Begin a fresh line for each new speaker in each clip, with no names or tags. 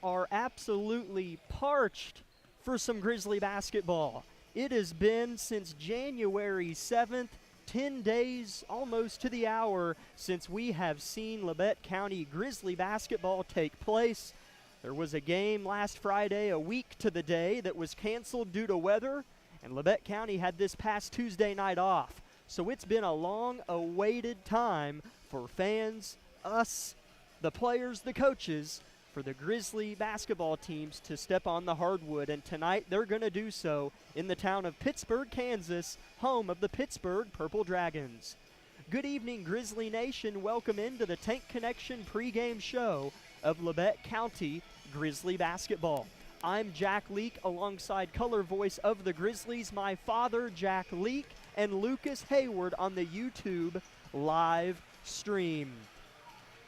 are absolutely parched for some Grizzly basketball. It has been since January 7th, 10 days almost to the hour since we have seen Labette County Grizzly basketball take place. There was a game last Friday, a week to the day, that was canceled due to weather, and Labette County had this past Tuesday night off. So it's been a long-awaited time for fans, us, the players, the coaches, for the Grizzly basketball teams to step on the hardwood, and tonight they're going to do so in the town of Pittsburg, Kansas, home of the Pittsburgh Purple Dragons. Good evening, Grizzly Nation. Welcome into the Tank Connection pregame show of Labette County Grizzly basketball. I'm Jack Leake, alongside color voice of the Grizzlies, my father, Jack Leake, and Lucas Hayward on the YouTube live stream.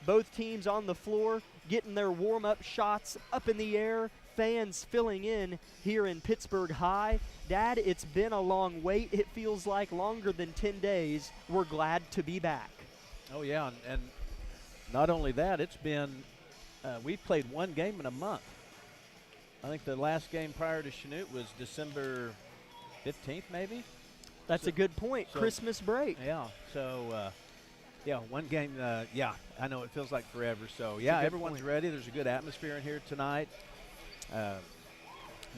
Both teams on the floor getting their warm-up shots up in the air, fans filling in here in Pittsburgh High. Dad, it's been a long wait. It feels like longer than 10 days. We're glad to be back.
Oh, yeah, and not only that, it's been we played one game in a month. I think the last game prior to Chanute was December 15th, maybe?
That's a good point. Christmas break.
Yeah, so yeah, one game, yeah, I know it feels like forever. So, yeah, everyone's ready. There's a good atmosphere in here tonight.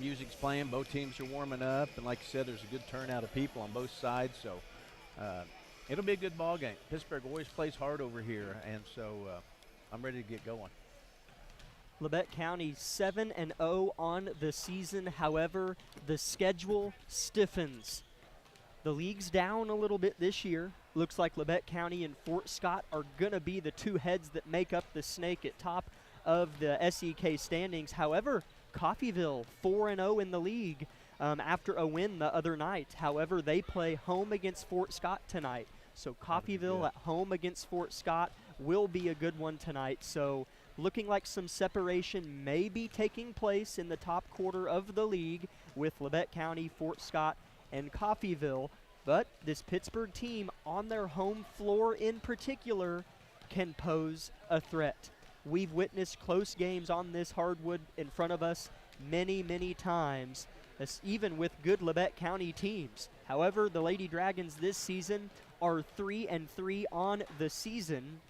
Music's playing. Both teams are warming up. And like you said, there's a good turnout of people on both sides. So, it'll be a good ball game. Pittsburgh always plays hard over here, and so I'm ready to get going.
Labette County 7-0 on the season. However, the schedule stiffens. The league's down a little bit this year. Looks like Labette County and Fort Scott are going to be the two heads that make up the snake at top of the SEK standings. However, Coffeyville 4-0 in the league after a win the other night. However, they play home against Fort Scott tonight. So Coffeyville at home against Fort Scott will be a good one tonight. So looking like some separation may be taking place in the top quarter of the league with Labette County, Fort Scott, and Coffeyville. But this Pittsburgh team, on their home floor in particular, can pose a threat. We've witnessed close games on this hardwood in front of us many, many times, even with good Labette County teams. However, the Lady Dragons this season are 3-3 on the season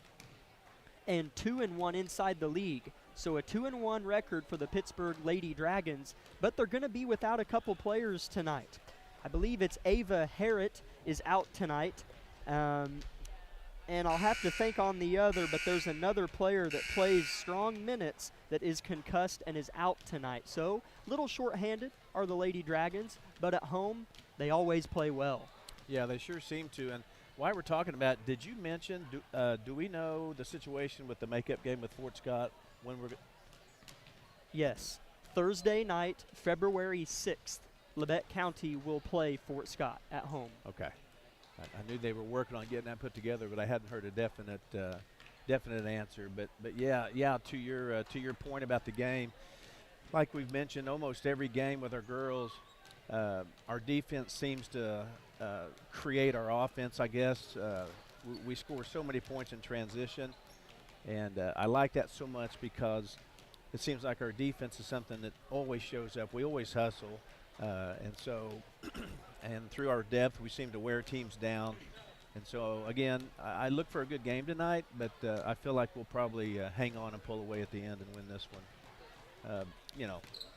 and 2-1 inside the league. So a 2-1 record for the Pittsburgh Lady Dragons, but they're going to be without a couple players tonight. I believe it's Ava Harrett is out tonight. And I'll have to think on the other, but there's another player that plays strong minutes that is concussed and is out tonight. So a little short-handed are the Lady Dragons, but at home, they always play well.
Yeah, they sure seem to. And while we're talking about, did you mention, do we know the situation with the makeup game with Fort Scott?
Yes. Thursday night, February 6th. Labette County will play Fort Scott at home.
Okay. I knew they were working on getting that put together, but I hadn't heard a definite answer. But yeah. To your point about the game, like we've mentioned, almost every game with our girls, our defense seems to create our offense. I guess we score so many points in transition, and I like that so much because it seems like our defense is something that always shows up. We always hustle. And so, and through our depth, we seem to wear teams down. And so, again, I look for a good game tonight, but I feel like we'll probably hang on and pull away at the end and win this one,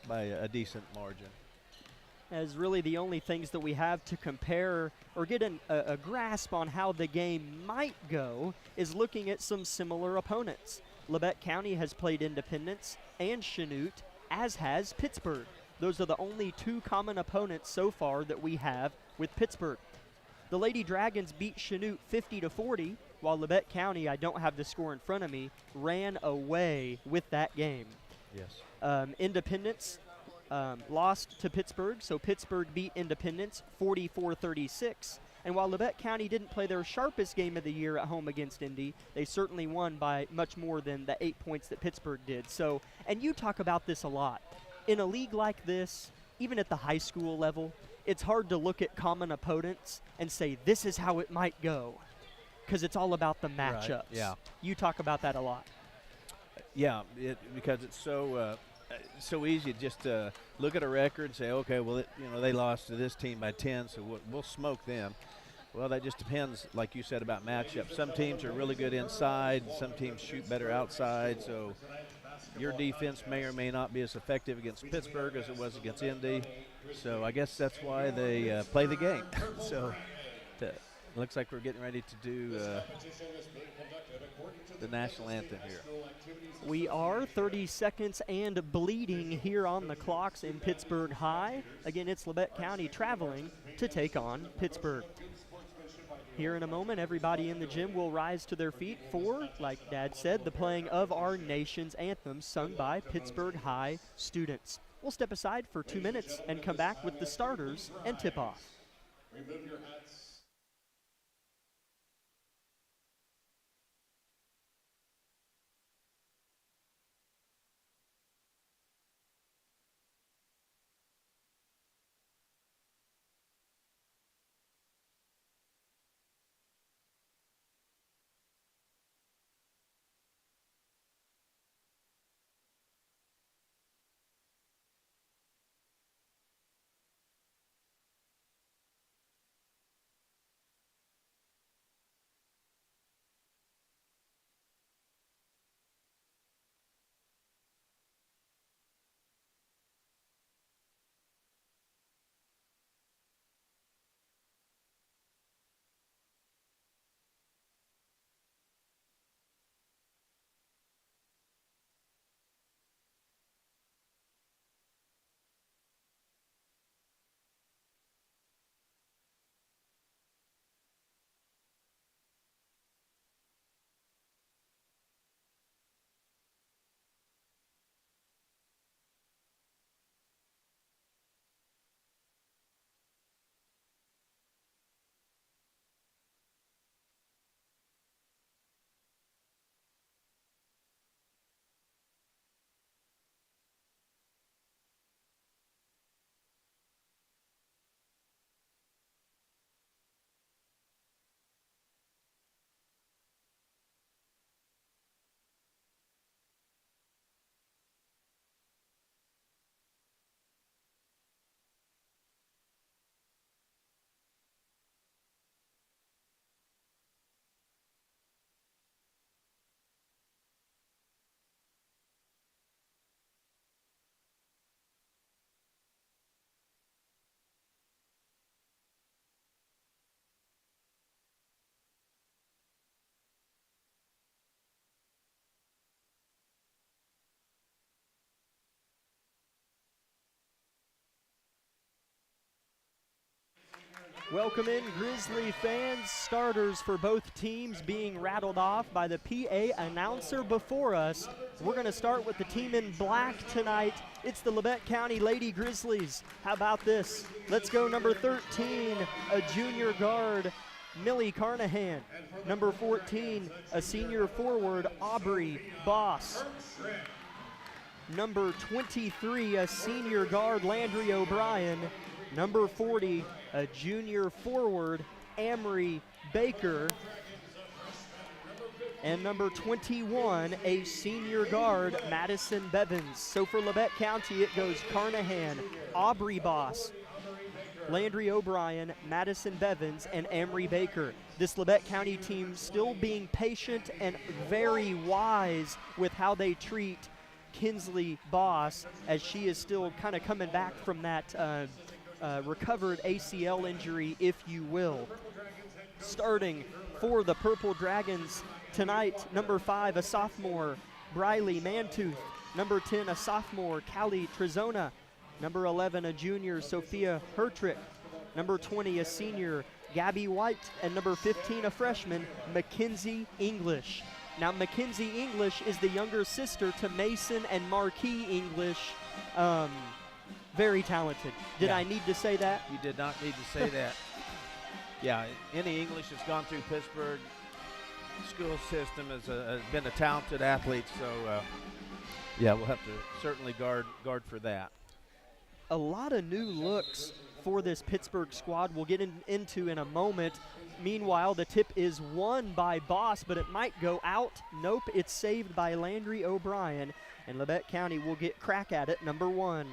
by a decent margin.
As really the only things that we have to compare or get a grasp on how the game might go is looking at some similar opponents. Labette County has played Independence and Chanute, as has Pittsburgh. Those are the only two common opponents so far that we have with Pittsburgh. The Lady Dragons beat Chanute 50-40, while Labette County, I don't have the score in front of me, ran away with that game.
Yes.
Independence lost to Pittsburgh, so Pittsburgh beat Independence 44-36. And while Labette County didn't play their sharpest game of the year at home against Indy, they certainly won by much more than the 8 points that Pittsburgh did. So, and you talk about this a lot. In a league like this, even at the high school level, it's hard to look at common opponents and say this is how it might go, because it's all about the matchups.
Right, yeah.
You talk about that a lot.
Yeah, because it's so so easy just to look at a record and say, okay, well, they lost to this team by 10, so we'll smoke them. Well, that just depends, like you said, about matchup. Some teams are really good inside. Some teams shoot better outside. So your defense may or may not be as effective against Pittsburgh as it was against Indy. So I guess that's why they play the game. So looks like we're getting ready to do the national anthem here.
We are 30 seconds and bleeding here on the clocks in Pittsburgh High. Again, it's Labette County traveling to take on Pittsburgh. Here in a moment, everybody in the gym will rise to their feet for, like Dad said, the playing of our nation's anthem sung by Pittsburgh High students. We'll step aside for 2 minutes and come back with the starters and tip-off.
Remove your hats.
Welcome in, Grizzly fans. Starters for both teams being rattled off by the PA announcer before us. We're going to start with the team in black tonight. It's the Labette County Lady Grizzlies. How about this? Let's go number 13, a junior guard, Millie Carnahan. Number 14, a senior forward, Aubrey Boss. Number 23, a senior guard, Landry O'Brien. Number 40, a junior forward, Amory Baker. And number 21, a senior guard, Madison Bevins. So for Labette County, it goes Carnahan, Aubrey Boss, Landry O'Brien, Madison Bevins, and Amory Baker. This Labette County team still being patient and very wise with how they treat Kinsley Boss, as she is still kind of coming back from that recovered ACL injury, if you will. Starting for the Purple Dragons tonight, number 5, a sophomore, Briley Mantooth. Number 10, a sophomore, Callie Trezona. Number 11, a junior, Sophia Hertrick. Number 20, a senior, Gabby White. And number 15, a freshman, Mackenzie English. Now, Mackenzie English is the younger sister to Mason and Marquis English. Very talented. Did I need to say that?
You did not need to say that. Yeah, any English that's gone through Pittsburgh school system has been a talented athlete. So, yeah, we'll have to certainly guard for that.
A lot of new looks for this Pittsburgh squad we'll get into in a moment. Meanwhile, the tip is won by Boss, but it might go out. Nope, it's saved by Landry O'Brien, and Labette County will get crack at it, number 1.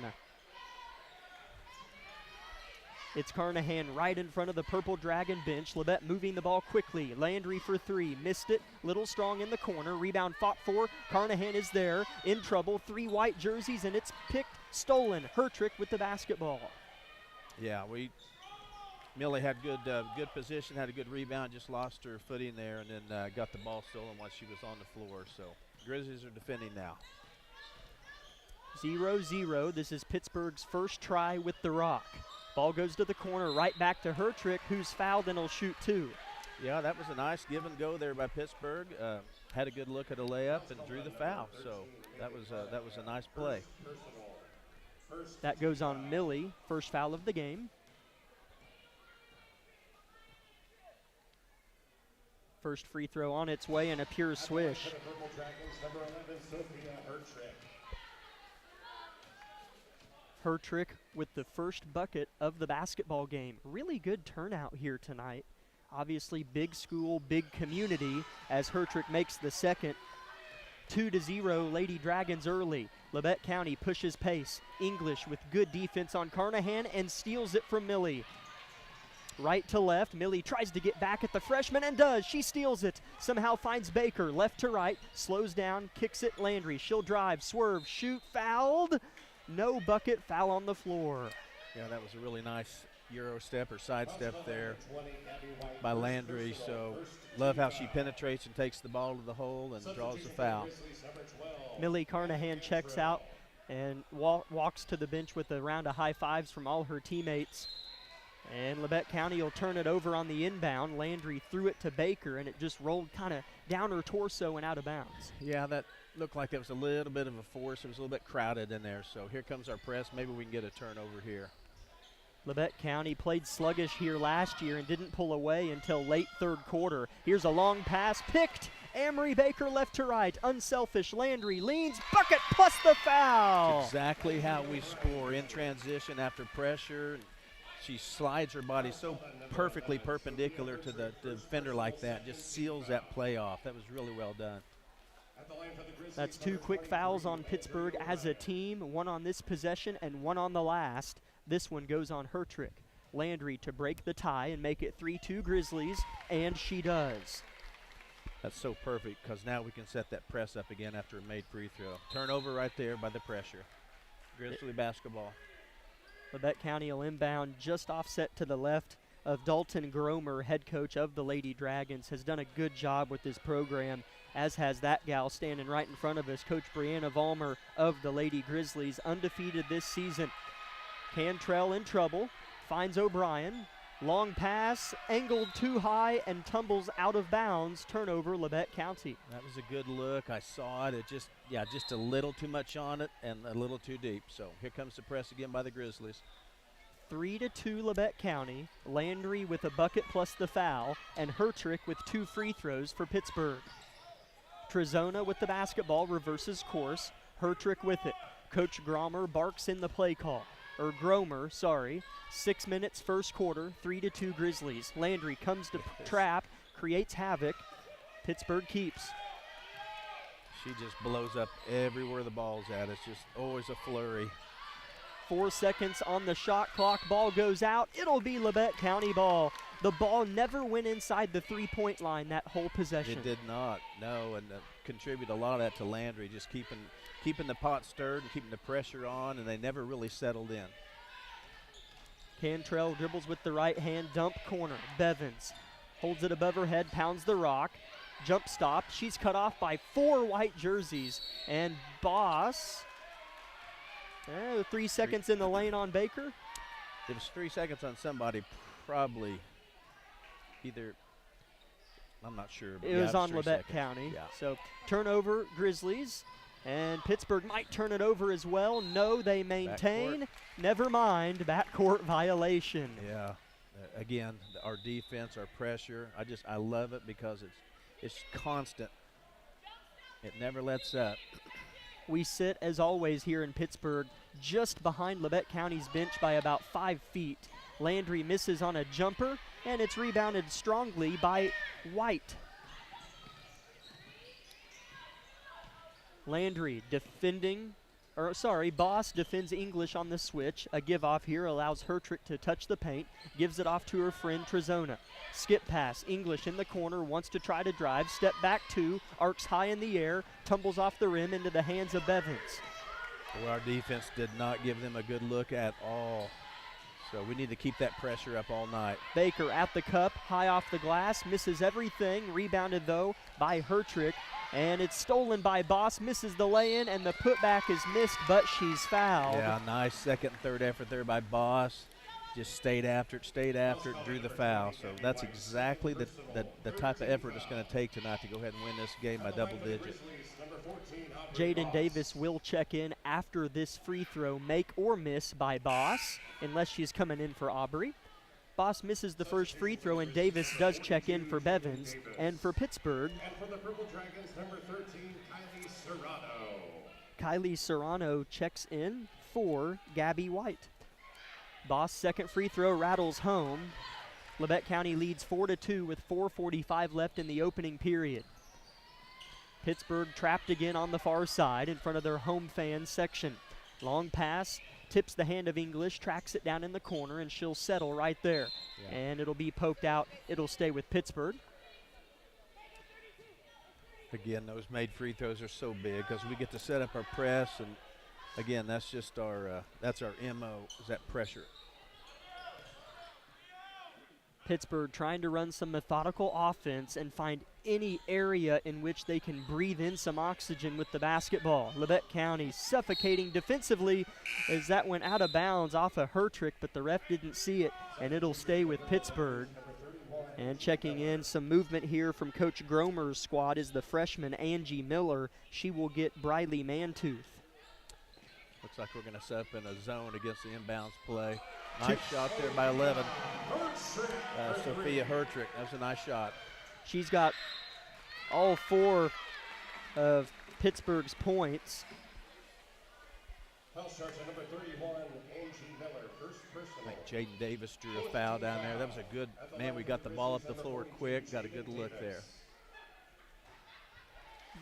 It's Carnahan right in front of the Purple Dragon bench. Labette moving the ball quickly. Landry for 3. Missed it. Little Strong in the corner. Rebound fought for. Carnahan is there. In trouble. 3 white jerseys, and it's picked. Stolen. Hertrick with the basketball.
Yeah, Millie had good position, had a good rebound, just lost her footing there, and then got the ball stolen while she was on the floor. So Grizzlies are defending now.
0-0. This is Pittsburgh's first try with the rock. Ball goes to the corner, right back to Hertrick, who's fouled and will shoot 2.
Yeah, that was a nice give and go there by Pittsburgh. Had a good look at a layup and drew the foul. So that was a nice play.
That goes on Millie, first foul of the game. First free throw on its way and a pure swish. Hertrick with the first bucket of the basketball game. Really good turnout here tonight. Obviously big school, big community as Hertrick makes the second. 2-0 Lady Dragons early. Labette County pushes pace. English with good defense on Carnahan and steals it from Millie. Right to left, Millie tries to get back at the freshman and does. She steals it. Somehow finds Baker. Left to right, slows down, kicks it Landry. She'll drive, swerve, shoot, fouled. No bucket, foul on the floor.
Yeah, that was a really nice Euro step or side step there by Landry. So love how she penetrates and takes the ball to the hole and draws the foul.
Millie Carnahan checks out and walks to the bench with a round of high fives from all her teammates. And Labette County will turn it over on the inbound. Landry threw it to Baker, and it just rolled kind of down her torso and out of bounds.
Yeah, that looked like it was a little bit of a force. It was a little bit crowded in there. So here comes our press. Maybe we can get a turnover here.
Labette County played sluggish here last year and didn't pull away until late third quarter. Here's a long pass, picked. Amory Baker left to right, unselfish. Landry leans, bucket plus the foul.
That's exactly how we score in transition after pressure. She slides her body so perfectly perpendicular to the defender like that, just seals that play off. That was really well done.
That's 2 quick fouls on Pittsburgh as a team, 1 on this possession and 1 on the last. This one goes on Hertrick. Landry to break the tie and make it 3-2 Grizzlies, and she does.
That's so perfect because now we can set that press up again after a made free throw. Turnover right there by the pressure. Grizzly basketball.
Labette County will inbound just offset to the left of Dalton Gromer, head coach of the Lady Dragons. Has done a good job with this program, as has that gal standing right in front of us, Coach Brianna Vollmer of the Lady Grizzlies, undefeated this season. Cantrell in trouble, finds O'Brien. Long pass, angled too high and tumbles out of bounds. Turnover, Labette County.
That was a good look. I saw it. It just a little too much on it and a little too deep. So here comes the press again by the Grizzlies.
3-2 Labette County. Landry with a bucket plus the foul, and Hertrick with 2 free throws for Pittsburgh. Trezona with the basketball, reverses course. Hertrick with it. Coach Gromer barks in the play call. Gromer, sorry. 6 minutes first quarter, 3-2 Grizzlies. Landry comes to trap, creates havoc. Pittsburgh keeps.
She just blows up everywhere the ball's at. It's just always a flurry.
4 seconds on the shot clock. Ball goes out. It'll be Labette County ball. The ball never went inside the three-point line that whole possession.
It did not, no, and contribute a lot of that to Landry, just keeping the pot stirred and keeping the pressure on, and they never really settled in.
Cantrell dribbles with the right hand, dump corner. Bevins holds it above her head, pounds the rock. Jump stop. She's cut off by 4 white jerseys. And Boss, 3 seconds in the lane on Baker.
It was 3 seconds on somebody, probably either, I'm not sure. But
it was on Labette County.
Yeah.
So turnover, Grizzlies. And Pittsburgh might turn it over as well. No, they maintain.
Backcourt.
Never mind, backcourt violation.
Yeah. Again, our defense, our pressure, I love it because it's constant. It never lets up.
We sit, as always, here in Pittsburgh, just behind Labette County's bench by about 5 feet. Landry misses on a jumper, and it's rebounded strongly by White. Landry defending, Boss defends English on the switch. A give off here allows Hertrick to touch the paint, gives it off to her friend Trezona. Skip pass, English in the corner, wants to try to drive, step back 2, arcs high in the air, tumbles off the rim into the hands of Bevins.
Well, our defense did not give them a good look at all. So we need to keep that pressure up all night.
Baker at the cup, high off the glass, misses everything. Rebounded, though, by Hertrick. And it's stolen by Boss, misses the lay-in, and the putback is missed, but she's fouled.
Yeah, nice second and third effort there by Boss. Just stayed after it, drew the foul. So that's exactly the type of effort it's going to take tonight to go ahead and win this game by double digits.
Jaden Davis will check in after this free throw, make or miss by Boss, unless she's coming in for Aubrey. Boss misses the first free throw, and Davis does check in for Bevins. And for Pittsburgh,
And for the Purple Dragons, number 13, Kylie Serrano.
Kylie Serrano checks in for Gabby White. Boss' second free throw rattles home. Labette County leads 4-2 with 4:45 left in the opening period. Pittsburgh trapped again on the far side in front of their home fans section. Long pass, tips the hand of English, tracks it down in the corner, and she'll settle right there.
Yeah.
And it'll be poked out. It'll stay with Pittsburgh.
Again, those made free throws are so big because we get to set up our press, and again, that's just our MO, is that pressure.
Pittsburgh trying to run some methodical offense and find any area in which they can breathe in some oxygen with the basketball. Labette County suffocating defensively as that went out of bounds off of Hertrick, but the ref didn't see it, and it'll stay with Pittsburgh. And checking in, some movement here from Coach Gromer's squad is the freshman Angie Miller. She will get Briley Mantooth.
Looks like we're going to set up in a zone against the inbounds play. Nice shot there by 11. Sophia Hertrick, that was a nice shot.
She's got all 4 of Pittsburgh's points.
Foul starts at number 31, Angie Miller, first
I
personal.
think Jaden Davis drew a foul down there. That was a good, man, we got the ball up the floor quick, got a good look there.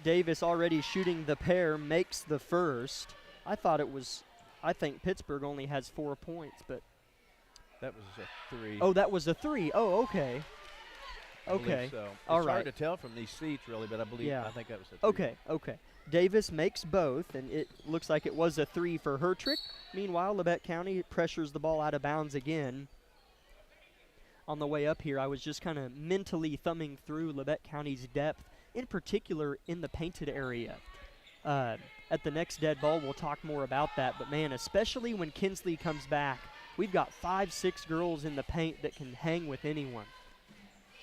Davis already shooting the pair, makes the first. I think Pittsburgh only has 4 points, but.
That was a 3.
Oh, that was a 3. Oh, okay.
I believe
Okay.
So.
All
it's
right.
hard to tell from these seats, really, but I think that was a 3.
Okay. Davis makes both, and it looks like it was a 3 for Hertrick. Meanwhile, Labette County pressures the ball out of bounds again. On the way up here, I was just kind of mentally thumbing through Labette County's depth, in particular in the painted area. At the next dead ball, we'll talk more about that, but man, especially when Kinsley comes back, we've got 5-6 girls in the paint that can hang with anyone.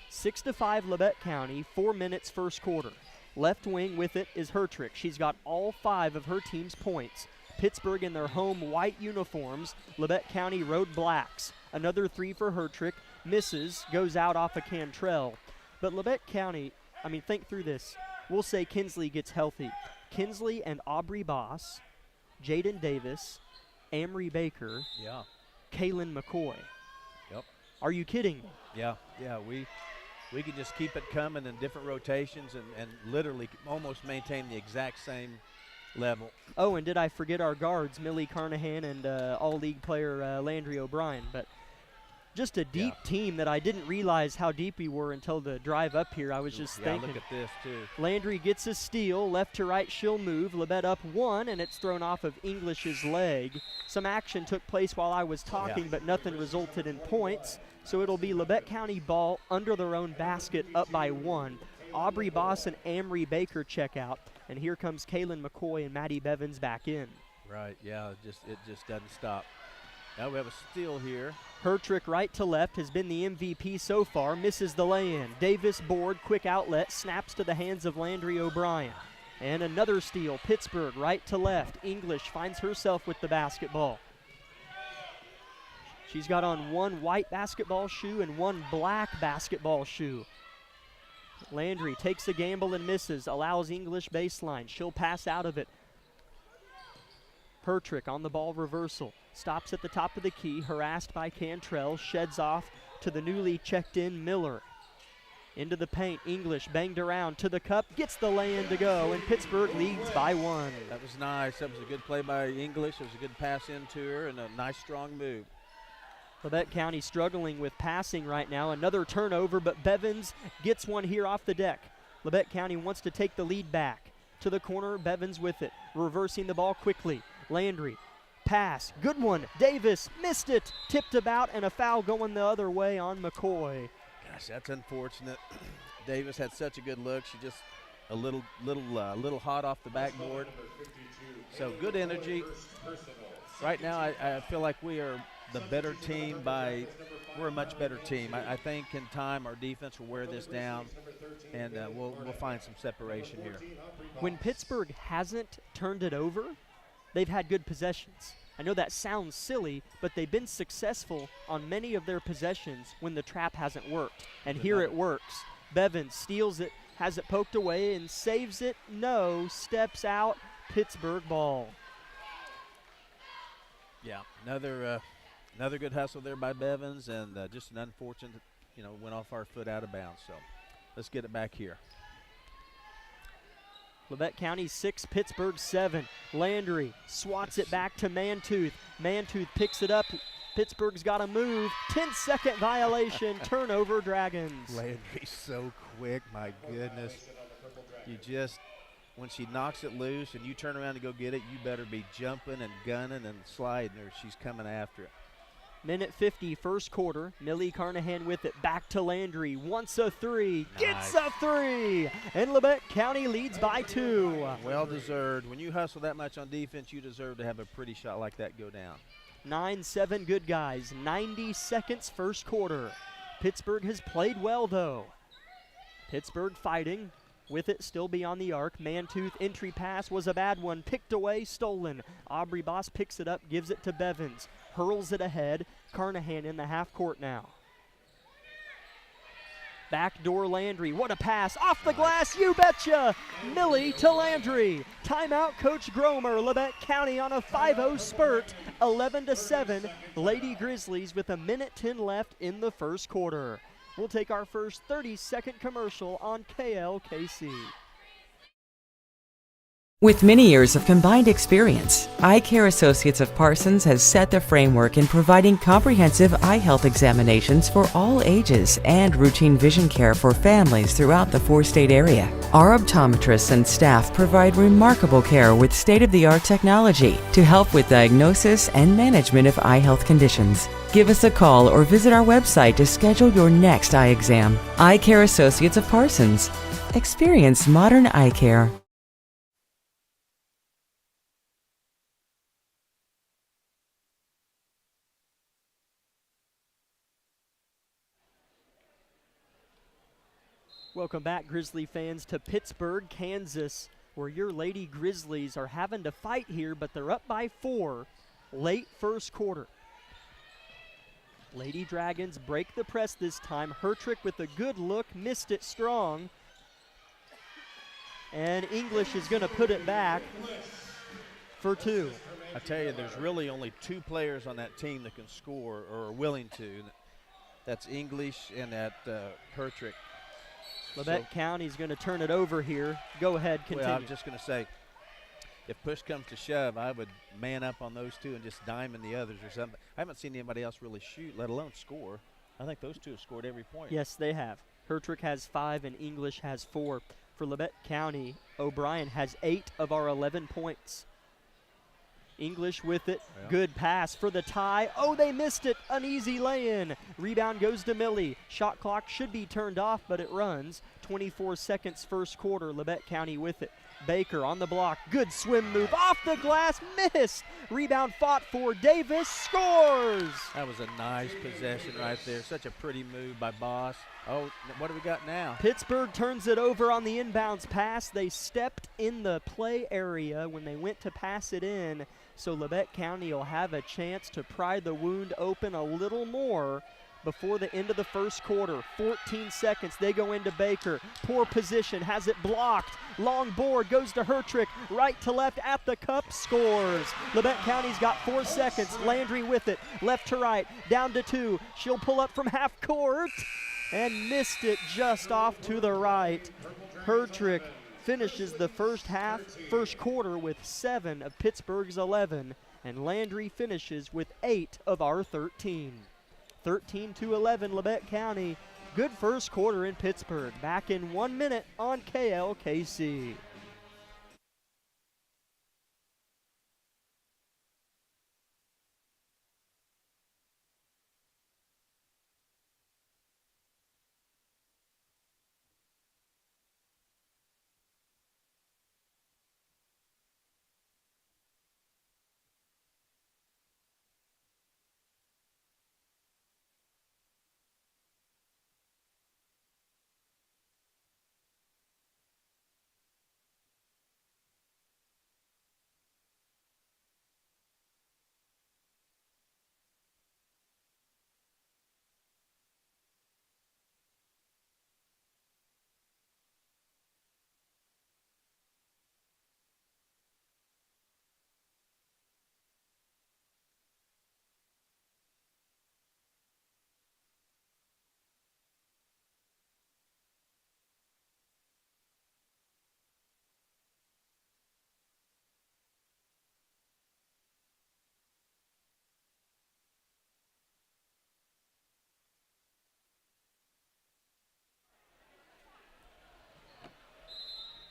6-5 Labette County, 4 minutes first quarter. Left wing with it is Hertrick. She's got all 5 of her team's points. Pittsburgh in their home white uniforms, Labette County road blacks. Another 3 for Hertrick, misses, goes out off of Cantrell. But Labette County, think through this. We'll say Kinsley gets healthy. Kinsley and Aubrey Boss, Jaden Davis, Amory Baker,
Yeah.
Kaylin McCoy.
Yep.
Are you kidding me?
Yeah, we can just keep it coming in different rotations and literally almost maintain the exact same level.
Oh, and did I forget our guards, Millie Carnahan and all-league player Landry O'Brien. But just a deep team that I didn't realize how deep we were until the drive up here. I was just thinking.
Look at this, too.
Landry gets a steal. Left to right, she'll move. Labette up 1, and it's thrown off of English's leg. Some action took place while I was talking, but nothing resulted in points. So it'll be Labette County ball under their own basket, up by 1. Aubrey Boss and Amory Baker check out. And here comes Kaylin McCoy and Maddie Bevins back in.
Right, yeah, it just doesn't stop. Now we have a steal here.
Hertrick right to left has been the MVP so far, misses the lay-in. Davis board, quick outlet, snaps to the hands of Landry O'Brien. And another steal, Pittsburgh right to left. English finds herself with the basketball. She's got on 1 white basketball shoe and 1 black basketball shoe. Landry takes a gamble and misses, allows English baseline. She'll pass out of it. Hertrick on the ball reversal. Stops at the top of the key, harassed by Cantrell. Sheds off to the newly checked in Miller. Into the paint, English banged around to the cup, gets the lay-in to go, and Pittsburgh leads by 1.
That was nice. That was a good play by English. It was a good pass into her and a nice strong move.
Labette County struggling with passing right now. Another turnover, but Bevins gets one here off the deck. Labette County wants to take the lead back. To the corner, Bevins with it, reversing the ball quickly. Landry, pass, good one. Davis missed it, tipped about, and a foul going the other way on McCoy.
Gosh, that's unfortunate. Davis had such a good look. She just a little hot off the backboard. So good energy. Right now, I feel like we are the better team we're a much better team. I think in time our defense will wear this down, and we'll find some separation here.
When Pittsburgh hasn't turned it over, they've had good possessions. I know that sounds silly, but they've been successful on many of their possessions when the trap hasn't worked. And here it works. Bevins steals it, has it poked away, and saves it. No, steps out, Pittsburgh ball.
Yeah, another good hustle there by Bevins, and just an unfortunate, went off our foot out of bounds. So let's get it back here.
Labette County 6, Pittsburgh 7. Landry swats it back to Mantooth. Mantooth picks it up. Pittsburgh's got to move. 10-second violation, turnover Dragons.
Landry's so quick, my goodness. When she knocks it loose and you turn around to go get it, you better be jumping and gunning and sliding her. She's coming after it.
Minute 50, first quarter. Millie Carnahan with it. Back to Landry. Wants a 3. Gets a 3. And Labette County leads by 2.
Well deserved. When you hustle that much on defense, you deserve to have a pretty shot like that go down.
9-7 good guys. 90 seconds first quarter. Pittsburgh has played well, though. Pittsburgh fighting. With it still beyond the arc. Mantooth entry pass was a bad one. Picked away, stolen. Aubrey Boss picks it up, gives it to Bevins. Hurls it ahead. Carnahan in the half court now. Backdoor Landry. What a pass. Off the glass, you betcha. Millie to Landry. Timeout, Coach Gromer. Labette County on a 5-0 spurt. 11-7. Lady Grizzlies with a minute 10 left in the first quarter. We'll take our first 30-second commercial on KLKC.
With many years of combined experience, Eye Care Associates of Parsons has set the framework in providing comprehensive eye health examinations for all ages and routine vision care for families throughout the 4-state area. Our optometrists and staff provide remarkable care with state-of-the-art technology to help with diagnosis and management of eye health conditions. Give us a call or visit our website to schedule your next eye exam. Eye Care Associates of Parsons. Experience modern eye care.
Welcome back, Grizzly fans, to Pittsburgh, Kansas, where your Lady Grizzlies are having to fight here, but they're up by 4 late first quarter. Lady Dragons break the press this time. Hertrick with a good look, missed it strong. And English is going to put it back for 2.
I tell you, there's really only 2 players on that team that can score or are willing to. That's English and that Hertrick.
Labette County's going to turn it over here. Go ahead, continue.
Well, I was just going to say, if push comes to shove, I would man up on those 2 and just diamond the others or something. I haven't seen anybody else really shoot, let alone score. I think those 2 have scored every point.
Yes, they have. Hertrick has 5 and English has 4. For Labette County, O'Brien has 8 of our 11 points. English with it.
Yeah.
Good pass for the tie. Oh, they missed it. An easy lay-in. Rebound goes to Millie. Shot clock should be turned off, but it runs. 24 seconds first quarter. Labette County with it. Baker on the block. Good swim move. Off the glass. Missed. Rebound fought for. Davis scores.
That was a nice possession right there. Such a pretty move by Boss. Oh, what do we got now?
Pittsburgh turns it over on the inbounds pass. They stepped in the play area when they went to pass it in. So Labette County will have a chance to pry the wound open a little more. before the end of the first quarter. 14 seconds, they go into Baker. Poor position, has it blocked. Long board, goes to Hertrick, right to left at the cup, scores. Labette County's got 4 seconds. Landry with it, left to right, down to 2. She'll pull up from half court and missed it just off to the right. Hertrick finishes the first quarter with 7 of Pittsburgh's 11, and Landry finishes with 8 of our 13. 13-11 Labette County. Good first quarter in Pittsburgh. Back in 1 minute on KLKC.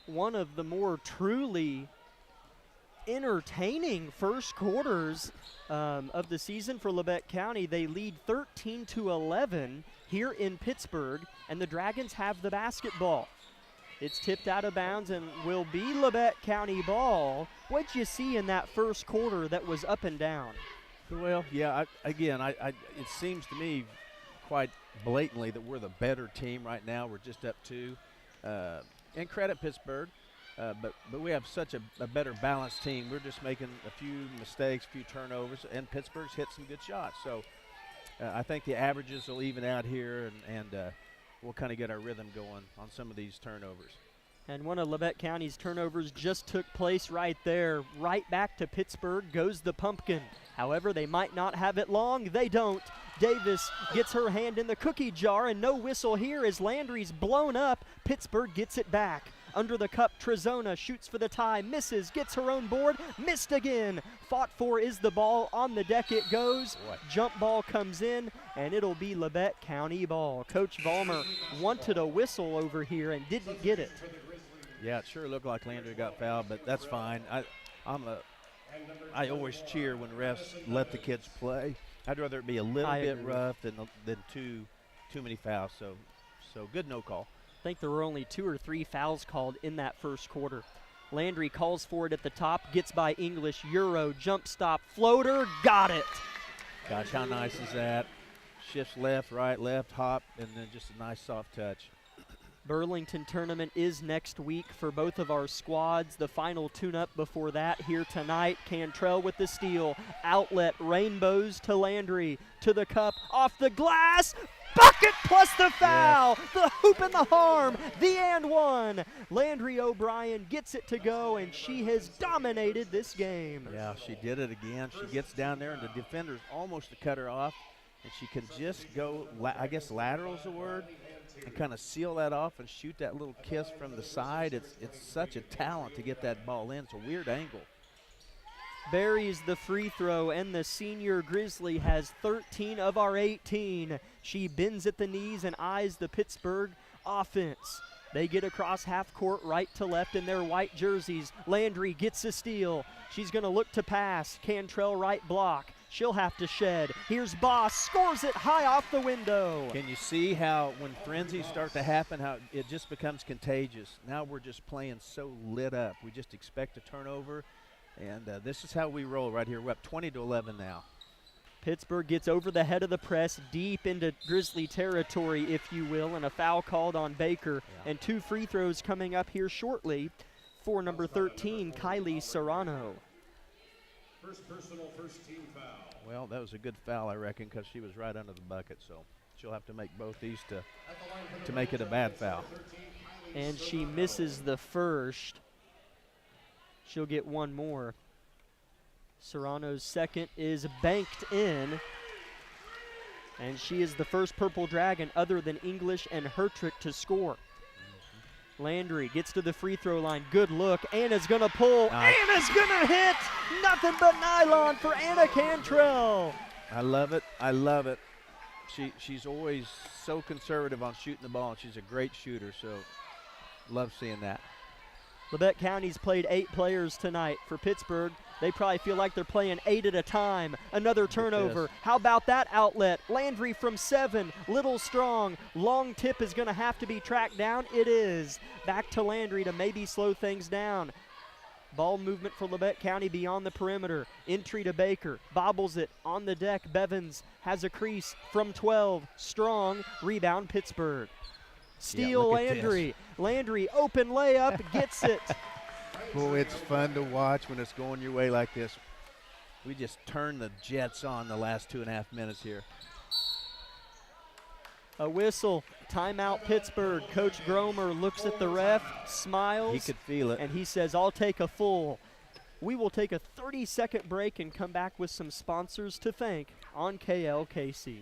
One of the more truly entertaining first quarters of the season for Labette County. They lead 13-11 here in Pittsburgh, and the Dragons have the basketball. It's tipped out of bounds and will be Labette County ball. What'd you see in that first quarter that was up and down?
Well, yeah, it seems to me quite blatantly that we're the better team right now. We're just up 2. And credit Pittsburgh, but we have such a better balanced team. We're just making a few mistakes, a few turnovers, and Pittsburgh's hit some good shots. So I think the averages will even out here, and we'll kind of get our rhythm going on some of these turnovers.
And one of Labette County's turnovers just took place right there. Right back to Pittsburgh goes the Pumpkin. However, they might not have it long. They don't. Davis gets her hand in the cookie jar, and no whistle here as Landry's blown up. Pittsburgh gets it back. Under the cup, Trezona shoots for the tie, misses, gets her own board, missed again. Fought for is the ball, on the deck it goes. Jump ball comes in, and it'll be Labette County ball. Coach Vollmer wanted a whistle over here and didn't get it.
Yeah, it sure looked like Landry got fouled, but that's fine. I always cheer when refs let the kids play. I'd rather it be a little bit rough than too many fouls. So good no call.
I think there were only 2 or 3 fouls called in that first quarter. Landry calls for it at the top, gets by English, Euro, jump stop, floater, got it.
Gosh, how nice is that? Shifts left, right, left, hop, and then just a nice soft touch.
Burlington tournament is next week for both of our squads. The final tune-up before that here tonight. Cantrell with the steal. Outlet, Rainbows to Landry. To the cup, off the glass. Bucket plus the foul. Yeah. The hoop and the harm. The and one. Landry O'Brien gets it to go, and she has dominated this game.
Yeah, she did it again. She gets down there, and the defender's almost to cut her off. And she can just go, I guess lateral is the word, and kind of seal that off and shoot that little kiss from the side. It's such a talent to get that ball in. It's a weird angle.
Buries the free throw, and the senior Grizzly has 13 of our 18. She bends at the knees and eyes the Pittsburgh offense. They get across half court right to left in their white jerseys. Landry gets a steal. She's going to look to pass. Cantrell right block. She'll have to shed. Here's Boss, scores it high off the window.
Can you see how when frenzies start to happen, how it just becomes contagious? Now we're just playing so lit up. We just expect a turnover, and this is how we roll right here. We're up 20-11 now.
Pittsburgh gets over the head of the press, deep into Grizzly territory, if you will, and a foul called on Baker. Yeah. And 2 free throws coming up here shortly for number 13, Kylie Serrano.
First personal, first team foul.
Well, that was a good foul, I reckon, because she was right under the bucket. So she'll have to make both these to make it a bad foul.
And she misses the first. She'll get one more. Serrano's second is banked in. And she is the first Purple Dragon other than English and Hertrick to score. Landry gets to the free throw line. Good look. Anna's going to pull. Anna's going to hit. Nothing but nylon for Anna Cantrell.
I love it. I love it. She's always so conservative on shooting the ball, and she's a great shooter, so love seeing that.
Labette County's played 8 players tonight. For Pittsburgh, they probably feel like they're playing 8 at a time. Another turnover. How about that outlet? Landry from 7, little strong. Long tip is going to have to be tracked down. It is. Back to Landry to maybe slow things down. Ball movement for Labette County beyond the perimeter. Entry to Baker. Bobbles it on the deck. Bevins has a crease from 12. Strong. Rebound Pittsburgh. Steal Landry. Landry, open layup, gets it.
Boy, it's fun to watch when it's going your way like this. We just turned the Jets on the last 2.5 minutes here.
A whistle, timeout Pittsburgh. Coach Gromer looks at the ref, smiles.
He could feel it.
And he says, I'll take a full. We will take a 30-second break and come back with some sponsors to thank on KLKC.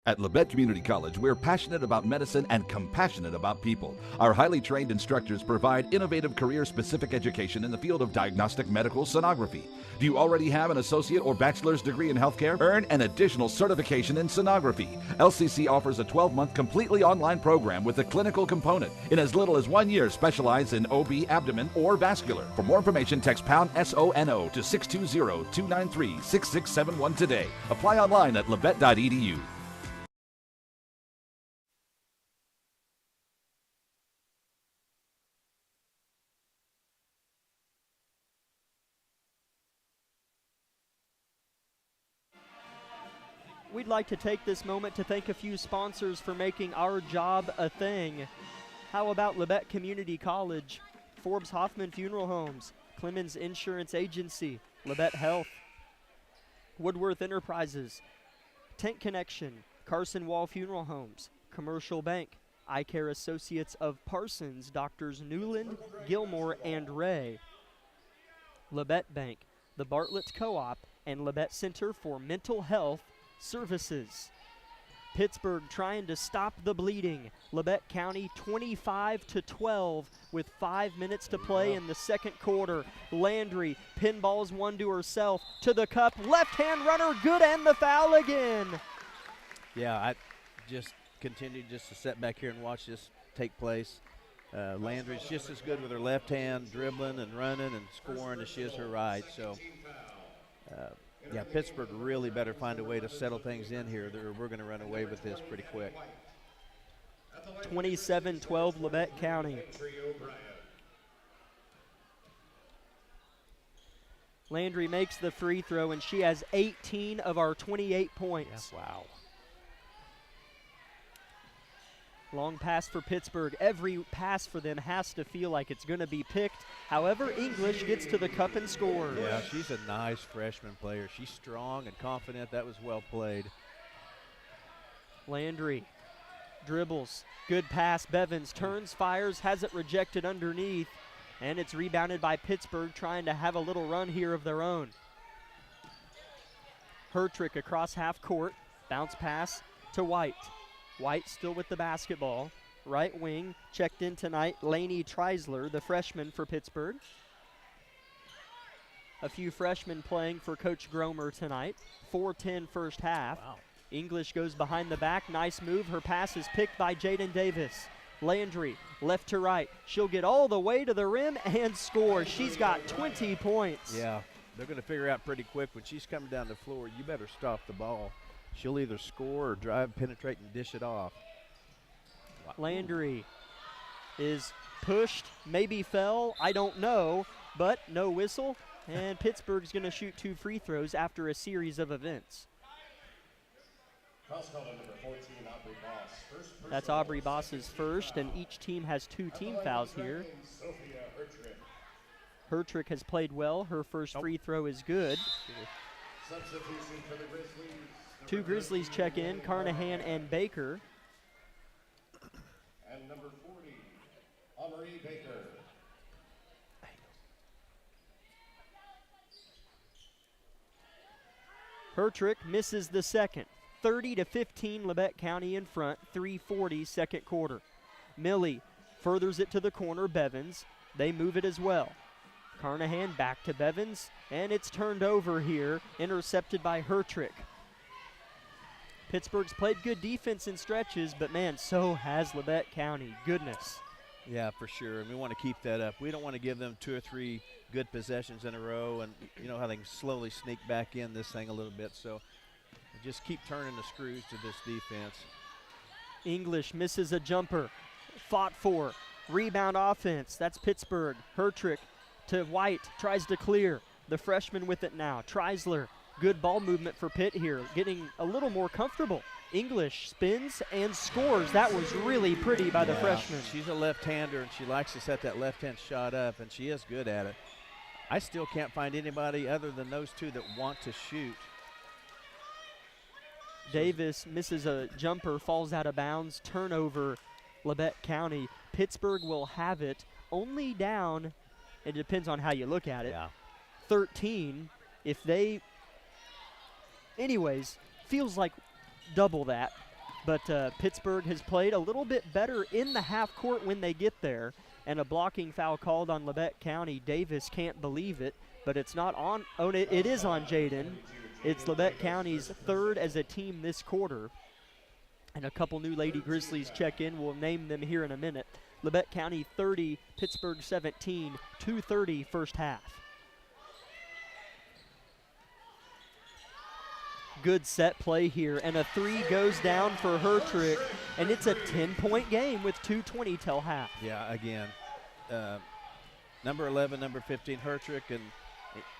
At Labette Community College, we're passionate about medicine and compassionate about people. Our highly trained instructors provide innovative career-specific education in the field of diagnostic medical sonography. Do you already have an associate or bachelor's degree in healthcare? Earn an additional certification in sonography. LCC offers a 12-month completely online program with a clinical component. In as little as 1 year, specialize in OB, abdomen, or vascular. For more information, text pound SONO to 620-293-6671 today. Apply online at labette.edu.
We'd like to take this moment to thank a few sponsors for making our job a thing. How about Labette Community College, Forbes Hoffman Funeral Homes, Clemens Insurance Agency, Labette Health, Woodworth Enterprises, Tent Connection, Carson Wall Funeral Homes, Commercial Bank, Eye Care Associates of Parsons, Doctors Newland, Gilmore, and Ray, Labette Bank, the Bartlett Co-op, and Labette Center for Mental Health Services. Pittsburgh trying to stop the bleeding. Labette County 25-12 with 5 minutes to play in the second quarter. Landry pinballs one to herself to the cup. Left-hand runner, good, and the foul again.
Yeah, I just continued just to sit back here and watch this take place. Landry's just as good with her left hand, dribbling and running and scoring as she is her right. So, yeah, Pittsburgh really better find a way to settle things in here. We're going to run away with this pretty quick.
27-12 Labette County. Landry makes the free throw, and she has 18 of our 28 points.
Yeah, wow.
Long pass for Pittsburgh. Every pass for them has to feel like it's going to be picked. However, English gets to the cup and scores.
Yeah, she's a nice freshman player. She's strong and confident. That was well played.
Landry dribbles. Good pass. Bevins turns, fires, has it rejected underneath. And it's rebounded by Pittsburgh, trying to have a little run here of their own. Hertrick across half court. Bounce pass to White. White still with the basketball. Right wing, checked in tonight, Lainey Treisler, the freshman for Pittsburgh. A few freshmen playing for Coach Gromer tonight. 4:10 first half.
Wow.
English goes behind the back. Nice move. Her pass is picked by Jaden Davis. Landry, left to right. She'll get all the way to the rim and score. She's got 20 points.
Yeah, they're going to figure out pretty quick when she's coming down the floor, you better stop the ball. She'll either score or drive, penetrate, and dish it off. Wow.
Landry is pushed, maybe fell, I don't know, but no whistle. And Pittsburgh's going to shoot 2 free throws after a series of events. That's Aubrey Boss's first, and each team has 2 team fouls here. Hertrick has played well. Her first free throw is good.
Substitution for the Grizzlies,
Two Grizzlies check in, Carnahan and Baker.
And number 40, Aubrey Baker.
Hertrick misses the second. 30-15, Labette County in front, 3:40 second quarter. Millie furthers it to the corner, Bevins. They move it as well. Carnahan back to Bevins, and it's turned over here, intercepted by Hertrick. Pittsburgh's played good defense in stretches, but man, so has Labette County. Goodness.
Yeah, for sure, and we want to keep that up. We don't want to give them 2 or 3 good possessions in a row, and you know how they can slowly sneak back in this thing a little bit, so just keep turning the screws to this defense.
English misses a jumper, fought for, rebound offense, that's Pittsburgh. Hertrick to White, tries to clear. The freshman with it now, Treisler. Good ball movement for Pitt here, getting a little more comfortable. English spins and scores. That was really pretty by the freshman.
She's a left-hander, and she likes to set that left-hand shot up, and she is good at it. I still can't find anybody other than those two that want to shoot.
Davis misses a jumper, falls out of bounds, turnover, Labette County. Pittsburgh will have it, only down, it depends on how you look at it, 13. If they, anyways, feels like double that, but Pittsburgh has played a little bit better in the half court when they get there, and a blocking foul called on Labette County. Davis can't believe it, but it's not on, it is on Jaden. It's Labette County's third as a team this quarter, and a couple new Lady Grizzlies check in. We'll name them here in a minute. Labette County 30, Pittsburgh 17, 2:30 first half. Good set play here, and a 3 goes down for Hertrick, and it's a 10-point game with 2:20 till half.
Yeah, again, number 11, number 15, Hertrick, and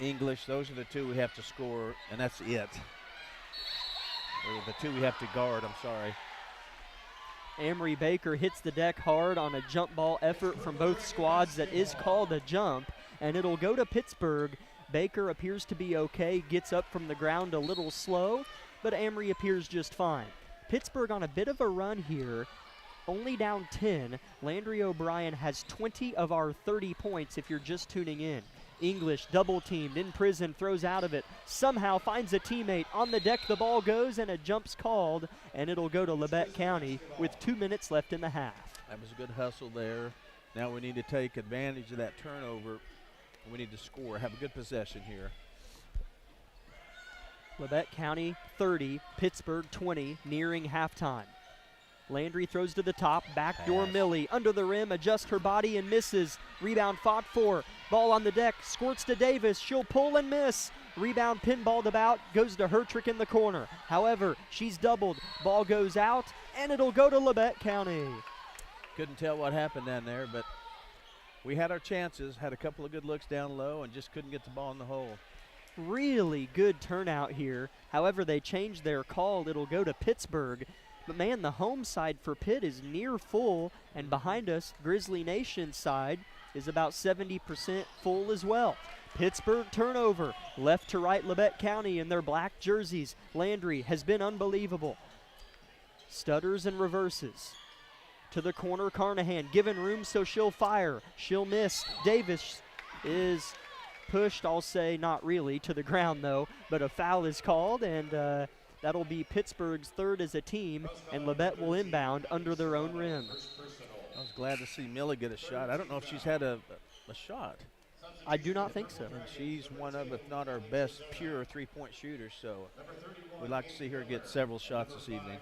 English, those are the two we have to score, and that's it. Or the two we have to guard, I'm sorry.
Amory Baker hits the deck hard on a jump ball effort from both squads that is called a jump, and it'll go to Pittsburgh. Baker appears to be okay, gets up from the ground a little slow, but Amory appears just fine. Pittsburgh on a bit of a run here, only down 10. Landry O'Brien has 20 of our 30 points if you're just tuning in. English double teamed in prison, throws out of it, somehow finds a teammate. On the deck the ball goes and a jump's called, and it'll go to Labette County with 2 minutes left in the half.
That was a good hustle there. Now we need to take advantage of that turnover. We need to score, have a good possession here.
Labette County 30, Pittsburgh 20, nearing halftime. Landry throws to the top, backdoor Millie, under the rim, adjusts her body and misses. Rebound fought for, ball on the deck, squirts to Davis, she'll pull and miss. Rebound pinballed about, goes to Hertrick in the corner. However, she's doubled, ball goes out, and it'll go to Labette County.
Couldn't tell what happened down there, but we had our chances, had a couple of good looks down low, and just couldn't get the ball in the hole.
Really good turnout here. However, they changed their call. It'll go to Pittsburgh. But man, the home side for Pitt is near full, and behind us, Grizzly Nation side is about 70% full as well. Pittsburgh turnover, left to right Labette County in their black jerseys. Landry has been unbelievable. Stutters and reverses. To the corner, Carnahan, given room so she'll fire. She'll miss. Davis is pushed, I'll say not really, to the ground though, but a foul is called, and that'll be Pittsburgh's third as a team, and Labette will inbound under their own rim.
I was glad to see Millie get a shot. I don't know if she's had a shot.
I do not think so.
And she's one of, if not our best pure three-point shooters, so we'd like to see her get several shots this evening.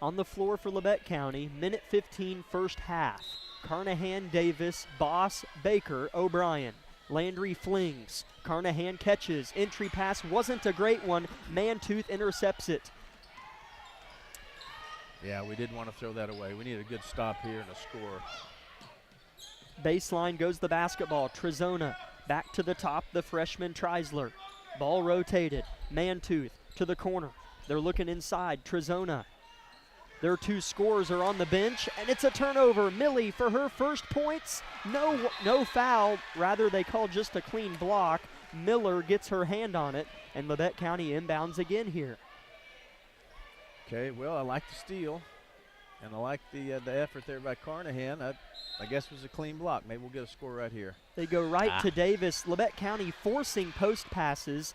On the floor for Labette County, minute 15 first half. Carnahan, Davis, Boss, Baker, O'Brien. Landry flings. Carnahan catches. Entry pass wasn't a great one. Mantooth intercepts it.
Yeah, we didn't want to throw that away. We need a good stop here and a score.
Baseline goes the basketball. Trezona back to the top, the freshman Treisler. Ball rotated. Mantooth to the corner. They're looking inside. Trezona. Their two scorers are on the bench, and it's a turnover. Millie for her first points. No foul. Rather, they call just a clean block. Miller gets her hand on it, and Labette County inbounds again here.
Okay, well, I like the steal, and I like the effort there by Carnahan. I guess it was a clean block. Maybe we'll get a score right here.
They go right to Davis. Labette County forcing post passes.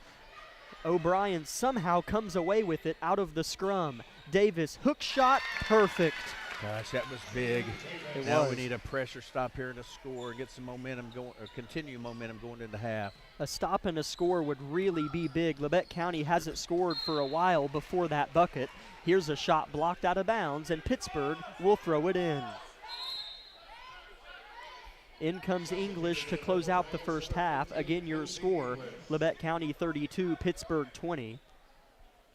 O'Brien somehow comes away with it out of the scrum. Davis, hook shot, perfect.
Gosh, that was big.
It
now
was.
we need a pressure stop here to score, get some momentum going, or continue momentum going into half.
A stop and a score would really be big. Labette County hasn't scored for a while before that bucket. Here's a shot blocked out of bounds, and Pittsburgh will throw it in. In comes English to close out the first half. Again, your score, Labette County 32, Pittsburgh 20.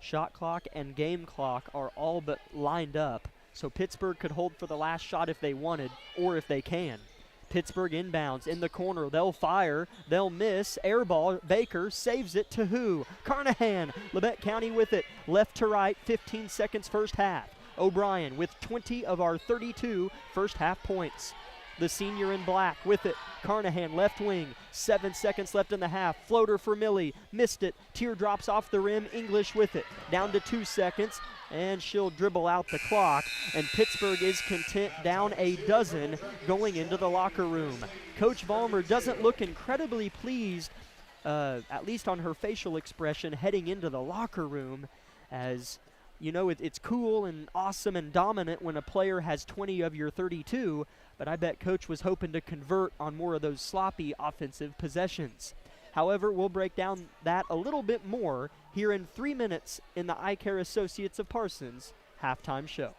Shot clock and game clock are all but lined up, so Pittsburgh could hold for the last shot if they wanted, or if they can. Pittsburgh inbounds in the corner. They'll fire. They'll miss. Air ball. Baker saves it to who? Carnahan. Labette County with it. Left to right. 15 seconds first half. O'Brien with 20 of our 32 first half points. The senior in black with it. Carnahan left wing. 7 seconds left in the half. Floater for Millie. Missed it. Teardrops off the rim. English with it. Down to 2 seconds. And she'll dribble out the clock. And Pittsburgh is content, down a dozen going into the locker room. Coach Vollmer doesn't look incredibly pleased, at least on her facial expression, heading into the locker room, as you know, it's cool and awesome and dominant when a player has 20 of your 32, but I bet Coach was hoping to convert on more of those sloppy offensive possessions. However, we'll break down that a little bit more here in 3 minutes in the Eye Care Associates of Parsons halftime show.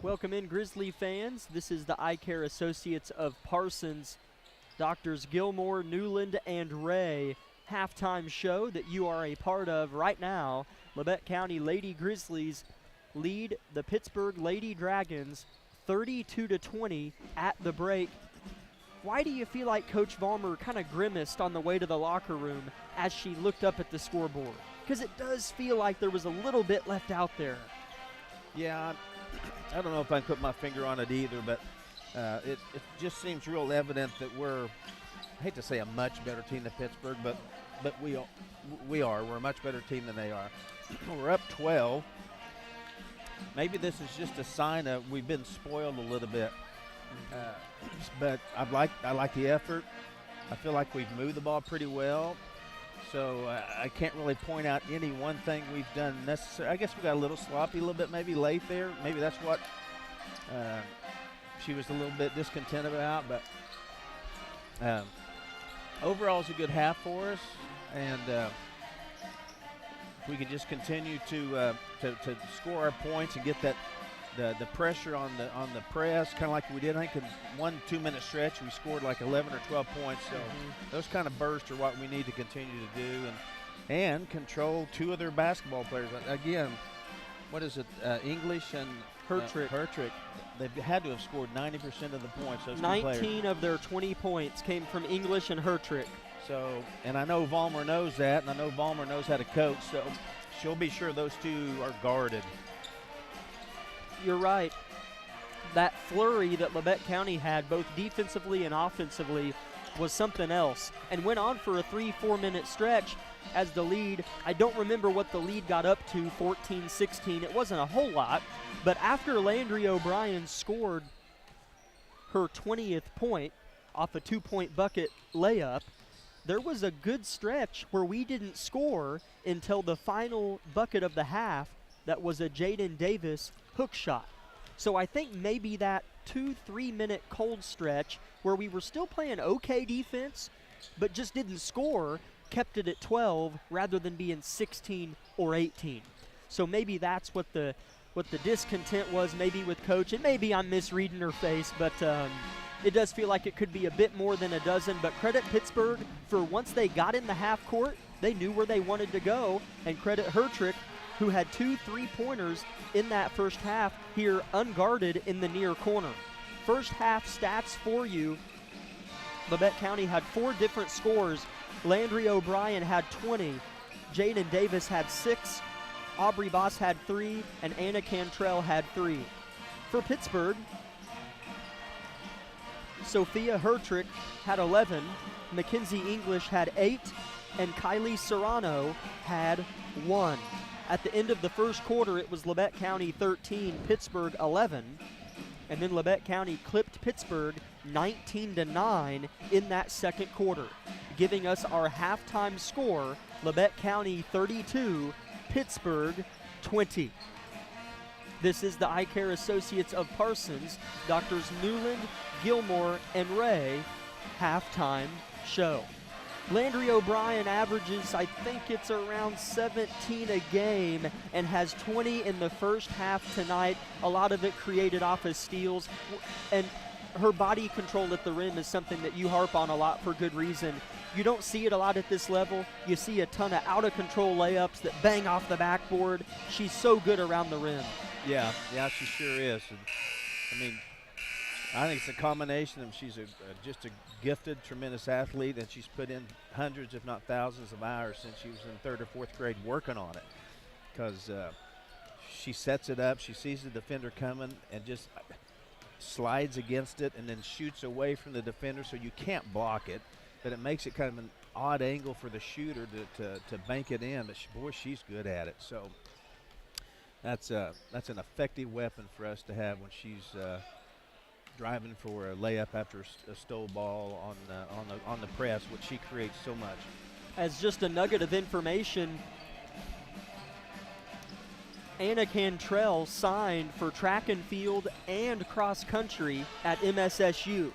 Welcome in, Grizzly fans. This is the Eye Care Associates of Parsons, Doctors Gilmore, Newland, and Ray halftime show that you are a part of right now. Labette County Lady Grizzlies lead the Pittsburgh Lady Dragons 32-20 at the break. Why do you feel like Coach Vollmer kind of grimaced on the way to the locker room as she looked up at the scoreboard? Because it does feel like there was a little bit left out there.
Yeah, I don't know if I can put my finger on it either, but it just seems real evident that we're, I hate to say a much better team than Pittsburgh, but we are. We're a much better team than they are. We're up 12. Maybe this is just a sign of we've been spoiled a little bit. But I like the effort. I feel like we've moved the ball pretty well. So I can't really point out any one thing we've done necessarily. I guess we got a little sloppy a little bit maybe late there. Maybe that's what she was a little bit discontent about. But overall, it's a good half for us. And if we can just continue to score our points and get that the pressure on the press, kind of like we did. I think in 1 2-minute stretch we scored like 11 or 12 points. So those kind of bursts are what we need to continue to do and control two of their basketball players. Again, what is it? English and
Hertrick.
They've had to have scored 90% of the points. Those
19 of their 20 points came from English and Hertrick.
So, and I know Vollmer knows that, and I know Vollmer knows how to coach. So she'll be sure those two are guarded.
You're right. That flurry that Labette County had, both defensively and offensively, was something else, and went on for a 3-4 minute stretch as the lead. I don't remember what the lead got up to, 14-16. It wasn't a whole lot, but after Landry O'Brien scored her 20th point off a 2-point bucket layup, there was a good stretch where we didn't score until the final bucket of the half. That was a Jaden Davis hook shot. So I think maybe that 2-3 minute cold stretch where we were still playing okay defense but just didn't score kept it at 12 rather than being 16 or 18. So maybe that's what the discontent was, maybe with coach, and maybe I'm misreading her face, but it does feel like it could be a bit more than a dozen. But credit Pittsburgh for once they got in the half court, they knew where they wanted to go, and credit Hertrick, who had 2 3-pointers in that first half here unguarded in the near corner. First half stats for you. Labette County had 4 different scores. Landry O'Brien had 20. Jaden Davis had 6. Aubrey Boss had 3. And Anna Cantrell had 3. For Pittsburgh, Sophia Hertrick had 11. Mackenzie English had 8. And Kylie Serrano had 1. At the end of the first quarter, it was Labette County 13, Pittsburgh 11. And then Labette County clipped Pittsburgh 19-9 in that second quarter, giving us our halftime score, Labette County 32, Pittsburgh 20. This is the Eye Care Associates of Parsons, Doctors Newland, Gilmore, and Ray halftime show. Landry O'Brien averages, I think it's around 17 a game, and has 20 in the first half tonight. A lot of it created off of steals. And her body control at the rim is something that you harp on a lot for good reason. You don't see it a lot at this level. You see a ton of out-of-control layups that bang off the backboard. She's so good around the rim.
Yeah, she sure is. And, I mean, I think it's a combination of she's just a gifted, tremendous athlete, and she's put in hundreds, if not thousands, of hours since she was in 3rd or 4th grade working on it. Because she sets it up, she sees the defender coming, and just slides against it, and then shoots away from the defender, so you can't block it. But it makes it kind of an odd angle for the shooter to bank it in. But boy, she's good at it. So that's an effective weapon for us to have when she's driving for a layup after a stole ball on the press, which she creates so much.
As just a nugget of information, Anna Cantrell signed for track and field and cross country at MSSU.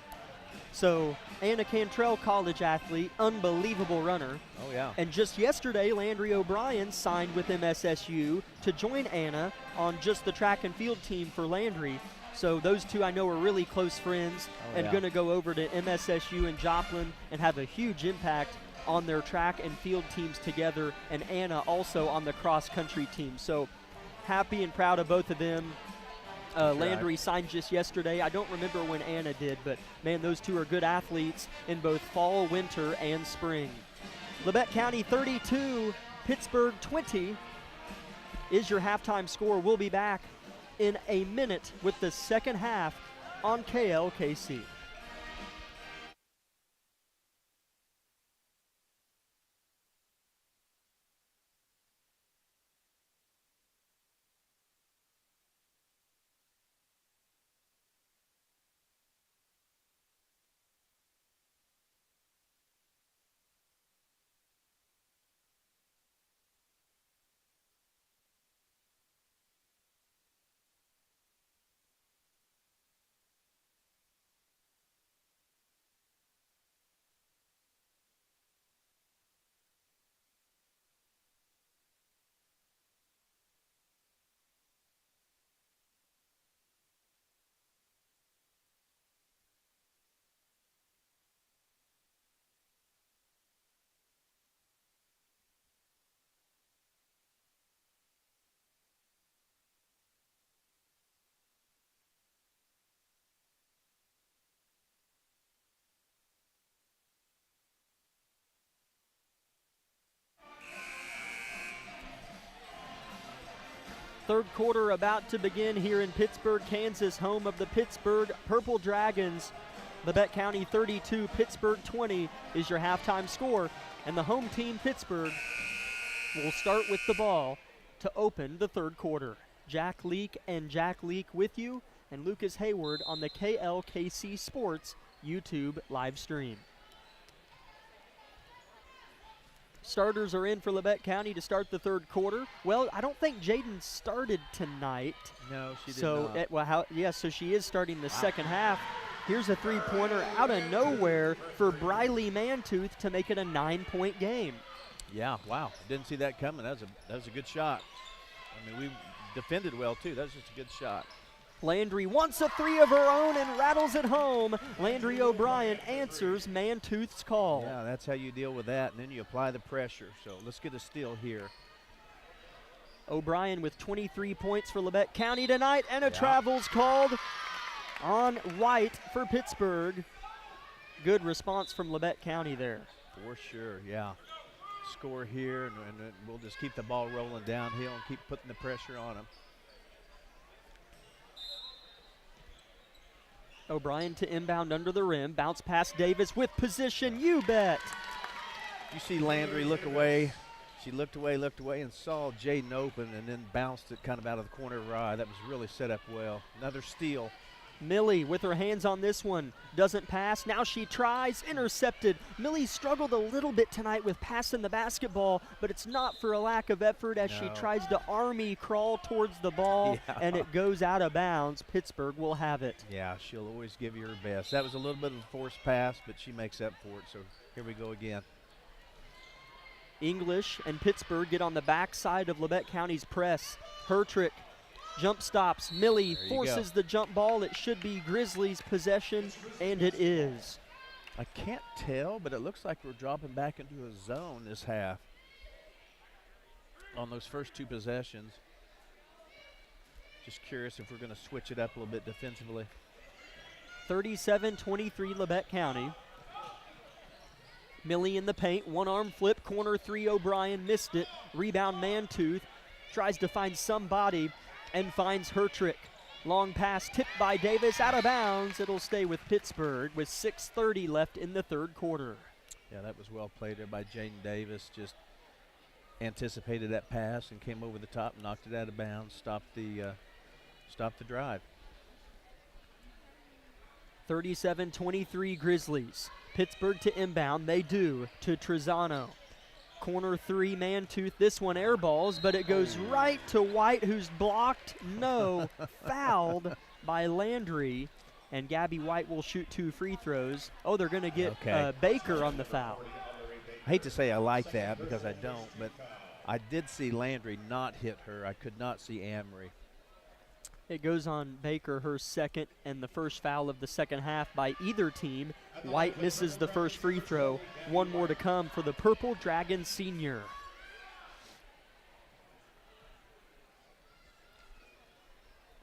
So Anna Cantrell, college athlete, unbelievable runner.
Oh, yeah.
And just yesterday, Landry O'Brien signed with MSSU to join Anna on just the track and field team for Landry. So those two I know are really close friends and
yeah.
going to go over to MSSU in Joplin and have a huge impact on their track and field teams together, and Anna also on the cross-country team. So happy and proud of both of them. Landry signed just yesterday. I don't remember when Anna did, but, man, those two are good athletes in both fall, winter, and spring. Labette County 32, Pittsburgh 20 is your halftime score. We'll be back in a minute with the second half on KLKC. Third quarter about to begin here in Pittsburgh, Kansas, home of the Pittsburgh Purple Dragons. Labette County 32, Pittsburgh 20 is your halftime score. And the home team, Pittsburgh, will start with the ball to open the third quarter. Jack Leake and Jack Leake with you, and Lucas Hayward on the KLKC Sports YouTube live stream. Starters are in for Labette County to start the third quarter. Well, I don't think Jaden started tonight.
No, she did not.
So she is starting the second half. Here's a three-pointer out of nowhere for Briley Mantooth to make it a 9-point game.
Yeah, wow. Didn't see that coming. That was a good shot. I mean, we defended well, too. That was just a good shot.
Landry wants a three of her own and rattles it home. Landry O'Brien answers Mantooth's call.
Yeah, that's how you deal with that, and then you apply the pressure. So let's get a steal here.
O'Brien with 23 points for Labette County tonight, and a travel's called on White for Pittsburgh. Good response from Labette County there.
For sure, yeah. Score here, and we'll just keep the ball rolling downhill and keep putting the pressure on them.
O'Brien to inbound under the rim. Bounce past Davis with position. You bet.
You see Landry look away. She looked away, and saw Jaden open and then bounced it kind of out of the corner of her eye. That was really set up well. Another steal.
Millie with her hands on this one. Doesn't pass. Now she tries. Intercepted. Millie struggled a little bit tonight with passing the basketball, but it's not for a lack of effort as she tries to army crawl towards the ball, and it goes out of bounds. Pittsburgh will have it.
Yeah, she'll always give you her best. That was a little bit of a forced pass, but she makes up for it. So here we go again.
English and Pittsburgh get on the backside of Labette County's press. Hertrick jump stops. Millie forces the jump ball. It should be Grizzlies' possession, and it is.
I can't tell, but it looks like we're dropping back into a zone this half on those first two possessions. Just curious if we're going to switch it up a little bit defensively.
37-23 Labette County. Millie in the paint, one-arm flip, corner three, O'Brien missed it. Rebound Mantooth, tries to find somebody and finds Hertrick. Long pass tipped by Davis, out of bounds. It'll stay with Pittsburgh with 6:30 left in the third quarter.
Yeah, that was well played there by Jaden Davis. Just anticipated that pass and came over the top, knocked it out of bounds, stopped the drive.
37-23 Grizzlies. Pittsburgh to inbound. They do to Trezano. Corner three, Mantooth. This one airballs, but it goes right to White, who's blocked. No, fouled by Landry. And Gabby White will shoot two free throws. Oh, they're going to get Baker on the foul.
I hate to say I like that because I don't, but I did see Landry not hit her. I could not see Amory.
It goes on Baker, her second and the first foul of the second half by either team. White misses the first free throw. One more to come for the Purple Dragon senior.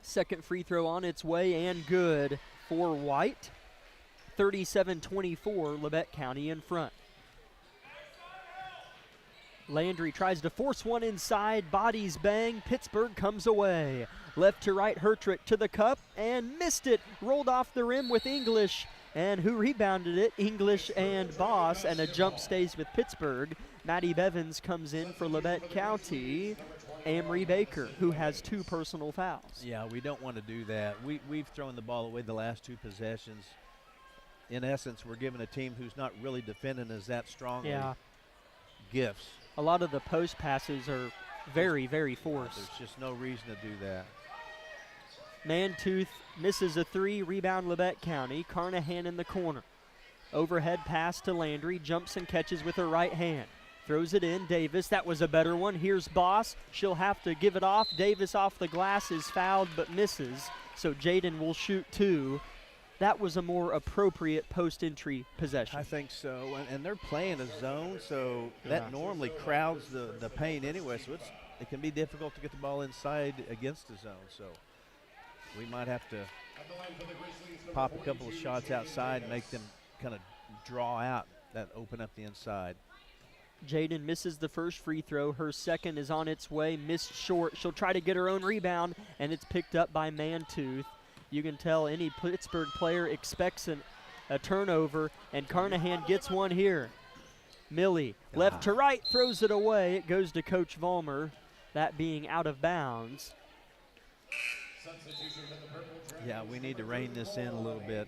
Second free throw on its way and good for White. 37-24, Labette County in front. Landry tries to force one inside, bodies bang, Pittsburgh comes away. Left to right, Hertrick to the cup and missed it. Rolled off the rim with English. And who rebounded it? English and Boss, and a jump stays with Pittsburgh. Maddie Bevins comes in for Labette County. Amory Baker, who has 2 personal fouls.
Yeah, we don't want to do that. We've thrown the ball away the last 2 possessions. In essence, we're giving a team who's not really defending us that strongly gifts.
A lot of the post passes are very, very forced.
There's just no reason to do that.
Mantooth misses a 3, rebound Labette County. Carnahan in the corner. Overhead pass to Landry, jumps and catches with her right hand. Throws it in, Davis, that was a better one. Here's Boss, she'll have to give it off. Davis off the glass is fouled but misses, so Jaden will shoot 2. That was a more appropriate post-entry possession.
I think so, and they're playing a zone, so that normally crowds the paint anyway, so it can be difficult to get the ball inside against the zone, so we might have to pop a couple of shots outside and make them kind of draw out that open up the inside.
Jaden misses the first free throw. Her second is on its way, missed short. She'll try to get her own rebound, and it's picked up by Mantooth. You can tell any Pittsburgh player expects a turnover, and Carnahan gets one here. Millie, left to right, throws it away. It goes to Coach Vollmer, that being out of bounds.
Yeah, we need to rein this in a little bit.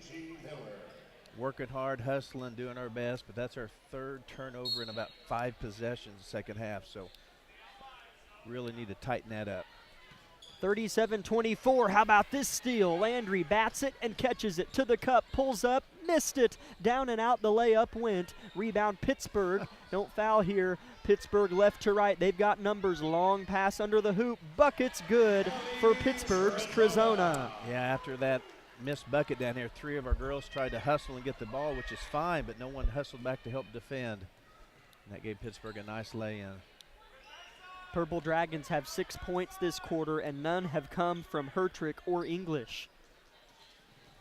Working hard, hustling, doing our best, but that's our 3rd turnover in about 5 possessions second half, so really need to tighten that up.
37-24, how about this steal? Landry bats it and catches it to the cup, pulls up, missed it. Down and out the layup went. Rebound Pittsburgh, don't foul here. Pittsburgh left to right, they've got numbers. Long pass under the hoop, bucket's good for Pittsburgh's Trezona.
Yeah, after that missed bucket down here, 3 of our girls tried to hustle and get the ball, which is fine, but no one hustled back to help defend. And that gave Pittsburgh a nice lay-in.
Purple Dragons have 6 points this quarter, and none have come from Hertrick or English.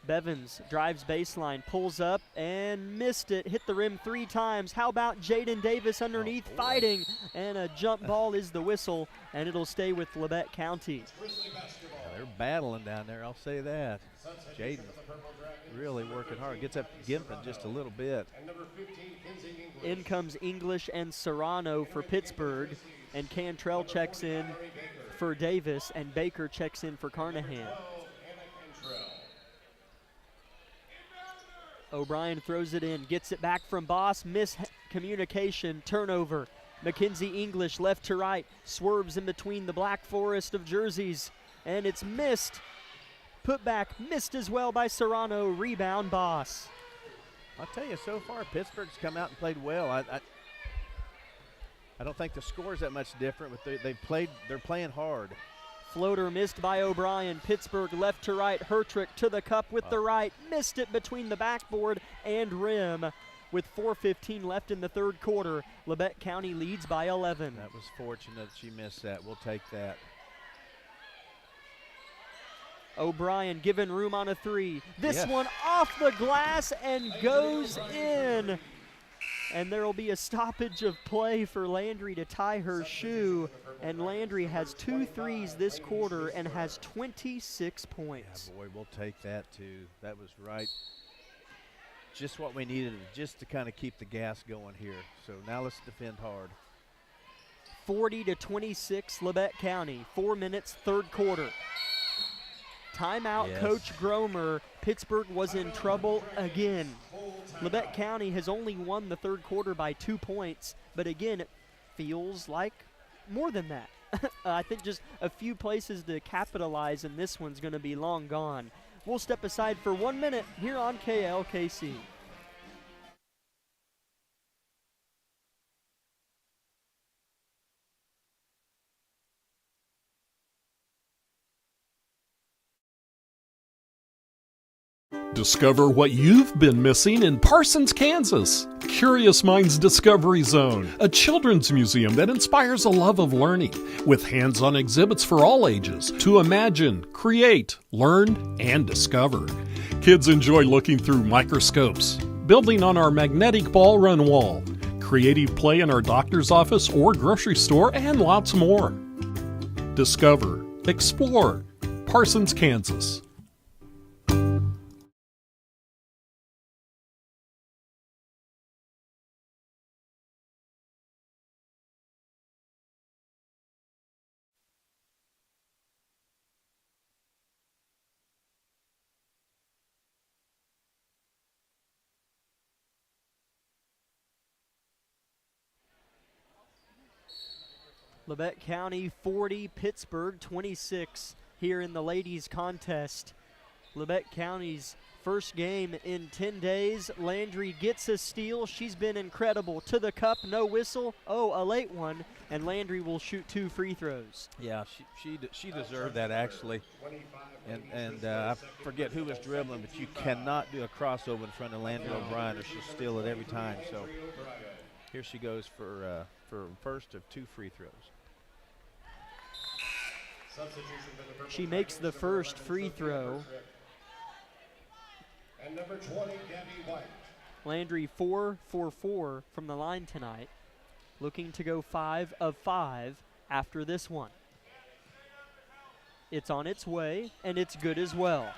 Bevins drives baseline, pulls up, and missed it. Hit the rim 3 times. How about Jaden Davis underneath fighting? And a jump ball is the whistle, and it'll stay with Labette County.
Yeah, they're battling down there, I'll say that. Jaden really working hard. Gets up gimping just a little bit.
In comes English and Serrano for Pittsburgh, and Cantrell checks in for Davis, and Baker checks in for Carnahan. O'Brien throws it in, gets it back from Boss, miscommunication, turnover. Mackenzie English left to right, swerves in between the black forest of jerseys, and it's missed. Put back, missed as well by Serrano, rebound Boss.
I'll tell you, so far Pittsburgh's come out and played well. I don't think the score is that much different, but they're playing hard.
Floater missed by O'Brien. Pittsburgh left to right. Hertrick to the cup with the right. Missed it between the backboard and rim. With 4:15 left in the 3rd quarter, Labette County leads by 11.
That was fortunate she missed that. We'll take that.
O'Brien given room on a 3. This one off the glass and goes in. And there will be a stoppage of play for Landry to tie her shoe. And Landry has 2 threes this quarter and has 26 points.
Yeah, boy, we'll take that too. That was right. Just what we needed, just to kind of keep the gas going here. So now let's defend hard.
40-26, Labette County. 4 minutes, 3rd quarter. Timeout, Coach Gromer. Pittsburgh was in trouble again. Labette County has only won the 3rd quarter by 2 points, but again, it feels like more than that. I think just a few places to capitalize, and this one's going to be long gone. We'll step aside for 1 minute here on KLKC.
Discover what you've been missing in Parsons, Kansas. Curious Minds Discovery Zone, a children's museum that inspires a love of learning, with hands-on exhibits for all ages to imagine, create, learn, and discover. Kids enjoy looking through microscopes, building on our magnetic ball run wall, creative play in our doctor's office or grocery store, and lots more. Discover, explore, Parsons, Kansas.
Labette County 40, Pittsburgh 26 here in the ladies contest. Labette County's first game in 10 days. Landry gets a steal. She's been incredible. To the cup, no whistle. Oh, a late one, and Landry will shoot 2 free throws.
Yeah, she deserved that, actually. And I forget who was dribbling, but you cannot do a crossover in front of Landry O'Brien or she'll steal it every time. So here she goes for first of 2 free throws.
She makes the first free throw.
And number 20, Gabby White.
Landry 4 for 4 from the line tonight. Looking to go 5 of 5 after this one. It's on its way, and it's good as well.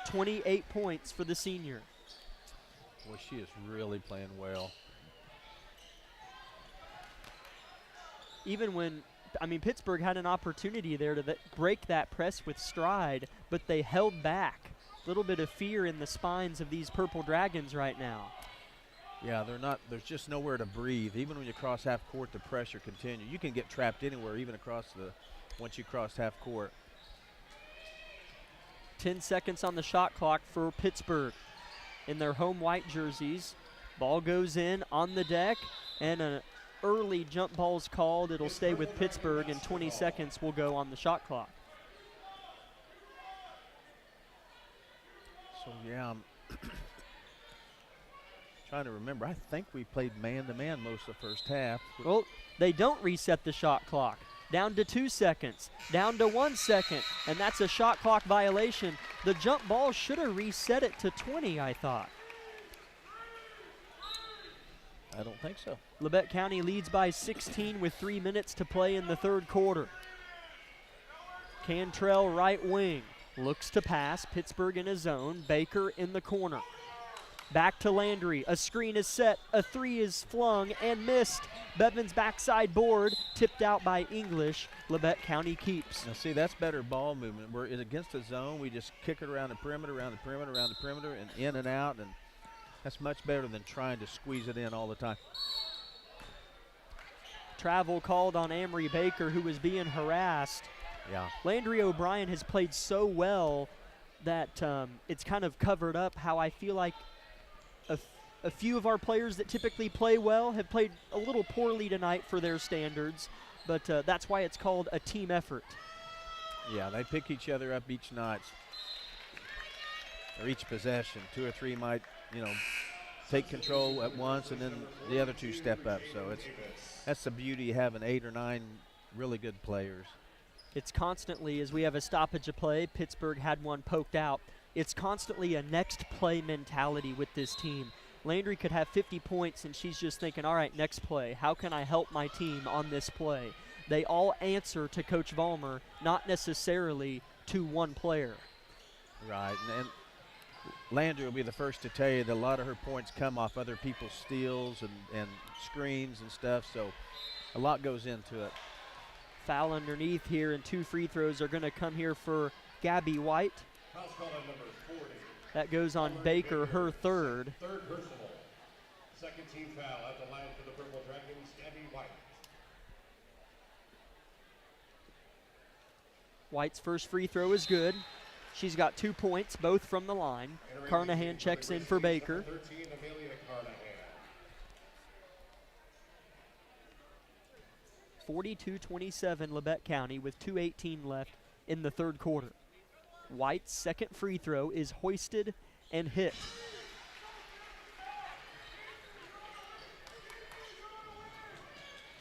28 points for the senior.
Boy, she is really playing well.
Even when, Pittsburgh had an opportunity there to break that press with stride, but they held back. A little bit of fear in the spines of these Purple Dragons right now.
Yeah, there's just nowhere to breathe. Even when you cross half court, the pressure continues. You can get trapped anywhere, even once you cross half court.
10 seconds on the shot clock for Pittsburgh in their home white jerseys. Ball goes in on the deck, and an early jump ball's called. It'll stay with Pittsburgh, and 20 seconds will go on the shot clock.
So, yeah, I'm trying to remember. I think we played man-to-man most of the first half.
Well, they don't reset the shot clock. Down to 2 seconds, down to 1 second, and that's a shot clock violation. The jump ball should have reset it to 20, I thought.
I don't think so.
Labette County leads by 16 with 3 minutes to play in the third quarter. Cantrell right wing. Looks to pass. Pittsburgh in a zone. Baker in the corner. Back to Landry. A screen is set. A 3 is flung and missed. Bevan's backside board. Tipped out by English. Labette County keeps.
Now, see, that's better ball movement. We're against the zone. We just kick it around the perimeter, around the perimeter, around the perimeter, and in and out. And that's much better than trying to squeeze it in all the time.
Travel called on Amory Baker, who was being harassed.
Yeah.
Landry O'Brien has played so well that it's kind of covered up how I feel like a few of our players that typically play well have played a little poorly tonight for their standards, but that's why it's called a team effort.
Yeah, they pick each other up each night or each possession. 2 or 3 might, take control at once, and then the other 2 step up. So that's the beauty of having 8 or 9 really good players.
It's constantly, as we have a stoppage of play, Pittsburgh had one poked out. It's constantly a next play mentality with this team. Landry could have 50 points, and she's just thinking, all right, next play. How can I help my team on this play? They all answer to Coach Vollmer, not necessarily to one player.
Right, and Landry will be the first to tell you that a lot of her points come off other people's steals and screens and stuff, so a lot goes into it.
Foul underneath here, and 2 free throws are going to come here for Gabby White. That goes on Baker, her third.
Third personal. Second team foul at the line for the Purple Dragons, Gabby White.
White's first free throw is good. She's got 2 points, both from the line. Carnahan checks in for Baker.
13, Amelia Carnahan.
42-27 Labette County with 2:18 left in the third quarter. White's second free throw is hoisted and hit.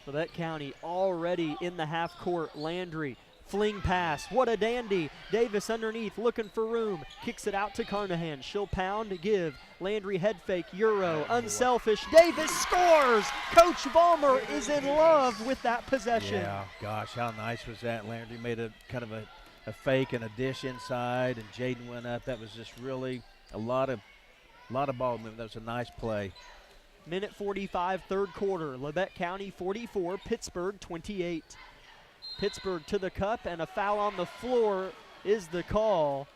Labette County already in the half court. Landry, fling pass, what a dandy. Davis underneath, looking for room, kicks it out to Carnahan. She'll pound, give. Landry head fake, Euro, unselfish. Davis scores! Coach Vollmer is in love with that possession.
Yeah, gosh, how nice was that? Landry made a kind of a fake and a dish inside, and Jaden went up. That was just really a lot of ball movement. That was a nice play.
Minute 45, third quarter. Labette County 44, Pittsburgh 28. Pittsburgh to the cup, and a foul on the floor is the call.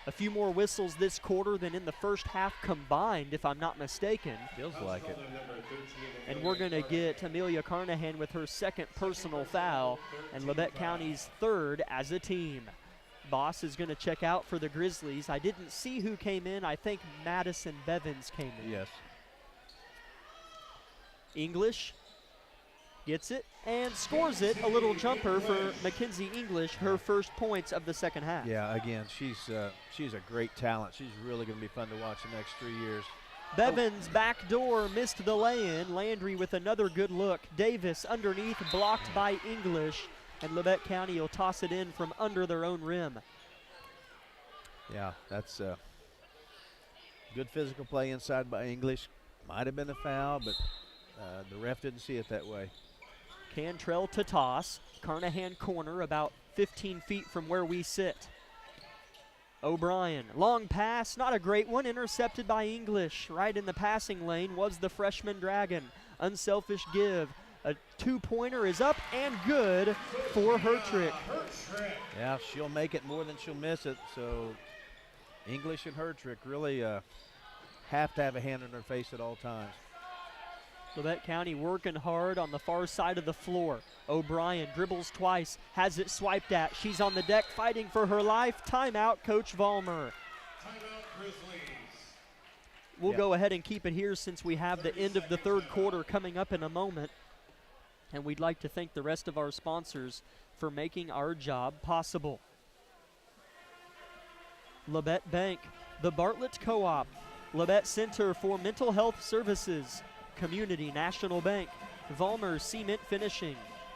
A few more whistles this quarter than in the first half combined, if I'm not mistaken.
Feels like it.
And we're going to get Amelia Carnahan with her second personal foul, and Labette County's third as a team. Boss is going to check out for the Grizzlies. I didn't see who came in. I think Madison Bevins came in.
Yes.
English gets it and scores it. A little jumper for Mackenzie English, her first points of the second half.
Yeah, again, she's a great talent. She's really going to be fun to watch the next 3 years.
Bevins back door missed the lay-in. Landry with another good look. Davis underneath, blocked by English, and Labette County will toss it in from under their own rim.
Yeah, that's good physical play inside by English. Might have been a foul, but the ref didn't see it that way.
Cantrell to toss. Carnahan corner about 15 feet from where we sit. O'Brien, long pass, not a great one, intercepted by English. Right in the passing lane was the freshman Dragon. Unselfish give. A two-pointer is up and good for Hertrick.
Yeah, she'll make it more than she'll miss it. So English and Hertrick really have to have a hand in their face at all times.
Labette County working hard on the far side of the floor. O'Brien dribbles twice, has it swiped at. She's on the deck fighting for her life. Timeout, Coach Vollmer.
Timeout, Grizzlies.
We'll go ahead and keep it here since we have the end of the third quarter coming up in a moment. And we'd like to thank the rest of our sponsors for making our job possible. Labette Bank, the Bartlett Co-op, Labette Center for Mental Health Services, Community National Bank, Vollmer Cement Finishing,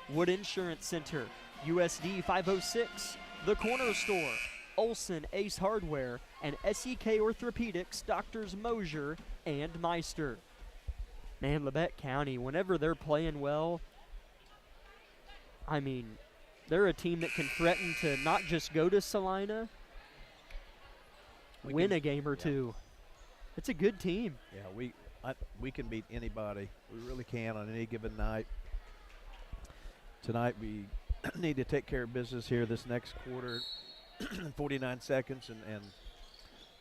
Wood Insurance Center, USD 506, The Corner Store, Olson Ace Hardware, and SEK Orthopedics, Doctors Mosier and Meister. Man, Labette County, whenever they're playing well, I mean, they're a team that can threaten to not just go to Salina, win a game or two. It's a good team.
Yeah, we can beat anybody. We really can on any given night. Tonight we need to take care of business here this next quarter, 49 seconds, and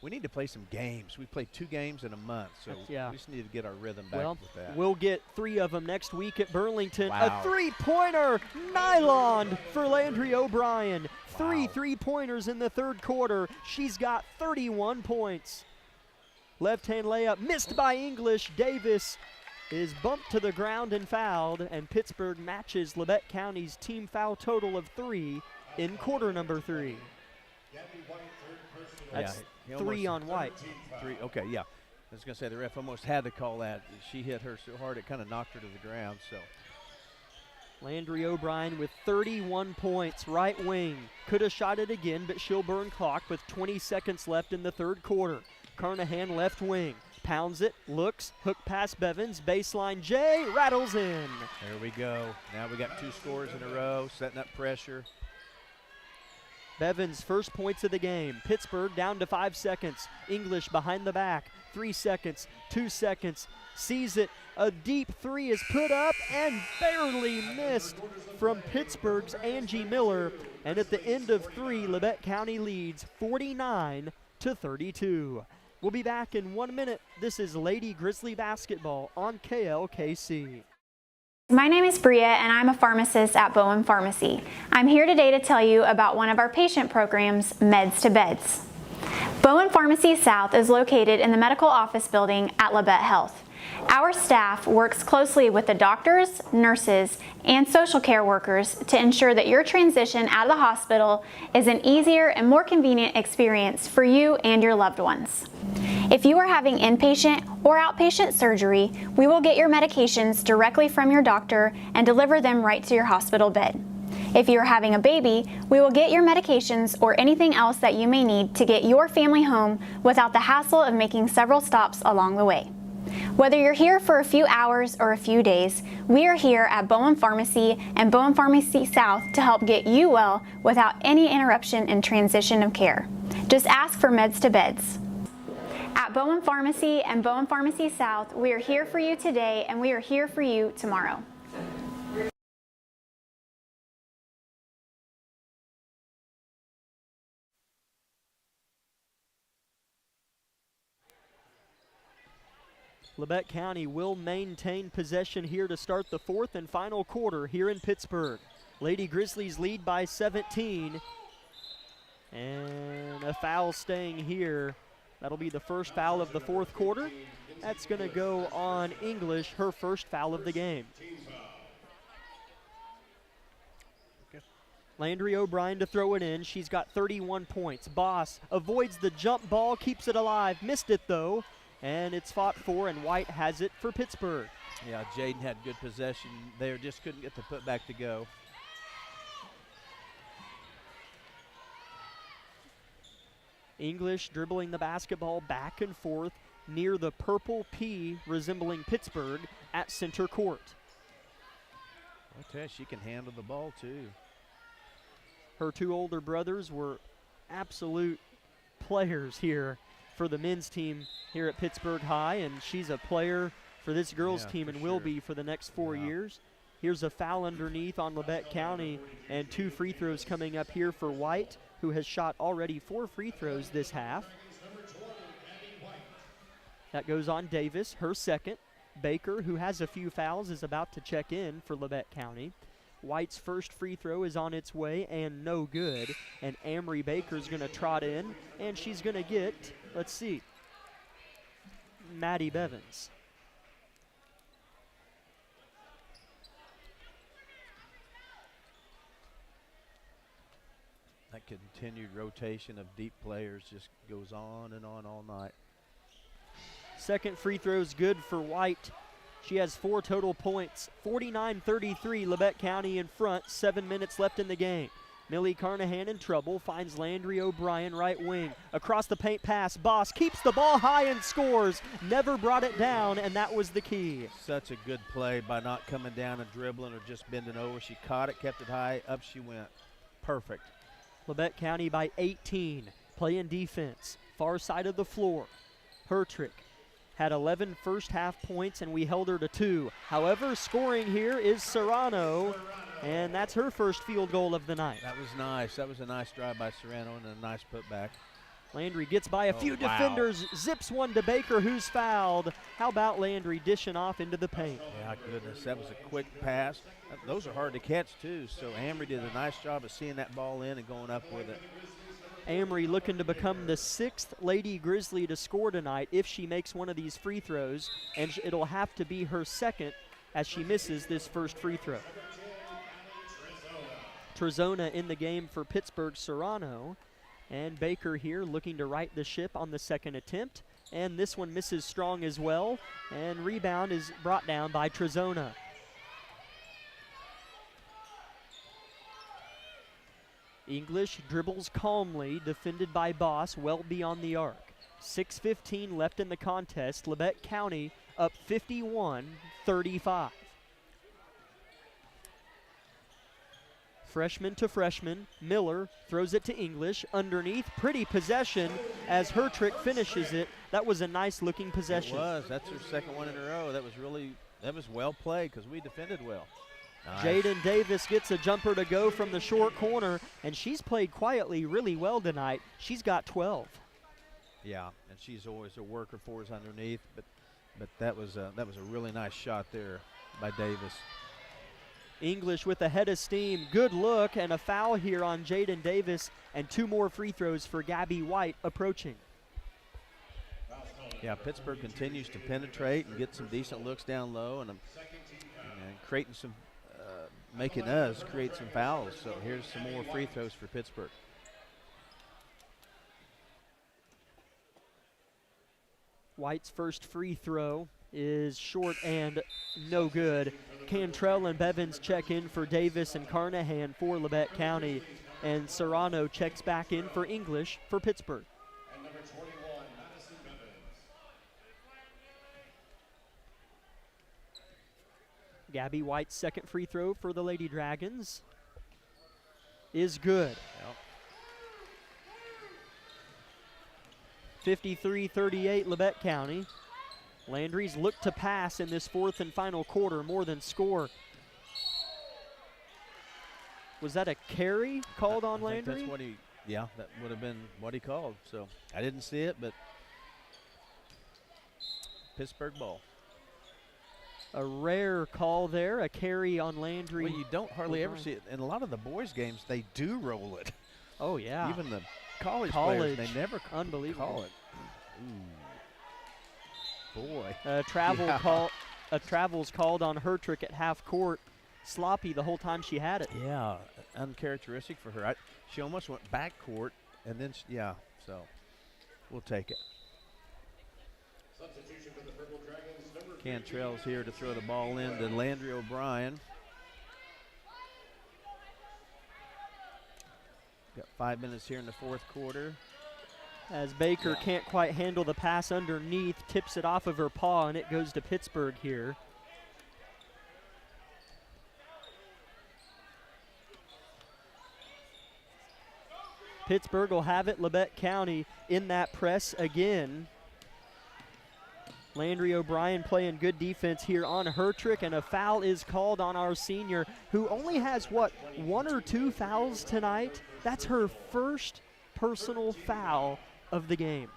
we need to play some games. We played 2 games in a month, so we just need to get our rhythm back with that.
We'll get 3 of them next week at Burlington.
Wow.
A three-pointer, nylon for Landry O'Brien.
Wow.
3 three-pointers in the third quarter. She's got 31 points. Left-hand layup missed by English. Davis is bumped to the ground and fouled, and Pittsburgh matches Labette County's team foul total of 3 in quarter number 3. That's 3 on White.
3, okay, yeah. I was going to say the ref almost had to call that. She hit her so hard it kind of knocked her to the ground. So
Landry O'Brien with 31 points, right wing. Could have shot it again, but she'll burn clock with 20 seconds left in the third quarter. Carnahan left wing, pounds it, looks, hook pass Bevins, baseline J, rattles in.
There we go. Now we got 2 scores in a row, setting up pressure.
Bevins' first points of the game. Pittsburgh down to 5 seconds. English behind the back, 3 seconds, 2 seconds, sees it. A deep 3 is put up and barely missed from Pittsburgh's Angie Miller. And at the end of 3, Labette County leads 49-32. We'll be back in 1 minute. This is Lady Grizzly Basketball on KLKC.
My name is Bria and I'm a pharmacist at Bowen Pharmacy. I'm here today to tell you about one of our patient programs, Meds to Beds. Bowen Pharmacy South is located in the medical office building at Labette Health. Our staff works closely with the doctors, nurses, and social care workers to ensure that your transition out of the hospital is an easier and more convenient experience for you and your loved ones. If you are having inpatient or outpatient surgery, we will get your medications directly from your doctor and deliver them right to your hospital bed. If you are having a baby, we will get your medications or anything else that you may need to get your family home without the hassle of making several stops along the way. Whether you're here for a few hours or a few days, we are here at Bowen Pharmacy and Bowen Pharmacy South to help get you well without any interruption in transition of care. Just ask for meds to beds. At Bowen Pharmacy and Bowen Pharmacy South, we are here for you today and we are here for you tomorrow.
Labette County will maintain possession here to start the fourth and final quarter here in Pittsburgh. Lady Grizzlies lead by 17. And a foul staying here. That'll be the first foul of the fourth quarter. That's going to go on English, her first foul of the game. Landry O'Brien to throw it in. She's got 31 points. Boss avoids the jump ball, keeps it alive. Missed it though. And it's fought for, and White has it for Pittsburgh.
Yeah, Jaden had good possession there, just couldn't get the putback to go.
English dribbling the basketball back and forth near the purple P resembling Pittsburgh at center court.
I tell you, she can handle the ball too.
Her two older brothers were absolute players here for the men's team here at Pittsburgh High, and she's a player for this girls team and will be for the next 4 years. Here's a foul underneath on Labette County, and 2 free throws coming up here for White, who has shot already 4 free throws this half. That goes on Davis, her second. Baker, who has a few fouls, is about to check in for Labette County. White's first free throw is on its way and no good. And Amory Baker's going to trot in, and she's going to get, let's see, Maddie Bevins.
That continued rotation of deep players just goes on and on all night.
Second free throw's good for White. She has 4 total points. 49-33, Labette County in front. 7 minutes left in the game. Millie Carnahan in trouble, finds Landry O'Brien right wing. Across the paint pass, Boss keeps the ball high and scores. Never brought it down, and that was the key.
Such a good play by not coming down and dribbling or just bending over. She caught it, kept it high, up she went. Perfect.
Labette County by 18, playing defense. Far side of the floor. Hertrick had 11 first half points, and we held her to 2. However, scoring here is Serrano, and that's her first field goal of the night.
That was nice. That was a nice drive by Serrano and a nice putback.
Landry gets by a few defenders, zips one to Baker, who's fouled. How about Landry dishing off into the paint?
Yeah, goodness, that was a quick pass. Those are hard to catch, too, so Amory did a nice job of seeing that ball in and going up with it.
Amory looking to become the 6th Lady Grizzly to score tonight if she makes one of these free throws, and it'll have to be her second as she misses this first free throw. Trezona in the game for Pittsburgh Serrano, and Baker here looking to right the ship on the second attempt, and this one misses strong as well, and rebound is brought down by Trezona. English dribbles calmly, defended by Boss, well beyond the arc. 6:15 left in the contest. Labette County up 51-35. Freshman to freshman. Miller throws it to English. Underneath, pretty possession as Hertrick finishes it. That was a nice looking possession.
It was. That's her second one in a row. That was well played because we defended well. Nice.
Jaden Davis gets a jumper to go from the short corner, and she's played quietly really well tonight. She's got 12.
Yeah, and she's always a worker for us underneath, but that was a really nice shot there by Davis.
English with a head of steam. Good look, and a foul here on Jaden Davis, and 2 more free throws for Gabby White approaching.
Yeah, Pittsburgh continues to penetrate and get some decent looks down low, and creating some, making us create some fouls. So here's some more free throws for Pittsburgh.
White's first free throw is short and no good. Cantrell and Bevins check in for Davis and Carnahan for Labette County, and Serrano checks back in for English for Pittsburgh.
And number 21, Madison Bevins.
Gabby White's second free throw for the Lady Dragons is good.
Yep.
53-38 Labette County. Landry's look to pass in this fourth and final quarter more than score. Was that a carry called on Landry?
That's what that would have been what he called. So I didn't see it, but Pittsburgh ball.
A rare call there, a carry on Landry.
Well, you don't hardly ever see it. In a lot of the boys' games, they do roll it.
Oh, yeah.
Even the college players, they never
Unbelievable.
call it. Ooh. Boy.
Travel's called on Hertrick at half court. Sloppy the whole time she had it.
Yeah, uncharacteristic for her. She almost went back court, and then, so we'll take it.
Substitution for the Purple Dragons, number
Cantrell's here to throw the ball in to Landry O'Brien. Got 5 minutes here in the fourth quarter.
As Baker can't quite handle the pass underneath, tips it off of her paw, and it goes to Pittsburgh here. Pittsburgh will have it. Labette County in that press again. Landry O'Brien playing good defense here on Hertrick, and a foul is called on our senior, who only has, one or two fouls tonight? That's her first personal foul of the game.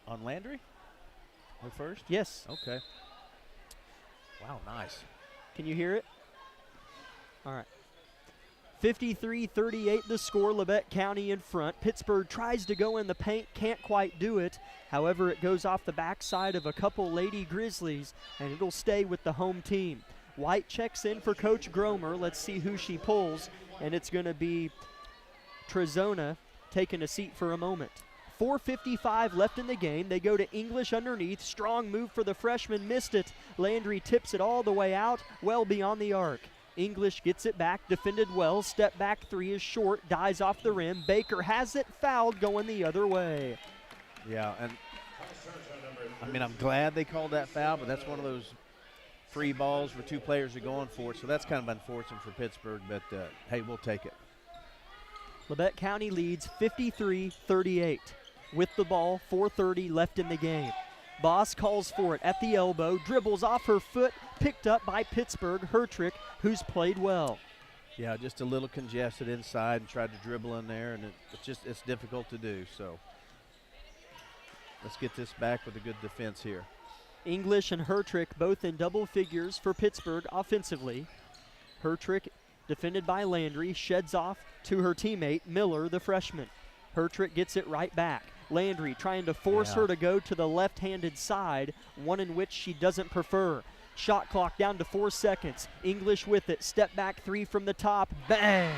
On Landry? Her first?
Yes.
Okay. Wow, nice.
Can you hear it? All right. 53-38 the score, Labette County in front. Pittsburgh tries to go in the paint, can't quite do it. However, it goes off the backside of a couple Lady Grizzlies, and it'll stay with the home team. White checks in for Coach Gromer. Let's see who she pulls, and it's going to be Trezona taking a seat for a moment. 4:55 left in the game. They go to English underneath. Strong move for the freshman, missed it. Landry tips it all the way out, well beyond the arc. English gets it back, defended well. Step back three is short, dies off the rim. Baker has it, fouled, going the other way.
Yeah, and I'm glad they called that foul, but that's one of those free balls where two players are going for it, so that's kind of unfortunate for Pittsburgh, but hey, we'll take it.
Labette County leads 53-38. With the ball, 4:30 left in the game. Boss calls for it at the elbow, dribbles off her foot, picked up by Pittsburgh, Hertrick, who's played well.
Yeah, just a little congested inside and tried to dribble in there, and it's difficult to do, so let's get this back with a good defense here.
English and Hertrick both in double figures for Pittsburgh offensively. Hertrick, defended by Landry, sheds off to her teammate, Miller, the freshman. Hertrick gets it right back. Landry trying to force her to go to the left-handed side, one in which she doesn't prefer. Shot clock down to 4 seconds. English with it. Step back three from the top. Bang!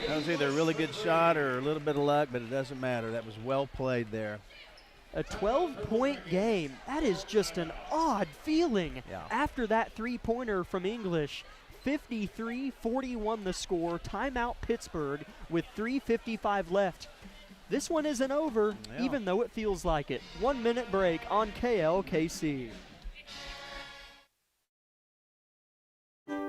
That was either a really good shot or a little bit of luck, but it doesn't matter. That was well played there.
A 12-point game. That is just an odd feeling after that three-pointer from English. 53-41 the score. Timeout Pittsburgh with 3:55 left. This one isn't over, even though it feels like it. 1 minute break on KLKC.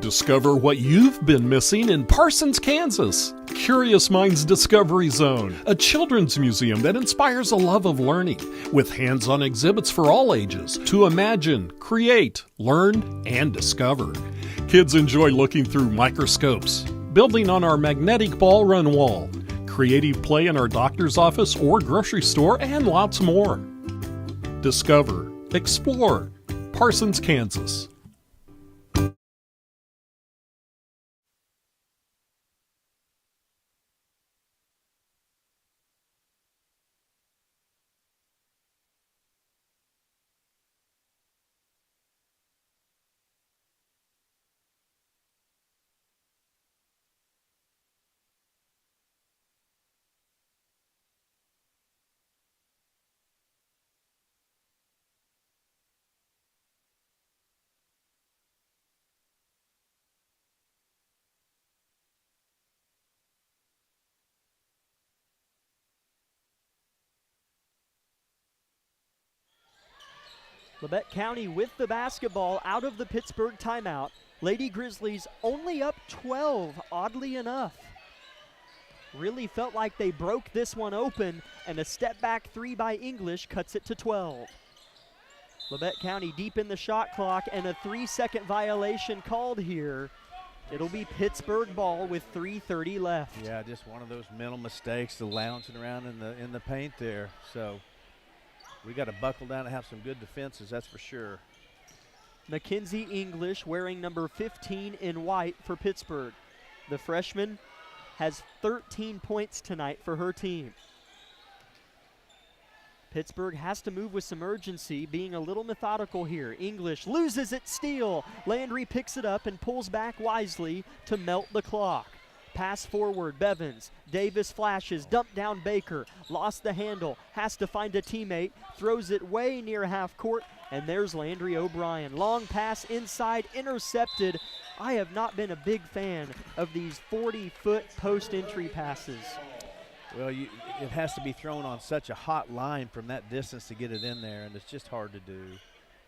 Discover what you've been missing in Parsons, Kansas. Curious Minds Discovery Zone, a children's museum that inspires a love of learning, with hands-on exhibits for all ages to imagine, create, learn, and discover. Kids enjoy looking through microscopes, building on our magnetic ball run wall, creative play in our doctor's office or grocery store, and lots more. Discover, explore, Parsons, Kansas.
Labette County with the basketball out of the Pittsburgh timeout. Lady Grizzlies only up 12, oddly enough. Really felt like they broke this one open, and a step back three by English cuts it to 12. Labette County deep in the shot clock, and a 3-second violation called here. It'll be Pittsburgh ball with 3:30 left.
Yeah, just one of those mental mistakes, the lounging around in the paint there. So we got to buckle down and have some good defenses, that's for sure.
Mackenzie English wearing number 15 in white for Pittsburgh. The freshman has 13 points tonight for her team. Pittsburgh has to move with some urgency, being a little methodical here. English loses it, steal. Landry picks it up and pulls back wisely to melt the clock. Pass forward, Bevins. Davis flashes, dump down Baker. Lost the handle, has to find a teammate. Throws it way near half court, and there's Landry O'Brien. Long pass inside, intercepted. I have not been a big fan of these 40-foot post-entry passes.
Well, it has to be thrown on such a hot line from that distance to get it in there, and it's just hard to do.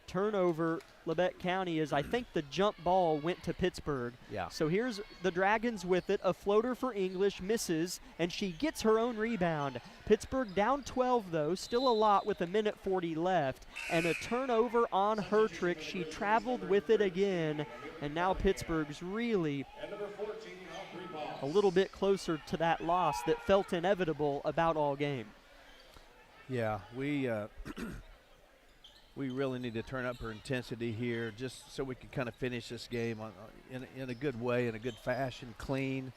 Turnover, Labette County, is I think the jump ball went to Pittsburgh.
Yeah.
So here's the Dragons with it. A floater for English, misses, and she gets her own rebound. Pittsburgh down 12, though, still a lot with 1:40 left. And a turnover on her trick. She traveled with it again, and now Pittsburgh's really a little bit closer to that loss that felt inevitable about all game.
Yeah, we really need to turn up our intensity here just so we can kind of finish this game in a good way, in a good fashion, clean.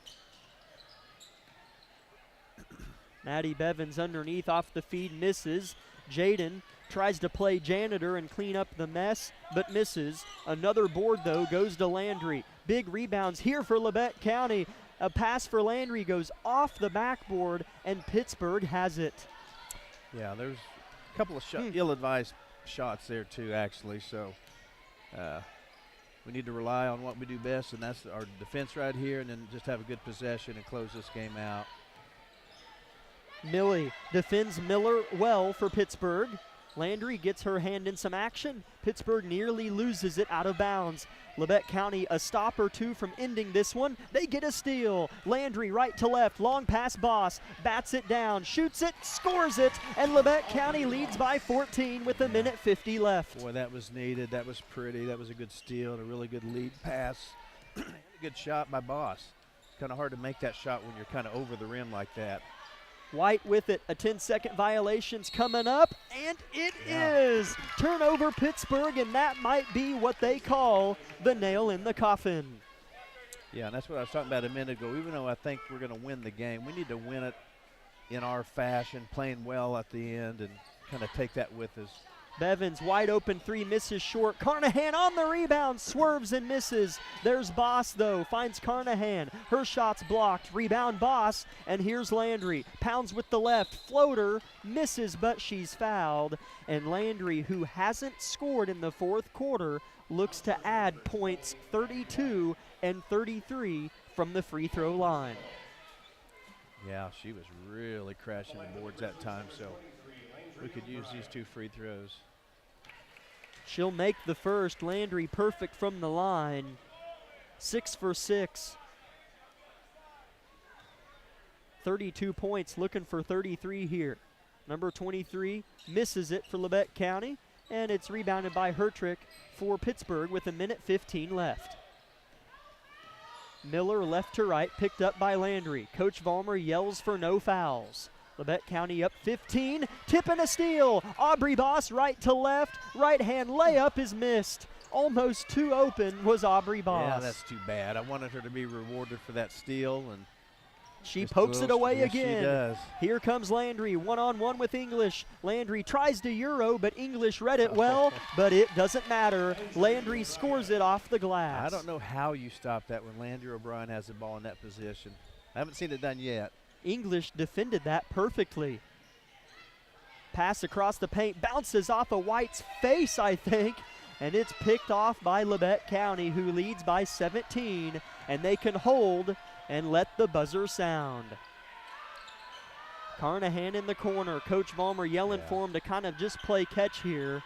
Maddie Bevins underneath off the feed, misses. Jaden tries to play janitor and clean up the mess, but misses. Another board, though, goes to Landry. Big rebounds here for Labette County. A pass for Landry goes off the backboard, and Pittsburgh has it.
Yeah, there's a couple of ill-advised shots there too, actually. So we need to rely on what we do best, and that's our defense right here, and then just have a good possession and close this game out.
Millie defends Miller well for Pittsburgh. Landry gets her hand in some action. Pittsburgh nearly loses it out of bounds. Labette County a stop or two from ending this one. They get a steal. Landry right to left, long pass Boss, bats it down, shoots it, scores it, and Labette County leads by 14 with 1:50 left.
Boy, that was needed. That was pretty. That was a good steal and a really good lead pass. A good shot by Boss. Kind of hard to make that shot when you're kind of over the rim like that.
White with it, a 10-second violation's coming up, and it is! Turnover Pittsburgh, and that might be what they call the nail in the coffin.
Yeah, and that's what I was talking about a minute ago. Even though I think we're going to win the game, we need to win it in our fashion, playing well at the end, and kind of take that with us.
Bevins, wide open three, misses short. Carnahan on the rebound, swerves and misses. There's Boss, though, finds Carnahan. Her shot's blocked. Rebound Boss, and here's Landry. Pounds with the left, floater, misses, but she's fouled. And Landry, who hasn't scored in the fourth quarter, looks to add points 32 and 33 from the free throw line.
Yeah, she was really crashing the boards that time, so we could use these two free throws.
She'll make the first. Landry perfect from the line. 6 for 6. 32 points, looking for 33 here. Number 23 misses it for Labette County, and it's rebounded by Hertrick for Pittsburgh with 1:15 left. Miller left to right, picked up by Landry. Coach Vollmer yells for no fouls. Labette County up 15, tip and a steal. Aubrey Boss right to left, right hand layup is missed. Almost too open was Aubrey Boss.
Yeah, that's too bad. I wanted her to be rewarded for that steal, and
she pokes it away again.
She does.
Here comes Landry, one-on-one with English. Landry tries to Euro, but English read it well, but it doesn't matter. Landry scores it off the glass.
I don't know how you stop that when Landry O'Brien has the ball in that position. I haven't seen it done yet.
English defended that perfectly. Pass across the paint, bounces off of White's face, I think, and it's picked off by Labette County, who leads by 17, and they can hold and let the buzzer sound. Carnahan in the corner. Coach Vollmer yelling for him to kind of just play catch here.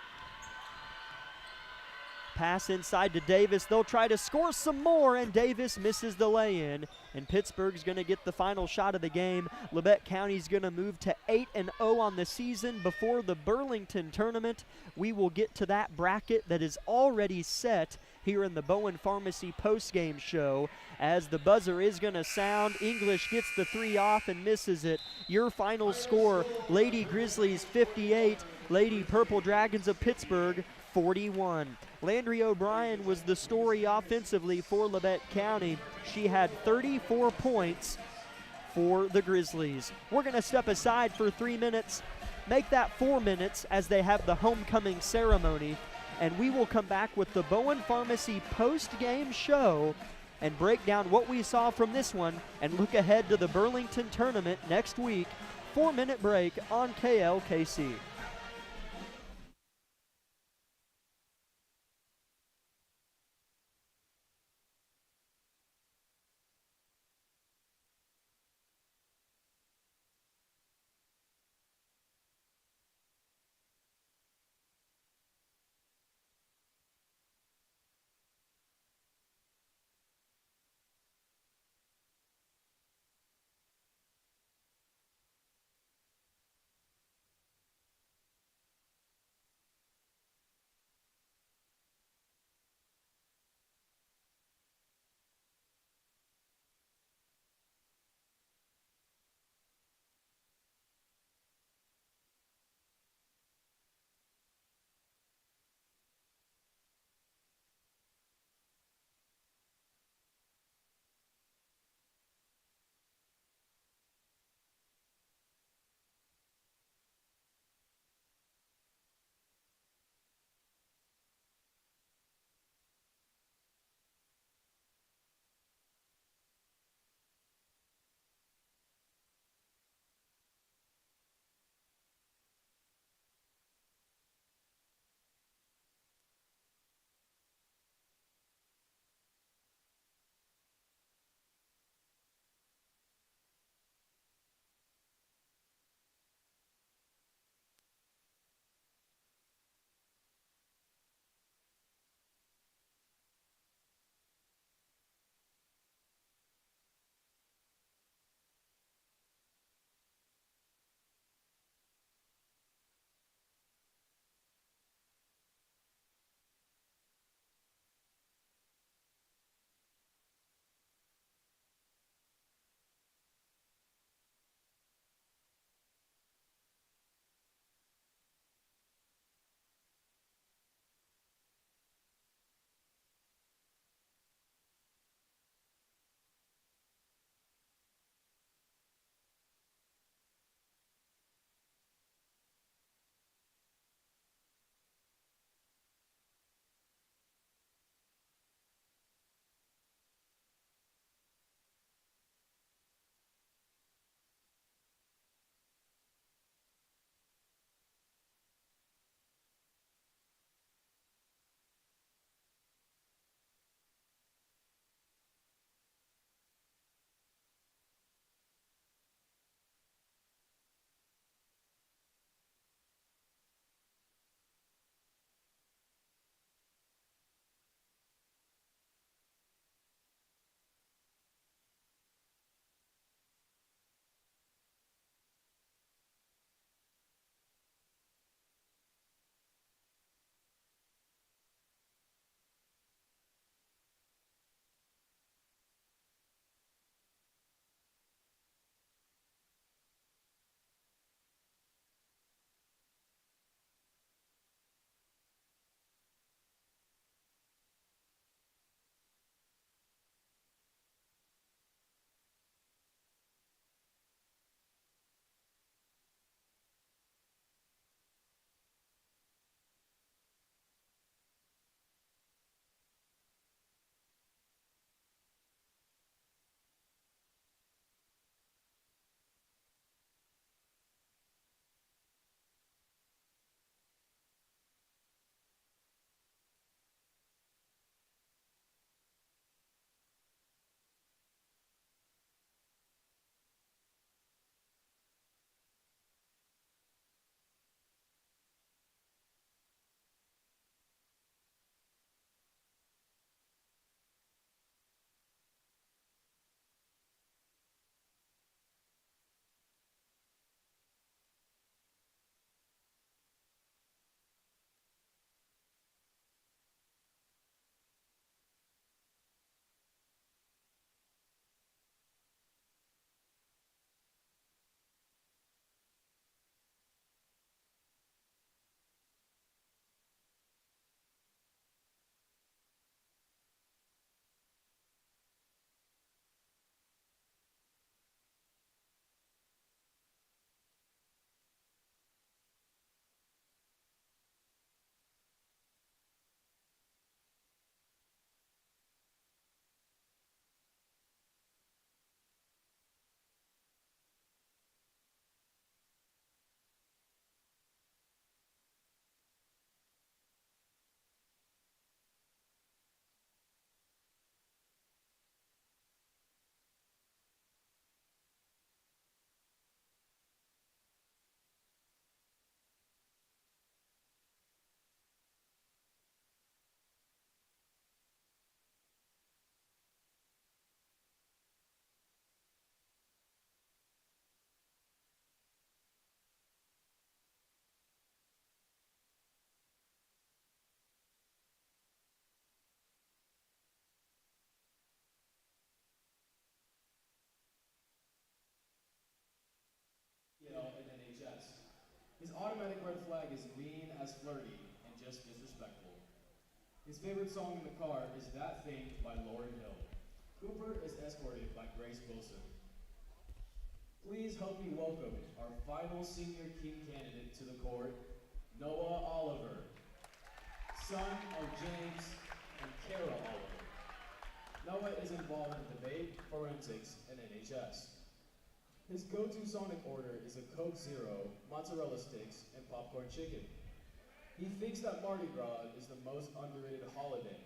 Pass inside to Davis. They'll try to score some more, and Davis misses the lay-in. And Pittsburgh's going to get the final shot of the game. Labette County's going to move to 8-0 on the season before the Burlington tournament. We will get to that bracket that is already set here in the Bowen Pharmacy postgame show. As the buzzer is going to sound, English gets the 3 off and misses it. Your final score, Lady Grizzlies 58, Lady Purple Dragons of Pittsburgh 41. Landry O'Brien was the story offensively for Labette County. She had 34 points for the Grizzlies. We're going to step aside for 3 minutes, make that 4 minutes as they have the homecoming ceremony, and we will come back with the Bowen Pharmacy post-game show and break down what we saw from this one and look ahead to the Burlington tournament next week. 4-minute break on KLKC.
as flirty and just disrespectful. His favorite song in the car is That Thing by Lauryn Hill. Cooper is escorted by Grace Wilson. Please help me welcome our final senior king candidate to the court, Noah Oliver, son of James and Kara Oliver. Noah is involved in debate, forensics, and NHS. His go-to sonic order is a Coke Zero, mozzarella sticks, and popcorn chicken. He thinks that Mardi Gras is the most underrated holiday.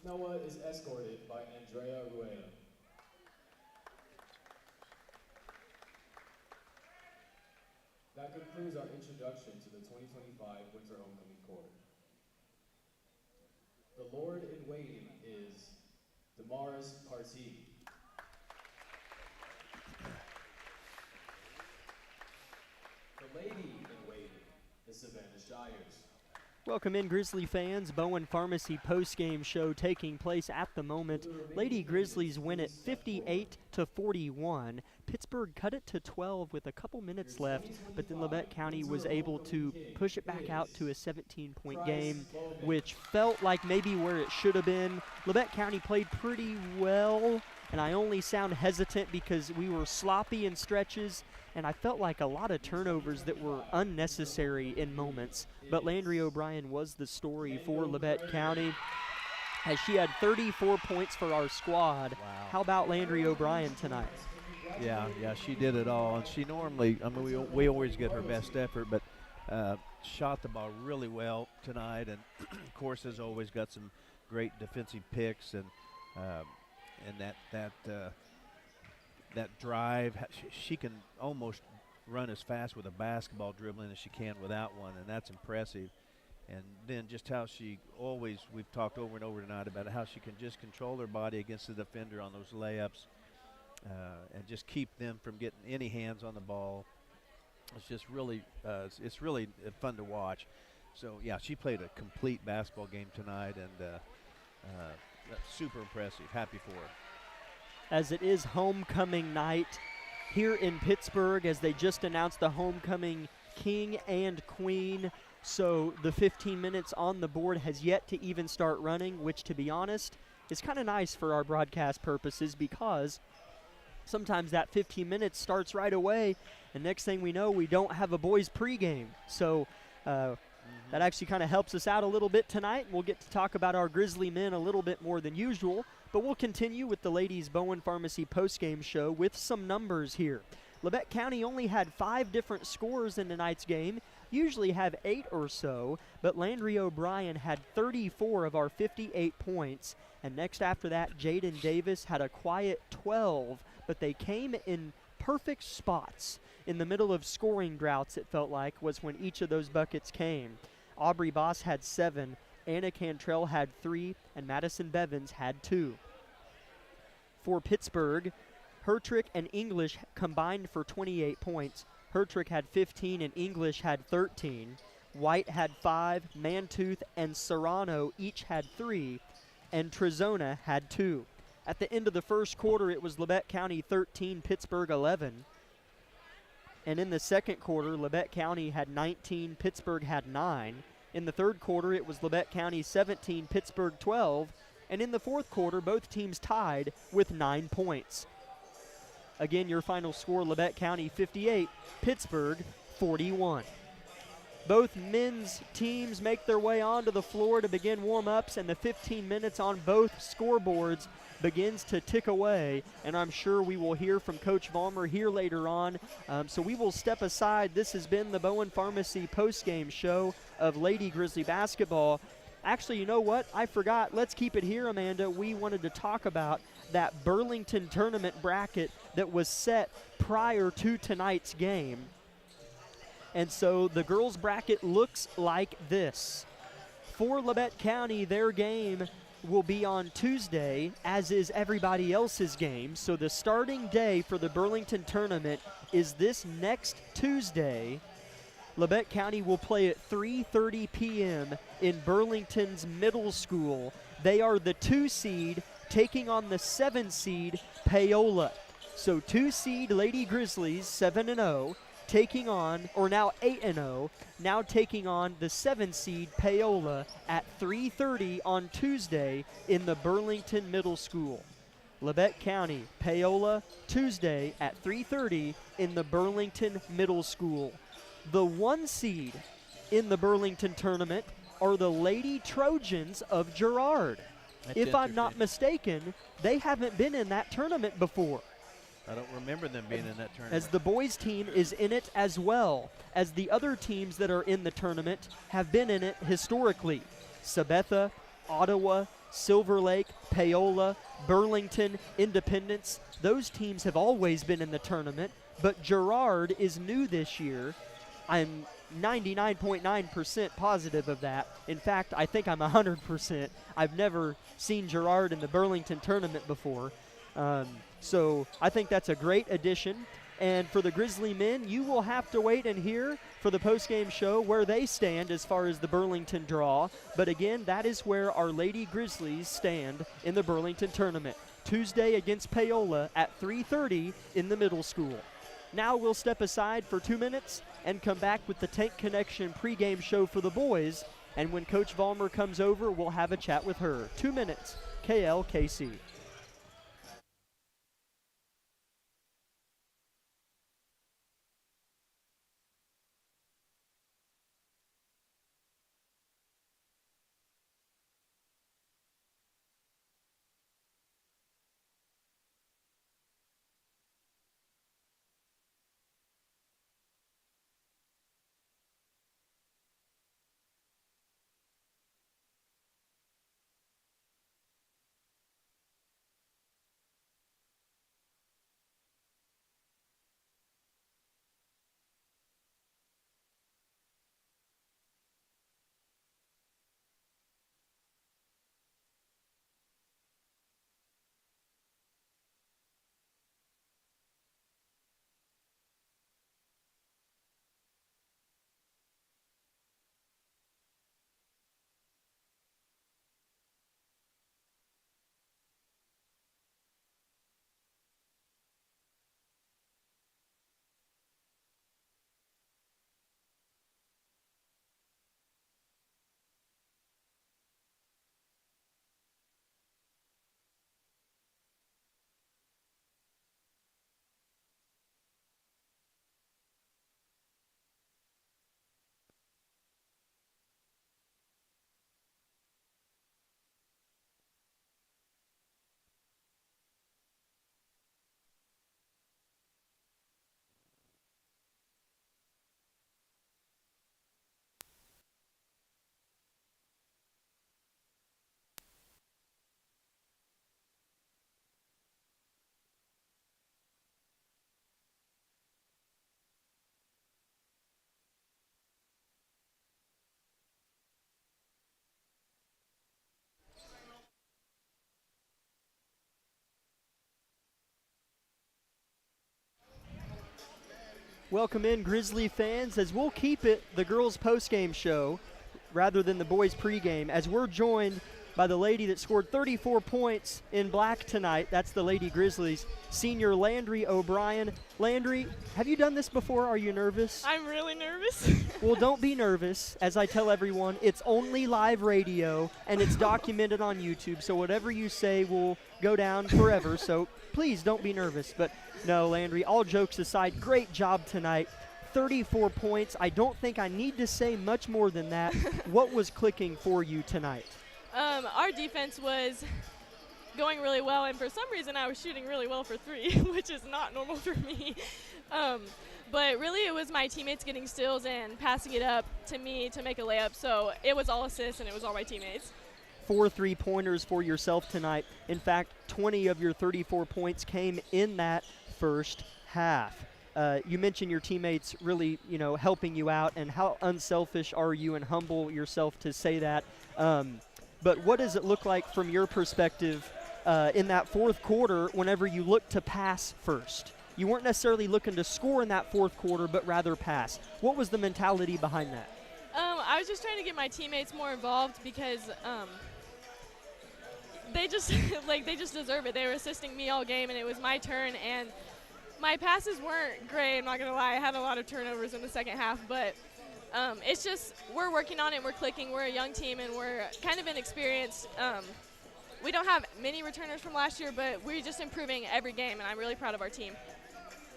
Noah is escorted by Andrea Rueda. That concludes our introduction to the 2025 Winter Homecoming Court. The Lord in waiting is Damaris Partee. The lady in waiting is Savannah Shires.
Welcome in, Grizzly fans. Bowen Pharmacy postgame show taking place at the moment. Lady Grizzlies win it 58-41. Pittsburgh cut it to 12 with a couple minutes left, but then Labette County was able to push it back out to a 17-point game, which felt like maybe where it should have been. Labette County played pretty well, and I only sound hesitant because we were sloppy in stretches, and I felt like a lot of turnovers that were unnecessary in moments. But Landry O'Brien was the story for Labette County, as she had 34 points for our squad.
Wow.
How about Landry O'Brien tonight?
Yeah, she did it all. And she normally, I mean, we always get her best effort, but shot the ball really well tonight. And, of course, has always got some great defensive picks. And that drive, she can almost run as fast with a basketball dribbling as she can without one, and that's impressive. And then just how she always, we've talked over and over tonight about how she can just control her body against the defender on those layups and just keep them from getting any hands on the ball. It's just really, it's really fun to watch. So, yeah, she played a complete basketball game tonight, and that's super impressive. Happy for her.
As it is homecoming night here in Pittsburgh, as they just announced the homecoming king and queen. So the 15 minutes on the board has yet to even start running, which, to be honest, is kind of nice for our broadcast purposes, because sometimes that 15 minutes starts right away, and next thing we know, we don't have a boys pregame. So that actually kind of helps us out a little bit tonight. We'll get to talk about our Grizzly men a little bit more than usual, but we'll continue with the ladies' Bowen Pharmacy postgame show with some numbers here. Labette County only had 5 different scores in tonight's game, usually have 8 or so, but Landry O'Brien had 34 of our 58 points, and next after that, Jaden Davis had a quiet 12, but they came in perfect spots. In the middle of scoring droughts, it felt like, was when each of those buckets came. Aubrey Boss had 7, Anna Cantrell had 3, and Madison Bevins had 2. For Pittsburgh, Hertrick and English combined for 28 points. Hertrick had 15 and English had 13. White had 5, Mantooth and Serrano each had 3, and Trezona had 2. At the end of the first quarter, it was Labette County 13, Pittsburgh 11. And in the second quarter, Labette County had 19, Pittsburgh had 9. In the third quarter, it was Labette County 17, Pittsburgh 12. And in the fourth quarter, both teams tied with 9 points. Again, your final score, Labette County 58, Pittsburgh 41. Both men's teams make their way onto the floor to begin warm-ups, and the 15 minutes on both scoreboards begins to tick away, and I'm sure we will hear from Coach Vollmer here later on. So we will step aside. This has been the Bowen Pharmacy postgame show of Lady Grizzly basketball. Actually, you know what? I forgot. Let's keep it here, Amanda. We wanted to talk about that Burlington tournament bracket that was set prior to tonight's game. And so the girls' bracket looks like this. For Labette County, their game will be on Tuesday, as is everybody else's game. So the starting day for the Burlington tournament is this next Tuesday. Labette County will play at 3:30 p.m. in Burlington's middle school. They are the 2 seed taking on the 7 seed Paola. So 2 seed Lady Grizzlies, 7-0, taking on, or now 8-0, now taking on the 7 seed Paola at 3:30 on Tuesday in the Burlington Middle School. Labette County, Paola, Tuesday at 3:30 in the Burlington Middle School. The 1 seed in the Burlington tournament are the Lady Trojans of Girard.
That's
If I'm not
interesting.
mistaken, they haven't been in that tournament before,
I don't remember them being in that tournament.
as the boys team is in it as well, as the other teams that are in the tournament have been in it historically. Sabetha, Ottawa, Silver Lake, Paola, Burlington, Independence, those teams have always been in the tournament, but Girard is new this year. I'm 99.9% positive of that. In fact, I think I'm 100%. I've never seen Girard in the Burlington tournament before. So I think that's a great addition. And for the Grizzly men, you will have to wait and hear for the postgame show where they stand as far as the Burlington draw. But again, that is where our Lady Grizzlies stand in the Burlington tournament. Tuesday against Paola at 3:30 in the middle school. Now we'll step aside for 2 minutes and come back with the Tank Connection pregame show for the boys. And when Coach Vollmer comes over, we'll have a chat with her. 2 minutes, KLKC. Welcome in, Grizzly fans, as we'll keep it the girls' postgame show rather than the boys' pregame, as we're joined by the lady that scored 34 points in black tonight. That's the Lady Grizzlies, senior Landry O'Brien. Landry, have you done this before? Are you nervous?
I'm really nervous.
Well, don't be nervous. As I tell everyone, it's only live radio, and it's documented on YouTube, so whatever you say will go down forever, so please don't be nervous. But no, Landry, all jokes aside, great job tonight. 34 points. I don't think I need to say much more than that. What was clicking for you tonight?
Our defense was going really well, and for some reason I was shooting really well for three, which is not normal for me. But really it was my teammates getting steals and passing it up to me to make a layup, so it was all assists and it was all my teammates.
4 3-pointers for yourself tonight. In fact, 20 of your 34 points came in that first half. You mentioned your teammates really, helping you out, and how unselfish are you and humble yourself to say that. But what does it look like from your perspective in that fourth quarter whenever you look to pass first? You weren't necessarily looking to score in that fourth quarter, but rather pass. What was the mentality behind that?
I was just trying to get my teammates more involved because they just they just deserve it. They were assisting me all game, and it was my turn, and My passes weren't great, I'm not going to lie. I had a lot of turnovers in the second half, but it's just we're working on it and we're clicking. We're a young team and we're kind of inexperienced. We don't have many returners from last year, but we're just improving every game, and I'm really proud of our team.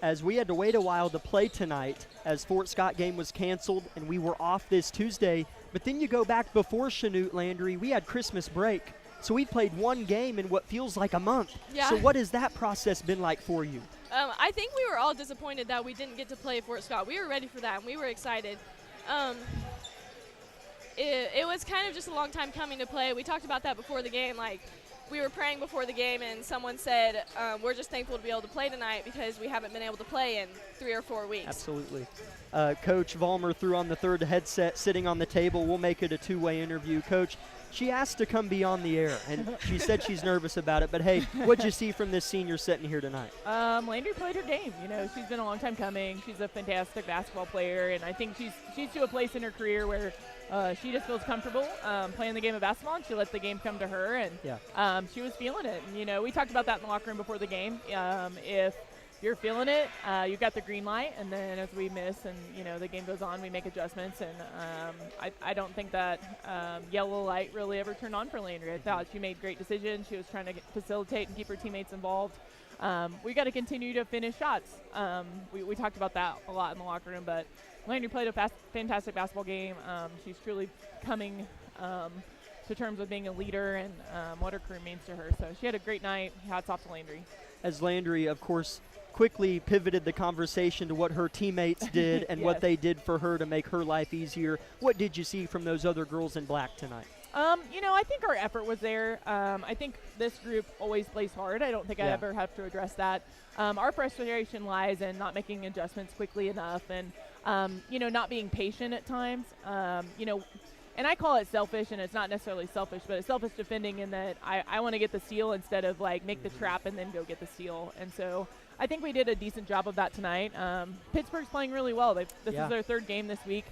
As we had to wait a while to play tonight, as Fort Scott game was canceled and we were off this Tuesday, but then you go back before Chanute, Landry, we had Christmas break. So we played one game in what feels like a month.
Yeah.
So what has that process been like for you?
I think we were all disappointed that we didn't get to play Fort Scott. We were ready for that, and we were excited. It was kind of just a long time coming to play. We talked about that before the game. Like, we were praying before the game, and someone said, we're just thankful to be able to play tonight because we haven't been able to play in 3 or 4 weeks.
Absolutely. Coach Vollmer threw on the third headset sitting on the table. We'll make it a two-way interview. Coach, she asked to come be on the air, and she said she's nervous about it. But, hey, what'd you see from this senior sitting here tonight?
Landry played her game. You know, she's been a long time coming. She's a fantastic basketball player, and I think she's to a place in her career where she just feels comfortable playing the game of basketball, and she let the game come to her, and she was feeling it. And, you know, we talked about that in the locker room before the game. If you're feeling it, you got the green light, and then as we miss and, you know, the game goes on, we make adjustments. And I don't think that yellow light really ever turned on for Landry. I thought she made great decisions. She was trying to facilitate and keep her teammates involved. We got to continue to finish shots. We talked about that a lot in the locker room, but Landry played a fantastic basketball game. She's truly coming to terms with being a leader and what her career means to her. So she had a great night. Hats off to Landry.
As Landry, of course, quickly pivoted the conversation to what her teammates did and what they did for her to make her life easier. What did you see from those other girls in black tonight?
You know, I think our effort was there. I think this group always plays hard. I don't think I ever have to address that. Our frustration lies in not making adjustments quickly enough and, you know, not being patient at times. You know, and I call it selfish, and it's not necessarily selfish, but it's selfish defending in that I want to get the steal instead of, like, make the trap and then go get the steal. And so I think we did a decent job of that tonight. Pittsburgh's playing really well. This is their third game this week.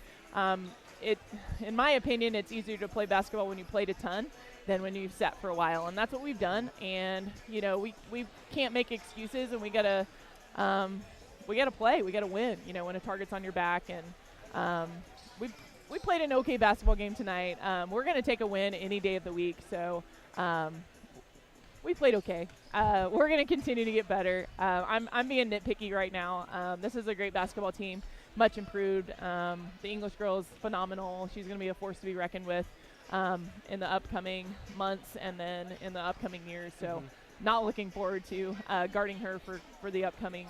In my opinion, it's easier to play basketball when you played a ton than when you've sat for a while, and that's what we've done. And you know, we can't make excuses, and we gotta play. We gotta win. You know, when a target's on your back, and we played an okay basketball game tonight. We're gonna take a win any day of the week. So we played okay. We're gonna continue to get better. I'm being nitpicky right now. This is a great basketball team. Much improved. The English girl is phenomenal. She's going to be a force to be reckoned with in the upcoming months and then in the upcoming years. So not looking forward to guarding her for the upcoming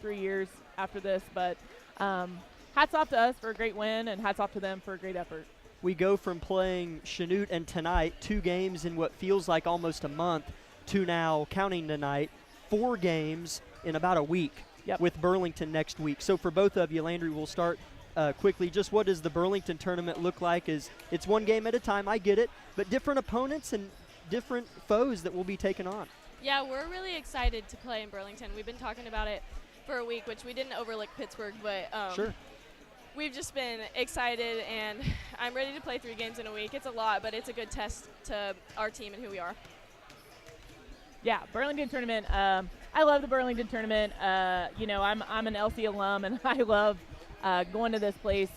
3 years after this. But hats off to us for a great win, and hats off to them for a great effort.
We go from playing Chanute and tonight, 2 games in what feels like almost a month, to now, counting tonight, 4 games in about a week. With Burlington next week. So for both of you, Landry, we'll start quickly. Just what does the Burlington tournament look like? It's one game at a time, I get it, but different opponents and different foes that will be taken on.
Yeah, we're really excited to play in Burlington. We've been talking about it for a week, which we didn't overlook Pittsburgh, but we've just been excited, and I'm ready to play 3 games in a week. It's a lot, but it's a good test to our team and who we are.
Yeah, Burlington tournament. I love the Burlington tournament. You know, I'm an LC alum, and I love going to this place.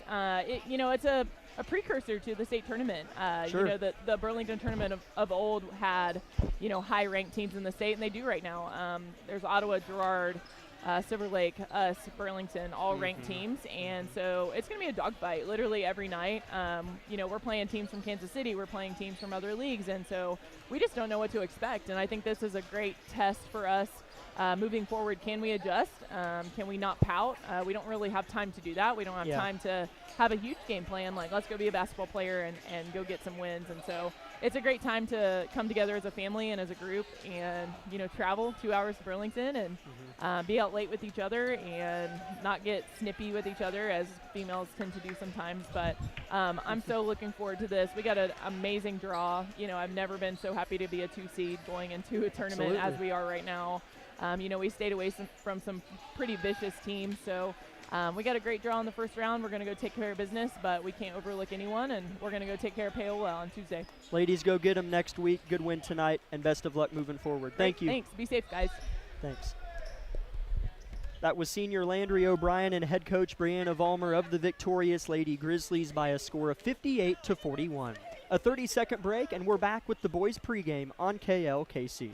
You know, it's a precursor to the state tournament. You know, the Burlington tournament of old had, you know, high-ranked teams in the state, and they do right now. There's Ottawa, Girard, Silver Lake, us, Burlington, all ranked teams, and so it's going to be a dogfight literally every night. You know, we're playing teams from Kansas City, we're playing teams from other leagues, and so we just don't know what to expect, and I think this is a great test for us moving forward. Can we adjust? Can we not pout? We don't really have time to do that. We don't have time to have a huge game plan, like let's go be a basketball player and go get some wins, and so it's a great time to come together as a family and as a group and, you know, travel 2 hours to Burlington and be out late with each other and not get snippy with each other as females tend to do sometimes. But I'm so looking forward to this. We got an amazing draw. You know, I've never been so happy to be a 2 seed going into a tournament as we are right now. You know, we stayed away from some pretty vicious teams. So we got a great draw in the first round. We're going to go take care of business, but we can't overlook anyone, and we're going to go take care of Paola on Tuesday.
Ladies, go get them next week. Good win tonight, and best of luck moving forward. Thank you.
Thanks. Be safe, guys.
Thanks. That was senior Landry O'Brien and head coach Brianna Vollmer of the victorious Lady Grizzlies by a score of 58-41. A 30-second break, and we're back with the boys pregame on KLKC.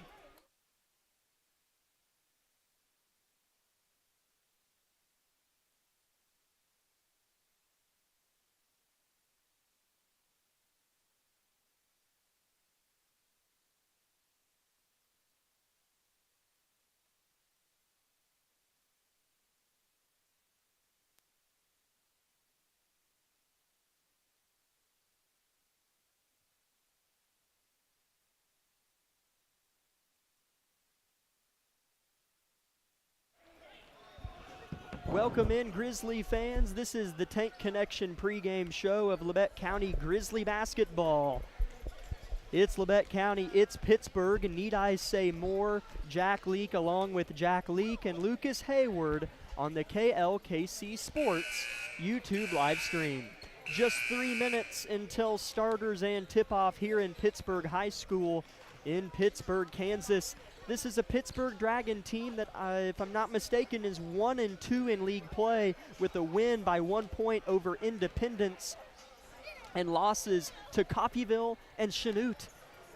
Welcome in, Grizzly fans. This is the Tank Connection pregame show of Labette County Grizzly basketball. It's Labette County, it's Pittsburgh, and need I say more? Jack Leake along with Jack Leake and Lucas Hayward on the KLKC Sports YouTube live stream. Just 3 minutes until starters and tip-off here in Pittsburgh High School in Pittsburgh, Kansas. This is a Pittsburgh Dragon team that, if I'm not mistaken, is 1-2 in league play with a win by 1 point over Independence and losses to Coffeyville and Chanute.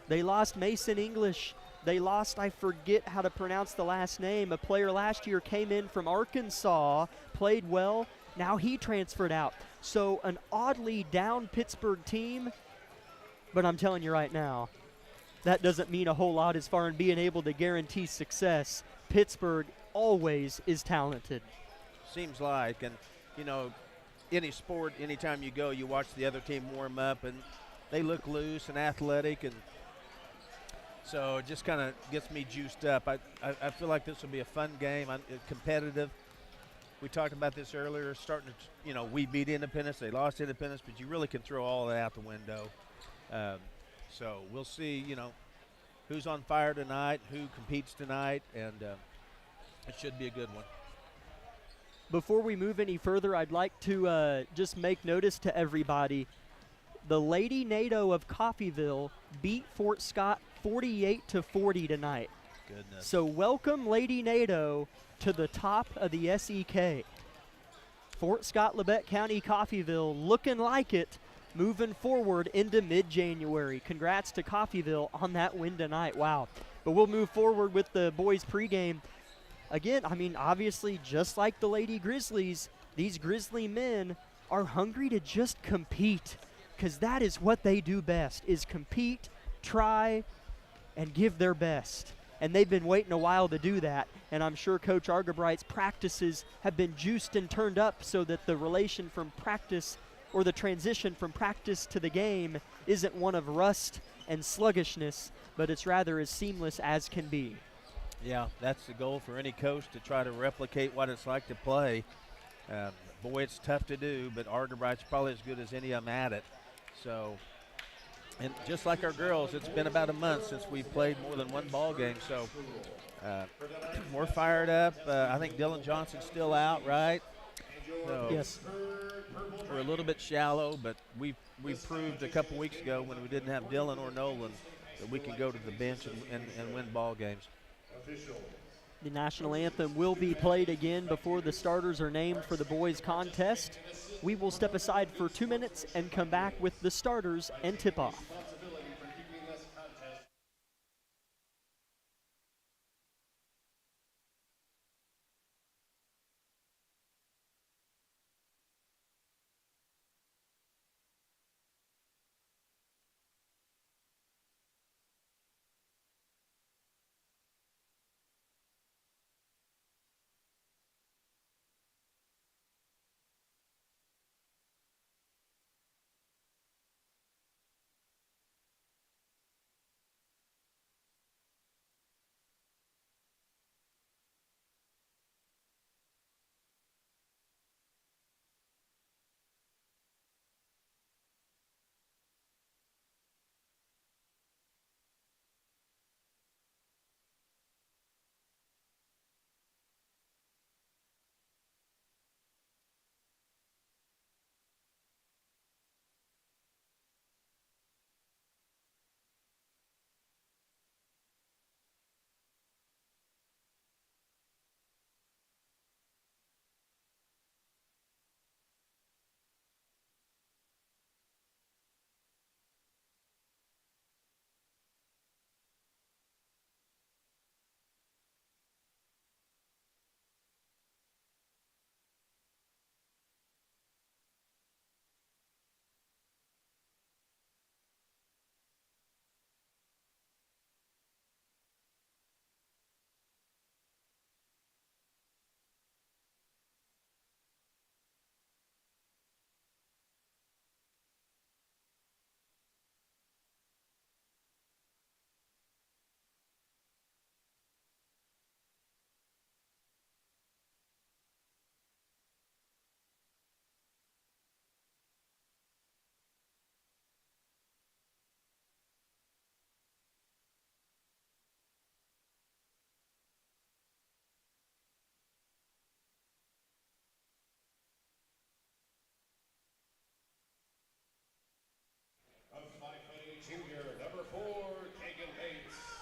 They lost Mason English. They lost, I forget how to pronounce the last name. A player last year came in from Arkansas, played well. Now he transferred out. So an oddly down Pittsburgh team, but I'm telling you right now, that doesn't mean a whole lot as far as being able to guarantee success. Pittsburgh always is talented.
Seems like, and you know, any sport, anytime you go, you watch the other team warm up, and they look loose and athletic, and so it just kind of gets me juiced up. I feel like this will be a fun game. Competitive. We talked about this earlier, starting to, you know, we beat Independence, they lost Independence, but you really can throw all that out the window. So we'll see, you know, who's on fire tonight, who competes tonight, and it should be a good one.
Before we move any further, I'd like to just make notice to everybody. The Lady NATO of Coffeyville beat Fort Scott 48-40 tonight.
Goodness.
So welcome Lady NATO to the top of the SEK. Fort Scott, Labette County, Coffeyville looking like it, moving forward into mid-January. Congrats to Coffeyville on that win tonight. Wow. But we'll move forward with the boys pregame. Again, I mean, obviously, just like the Lady Grizzlies, these Grizzly men are hungry to just compete, because that is what they do best, is compete, try, and give their best. And they've been waiting a while to do that, and I'm sure Coach Argebright's practices have been juiced and turned up so that the relation from practice, or the transition from practice to the game, isn't one of rust and sluggishness, but it's rather as seamless as can be.
Yeah, that's the goal for any coach, to try to replicate what it's like to play. Boy, it's tough to do, but Argebright's probably as good as any of them at it. So, and just like our girls, it's been about a month since we've played more than one ball game, so we're fired up. I think Dylan Johnson's still out, right? So
yes.
We're a little bit shallow, but we proved a couple weeks ago when we didn't have Dylan or Nolan that we can go to the bench and win ball games.
The national anthem will be played again before the starters are named for the boys contest. We will step aside for 2 minutes and come back with the starters and tip-off.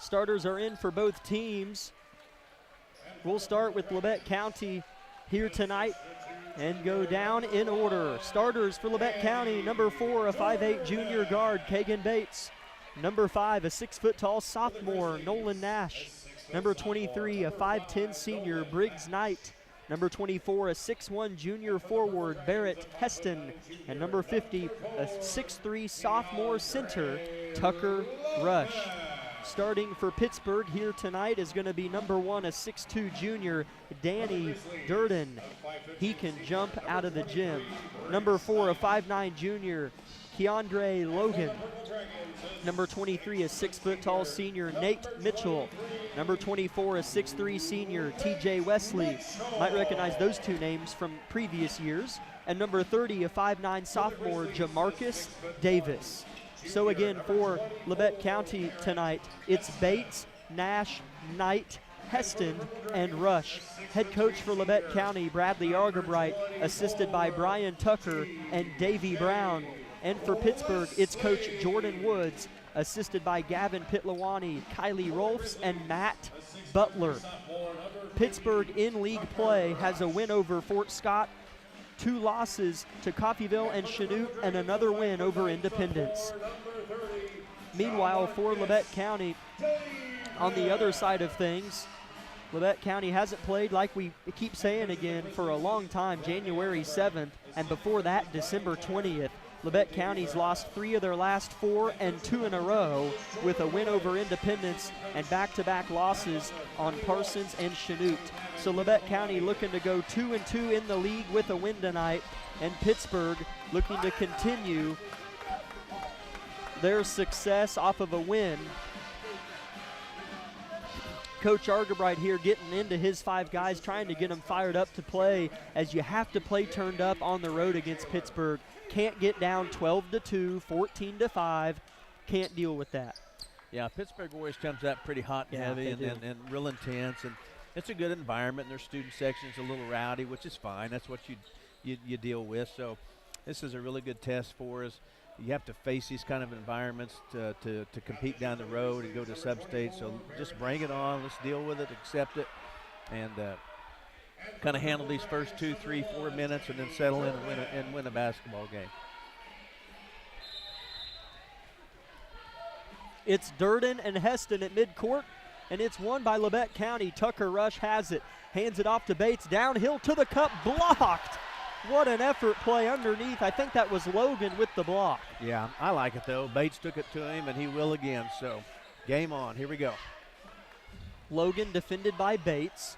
Starters are in for both teams. We'll start with Labette County here tonight and go down in order. Starters for Labette County, number 4, a 5'8" junior guard, Kagan Bates. Number 5, a 6-foot-tall sophomore, Nolan Nash. Number 23, a 5'10" senior, Briggs Knight. Number 24, a 6'1" junior forward, Barrett Heston. And number 50, a 6'3" sophomore center, Tucker Rush. Starting for Pittsburgh here tonight is going to be number 1, a 6'2" junior, Danny Durden. He can jump out of the gym. Number 4, a 5'9" junior, Keandre Logan. Number 23, a 6-foot-tall senior, Nate Mitchell. Number 24, a 6'3" senior, TJ Wesley. Might recognize those two names from previous years. And number 30, a 5'9" sophomore, Jamarcus Davis. So again, for Labette County tonight, it's Bates, Nash, Knight, Heston, and Rush. Head coach for Labette County, Bradley Argerbright, assisted by Brian Tucker and Davey Brown. And for Pittsburgh, it's Coach Jordan Woods, assisted by Gavin Pitlawani, Kylie Rolfs, and Matt Butler. Pittsburgh in league play has a win over Fort Scott, 2 losses to Coffeyville and Chanute, and another win over Independence. Meanwhile, for Labette County, on the other side of things, Labette County hasn't played, like we keep saying again, for a long time, January 7th, and before that, December 20th. Labette County's lost 3 of their last 4 and 2 in a row, with a win over Independence and back-to-back losses on Parsons and Chanute. So Labette County looking to go 2-2 in the league with a win tonight, and Pittsburgh looking to continue their success off of a win. Coach Argerbright here getting into his 5 guys, trying to get them fired up to play, as you have to play turned up on the road against Pittsburgh. Can't get down 12-2, 14-5. Can't deal with that.
Yeah, Pittsburgh always comes out pretty hot and heavy and real intense, and it's a good environment. And their student section's a little rowdy, which is fine. That's what you deal with. So this is a really good test for us. You have to face these kind of environments to compete down the road and go to sub-state. So just bring it on. Let's deal with it, accept it, and kind of handle these first 2, 3, 4 minutes, and then settle in and win a basketball game.
It's Durden and Heston at midcourt, and it's won by Labette County. Tucker Rush has it, hands it off to Bates, downhill to the cup, blocked. What an effort play underneath. I think that was Logan with the block.
Yeah, I like it, though. Bates took it to him, and he will again. So game on. Here we go.
Logan defended by Bates.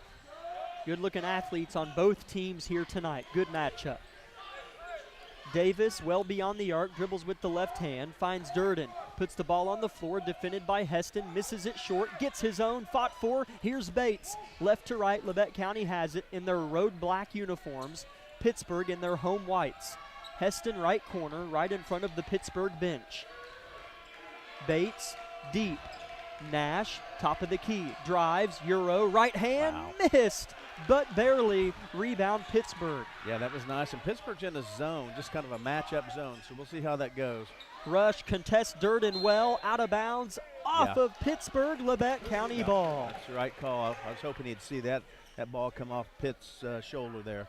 Good-looking athletes on both teams here tonight. Good matchup. Davis, well beyond the arc, dribbles with the left hand, finds Durden, puts the ball on the floor, defended by Heston, misses it short, gets his own, fought for. Here's Bates. Left to right, Labette County has it in their road black uniforms. Pittsburgh in their home whites. Heston right corner, right in front of the Pittsburgh bench. Bates, deep. Nash, top of the key, drives, Euro, right hand, missed, but barely. Rebound Pittsburgh.
Yeah, that was nice. And Pittsburgh's in a zone, just kind of a matchup zone, so we'll see how that goes.
Rush contests Durden well, out of bounds, off of Pittsburgh, Labette County ball.
That's the right call. I was hoping he'd see that ball come off Pitt's shoulder there.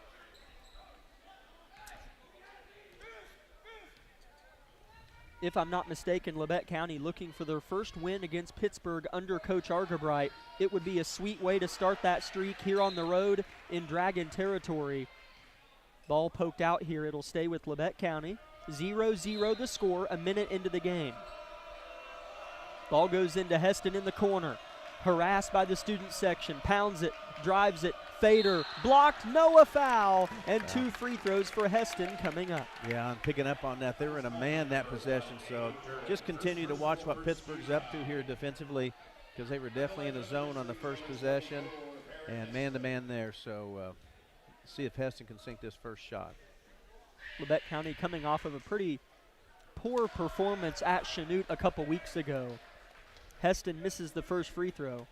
If I'm not mistaken, Labette County looking for their first win against Pittsburgh under Coach Argerbright. It would be a sweet way to start that streak here on the road in Dragon territory. Ball poked out here. It'll stay with Labette County. 0-0 the score, a minute into the game. Ball goes into Heston in the corner. Harassed by the student section, pounds it, drives it, fader, blocked, no foul, and 2 free throws for Heston coming up.
Yeah, and picking up on that. They were in a man that possession, so just continue to watch what Pittsburgh's up to here defensively, because they were definitely in a zone on the first possession and man-to-man there. So see if Heston can sink this first shot.
Labette County coming off of a pretty poor performance at Chanute a couple weeks ago. Heston misses the first free throw.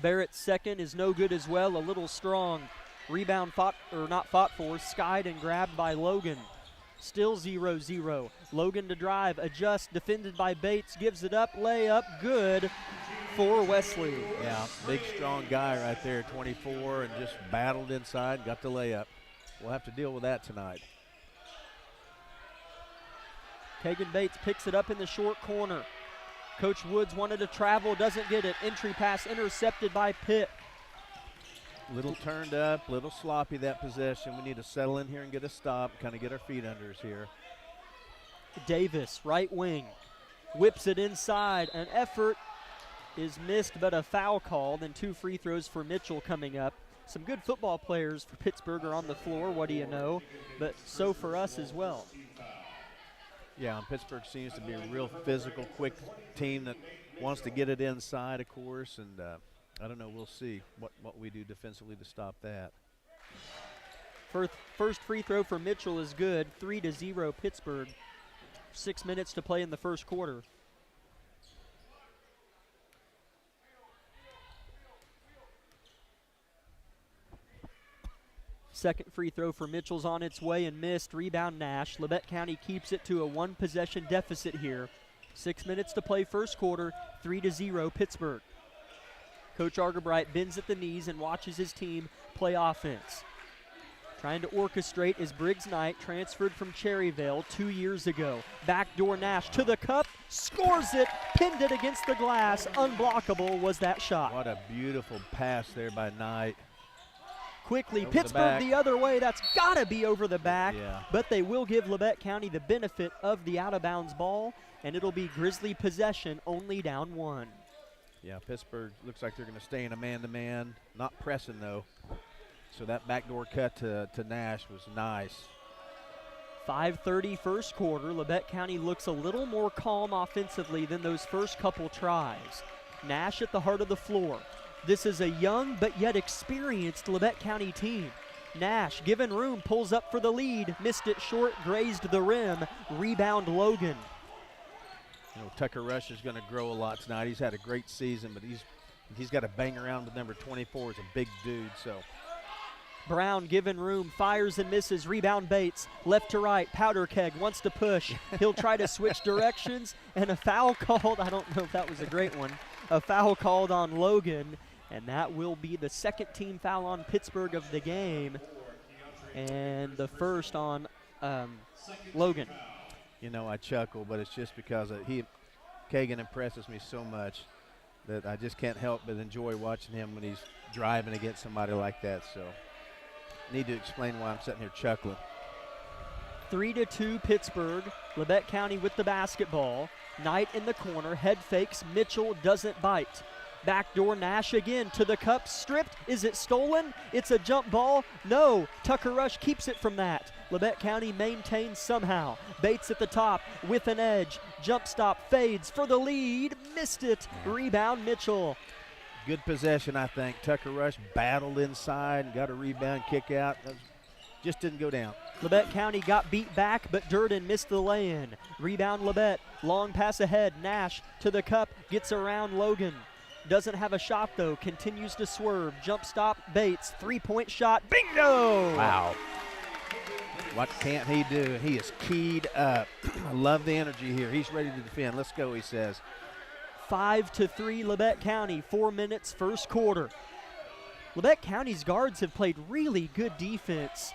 Barrett's second is no good as well, a little strong. Rebound skied and grabbed by Logan. Still 0-0. Logan to drive, adjust, defended by Bates, gives it up, layup, good for Wesley.
Yeah, big, strong guy right there, 24, and just battled inside, got the layup. We'll have to deal with that tonight.
Kagan Bates picks it up in the short corner. Coach Woods wanted to travel, doesn't get it. Entry pass intercepted by Pitt.
Little turned up, little sloppy that possession. We need to settle in here and get a stop, kind of get our feet under us here.
Davis, right wing, whips it inside. An effort is missed, but a foul called, and 2 free throws for Mitchell coming up. Some good football players for Pittsburgh are on the floor, what do you know, but so for us as well.
Yeah, and Pittsburgh seems to be a real physical, quick team that wants to get it inside, of course, and I don't know, we'll see what we do defensively to stop that.
First free throw for Mitchell is good, 3-0 Pittsburgh. 6 minutes to play in the first quarter. Second free throw for Mitchell's on its way and missed. Rebound Nash. Labette County keeps it to a 1-possession deficit here. 6 minutes to play first quarter, 3-0 Pittsburgh. Coach Argerbright bends at the knees and watches his team play offense. Trying to orchestrate is Briggs Knight, transferred from Cherryvale 2 years ago. Backdoor Nash to the cup, scores it, pinned it against the glass. Unblockable was that shot.
What a beautiful pass there by Knight.
Quickly,
Over
Pittsburgh
the
the other way. That's got to be over the back.
Yeah.
But they will give Labette County the benefit of the out-of-bounds ball, and it'll be Grizzly possession, only down 1.
Yeah, Pittsburgh looks like they're going to stay in a man-to-man. Not pressing, though. So that backdoor cut to Nash was nice.
5:30 first quarter. Labette County looks a little more calm offensively than those first couple tries. Nash at the heart of the floor. This is a young but yet experienced Labette County team. Nash, given room, pulls up for the lead. Missed it short, grazed the rim. Rebound Logan.
You know, Tucker Rush is going to grow a lot tonight. He's had a great season, but he's got to bang around with number 24. He's a big dude, so.
Brown, given room, fires and misses. Rebound Bates, left to right. Powder Keg wants to push. He'll try to switch directions, and a foul called. I don't know if that was a great one. A foul called on Logan, and that will be the second team foul on Pittsburgh of the game, and the first on Logan.
You know, I chuckle, but it's just because Kagan impresses me so much that I just can't help but enjoy watching him when he's driving against somebody like that. So, need to explain why I'm sitting here chuckling.
3-2 Pittsburgh. Labette County with the basketball. Knight in the corner, head fakes. Mitchell doesn't bite. Backdoor Nash again to the cup, stripped. Is it stolen? It's a jump ball. No, Tucker Rush keeps it from that. Labette County maintains somehow. Bates at the top with an edge. Jump stop, fades for the lead. Missed it. Rebound Mitchell.
Good possession, I think. Tucker Rush battled inside and got a rebound, kick out. Just didn't go down.
Labette County got beat back, but Durden missed the lay-in. Rebound Labette. Long pass ahead. Nash to the cup. Gets around Logan. Doesn't have a shot, though. Continues to swerve. Jump stop. Bates. Three-point shot. Bingo!
Wow. What can't he do? He is keyed up. I love the energy here. He's ready to defend. Let's go, he says.
5-3 Labette County. 4 minutes, first quarter. Labette County's guards have played really good defense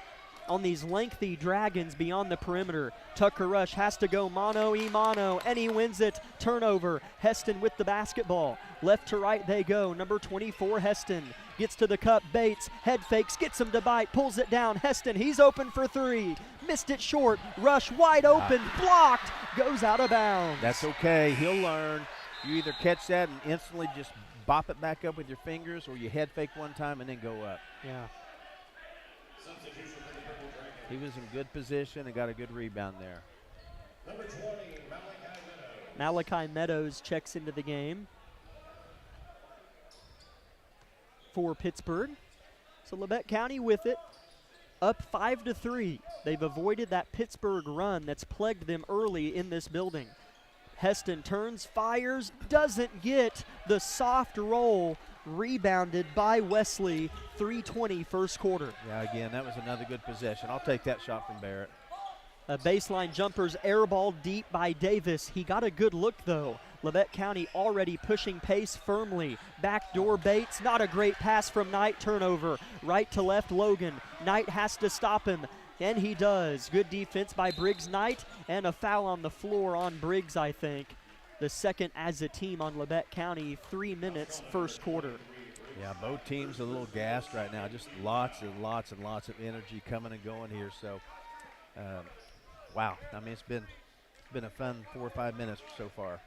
on these lengthy dragons beyond the perimeter. Tucker Rush has to go mano-a-mano, and he wins it. Turnover. Heston with the basketball. Left to right they go. Number 24, Heston. Gets to the cup. Bates. Head fakes. Gets him to bite. Pulls it down. Heston. He's open for 3. Missed it short. Rush wide open. Blocked. Goes out of bounds.
That's okay. He'll learn. You either catch that and instantly just bop it back up with your fingers, or you head fake one time and then go up.
Yeah.
He was in good position and got a good rebound there.
Number 20, Malachi Meadows.
Malachi Meadows checks into the game for Pittsburgh. So Labette County with it, up 5-3. They've avoided that Pittsburgh run that's plagued them early in this building. Heston turns, fires, doesn't get the soft roll. Rebounded by Wesley. 3:20 first quarter.
Yeah, again, that was another good possession. I'll take that shot from Barrett.
A baseline jumper's airball deep by Davis. He got a good look though. Labette County already pushing pace firmly. Backdoor Bates, not a great pass from Knight, turnover. Right to left Logan. Knight has to stop him, and he does. Good defense by Briggs Knight, and a foul on the floor on Briggs, I think. The second as a team on Labette County, 3 minutes, first quarter.
Yeah, both teams a little gassed right now. Just lots and lots and lots of energy coming and going here. So, wow. I mean, it's been a fun 4 or 5 minutes so far.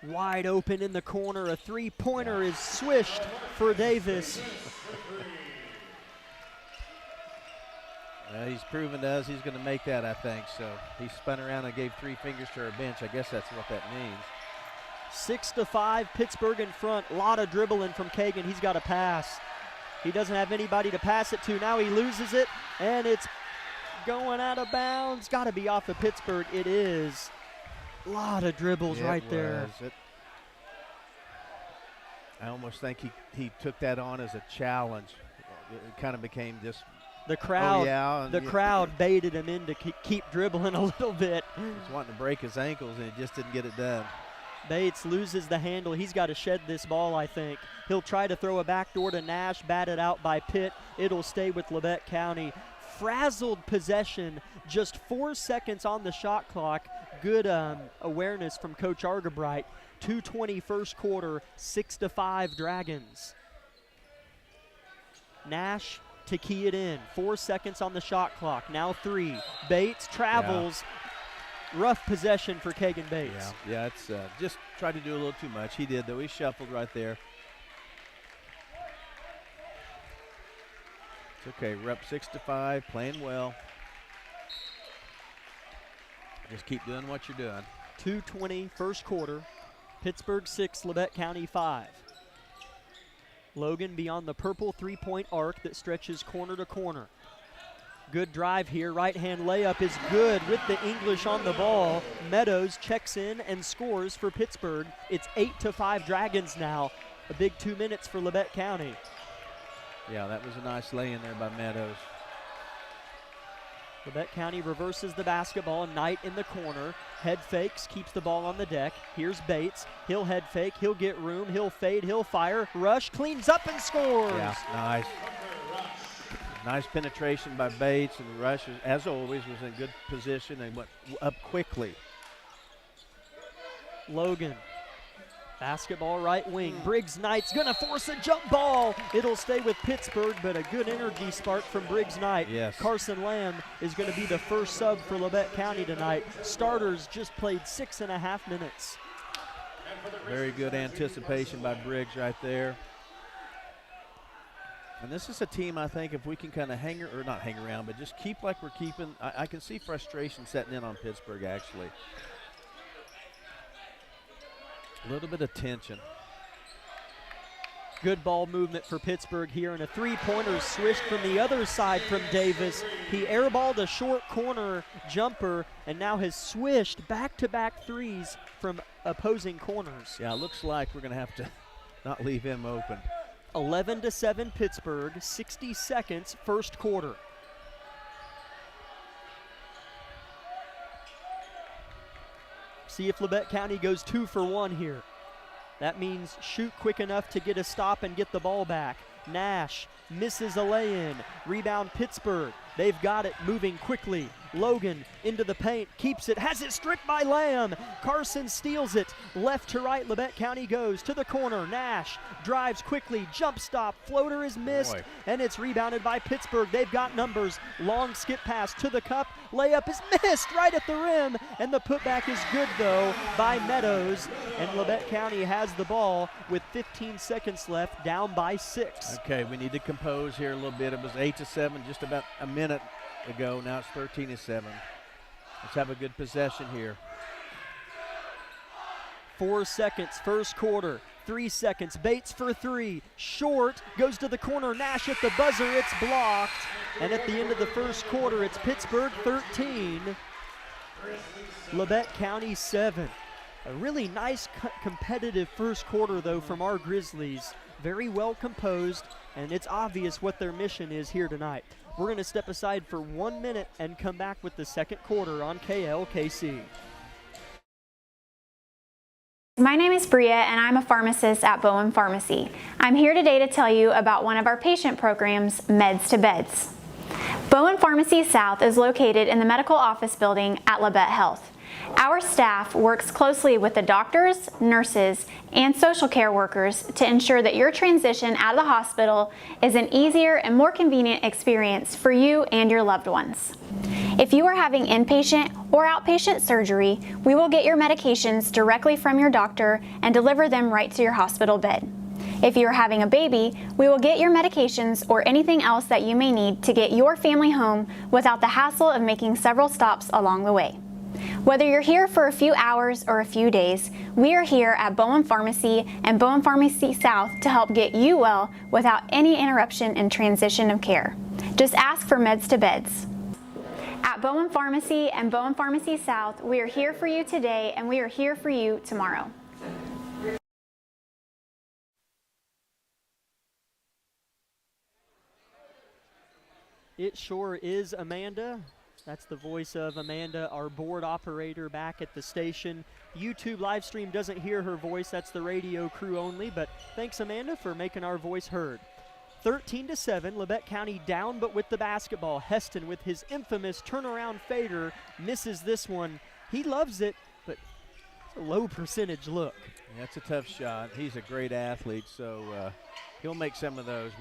Wide open in the corner. A three-pointer is swished for Davis.
He's proven to us he's going to make that, I think. So he spun around and gave 3 fingers to our bench. I guess that's what that means.
6-5, Pittsburgh in front. A lot of dribbling from Kagan. He's got a pass. He doesn't have anybody to pass it to. Now he loses it, and it's going out of bounds. Got to be off of Pittsburgh. It is. A lot of dribbles right there.
I almost think he took that on as a challenge. It kind of became just.
The crowd,
the
crowd baited him in to keep dribbling a little bit.
He's wanting to break his ankles, and he just didn't get it done.
Bates loses the handle. He's got to shed this ball, I think. He'll try to throw a backdoor to Nash, batted out by Pitt. It'll stay with Labette County. Frazzled possession, just 4 seconds on the shot clock. Good awareness from Coach Argabright. 2:20 first quarter, 6-5 Dragons. Nash to key it in. 4 seconds on the shot clock. Now 3. Bates travels. Yeah. Rough possession for Kagan Bates.
Yeah, it's just tried to do a little too much. He did, though. He shuffled right there. It's okay. We're up 6-5, playing well. Just keep doing what you're doing.
2:20 first quarter. Pittsburgh 6, Labette County 5. Logan beyond the purple three-point arc that stretches corner to corner. Good drive here. Right-hand layup is good with the English on the ball. Meadows checks in and scores for Pittsburgh. It's 8-5 Dragons now. A big 2 minutes for Labette County.
Yeah, that was a nice lay-in there by Meadows.
Labette County reverses the basketball. Knight in the corner. Head fakes, keeps the ball on the deck. Here's Bates. He'll head fake. He'll get room. He'll fade. He'll fire. Rush, cleans up and scores.
Yeah, nice. Nice penetration by Bates, and Rush, as always, was in good position and went up quickly.
Logan. Basketball right wing. Briggs Knight's gonna force a jump ball. It'll stay with Pittsburgh, but a good energy spark from Briggs Knight.
Yes.
Carson Lamb is gonna be the first sub for Labette County tonight. Starters just played 6.5 minutes.
Very good anticipation by Briggs right there. And this is a team, I think, if we can kind of not hang around, but just keep like we're keeping, I can see frustration setting in on Pittsburgh, actually. A little bit of tension.
Good ball movement for Pittsburgh here, and a three-pointer swished from the other side from Davis. He airballed a short corner jumper and now has swished back-to-back threes from opposing corners.
Yeah, it looks like we're going to have to not leave him open.
11-7 Pittsburgh, 60 seconds, first quarter. See if Labette County goes 2 for 1 here. That means shoot quick enough to get a stop and get the ball back. Nash misses a lay-in. Rebound Pittsburgh. They've got it moving quickly. Logan into the paint, keeps it, has it stripped by Lamb. Carson steals it. Left to right, Labette County goes to the corner. Nash drives quickly, jump stop, floater is missed, and it's rebounded by Pittsburgh. They've got numbers. Long skip pass to the cup. Layup is missed right at the rim, and the putback is good though by Meadows. And Labette County has the ball with 15 seconds left, down by 6.
Okay, we need to compose here a little bit. It was 8-7 just about a minute ago. Now it's 13-7. Let's have a good possession here.
4 seconds, first quarter. 3 seconds, Bates for 3. Short, goes to the corner. Nash at the buzzer, it's blocked. And at the end of the first quarter, it's Pittsburgh 13, Labette County 7. A really nice competitive first quarter, though, from our Grizzlies. Very well composed, and it's obvious what their mission is here tonight. We're going to step aside for 1 minute and come back with the second quarter on KLKC.
My name is Bria and I'm a pharmacist at Bowen Pharmacy. I'm here today to tell you about one of our patient programs, Meds to Beds. Bowen Pharmacy South is located in the medical office building at Labette Health. Our staff works closely with the doctors, nurses, and social care workers to ensure that your transition out of the hospital is an easier and more convenient experience for you and your loved ones. If you are having inpatient or outpatient surgery, we will get your medications directly from your doctor and deliver them right to your hospital bed. If you are having a baby, we will get your medications or anything else that you may need to get your family home without the hassle of making several stops along the way. Whether you're here for a few hours or a few days, we are here at Bowen Pharmacy and Bowen Pharmacy South to help get you well without any interruption in transition of care. Just ask for Meds to Beds. At Bowen Pharmacy and Bowen Pharmacy South, we are here for you today and we are here for you tomorrow.
It sure is Amanda. That's the voice of Amanda, our board operator back at the station. YouTube live stream doesn't hear her voice. That's the radio crew only. But thanks, Amanda, for making our voice heard. 13-7, Labette County down but with the basketball. Heston with his infamous turnaround fader misses this one. He loves it, but it's a low percentage look.
Yeah, it's a tough shot. He's a great athlete, so he'll make some of those.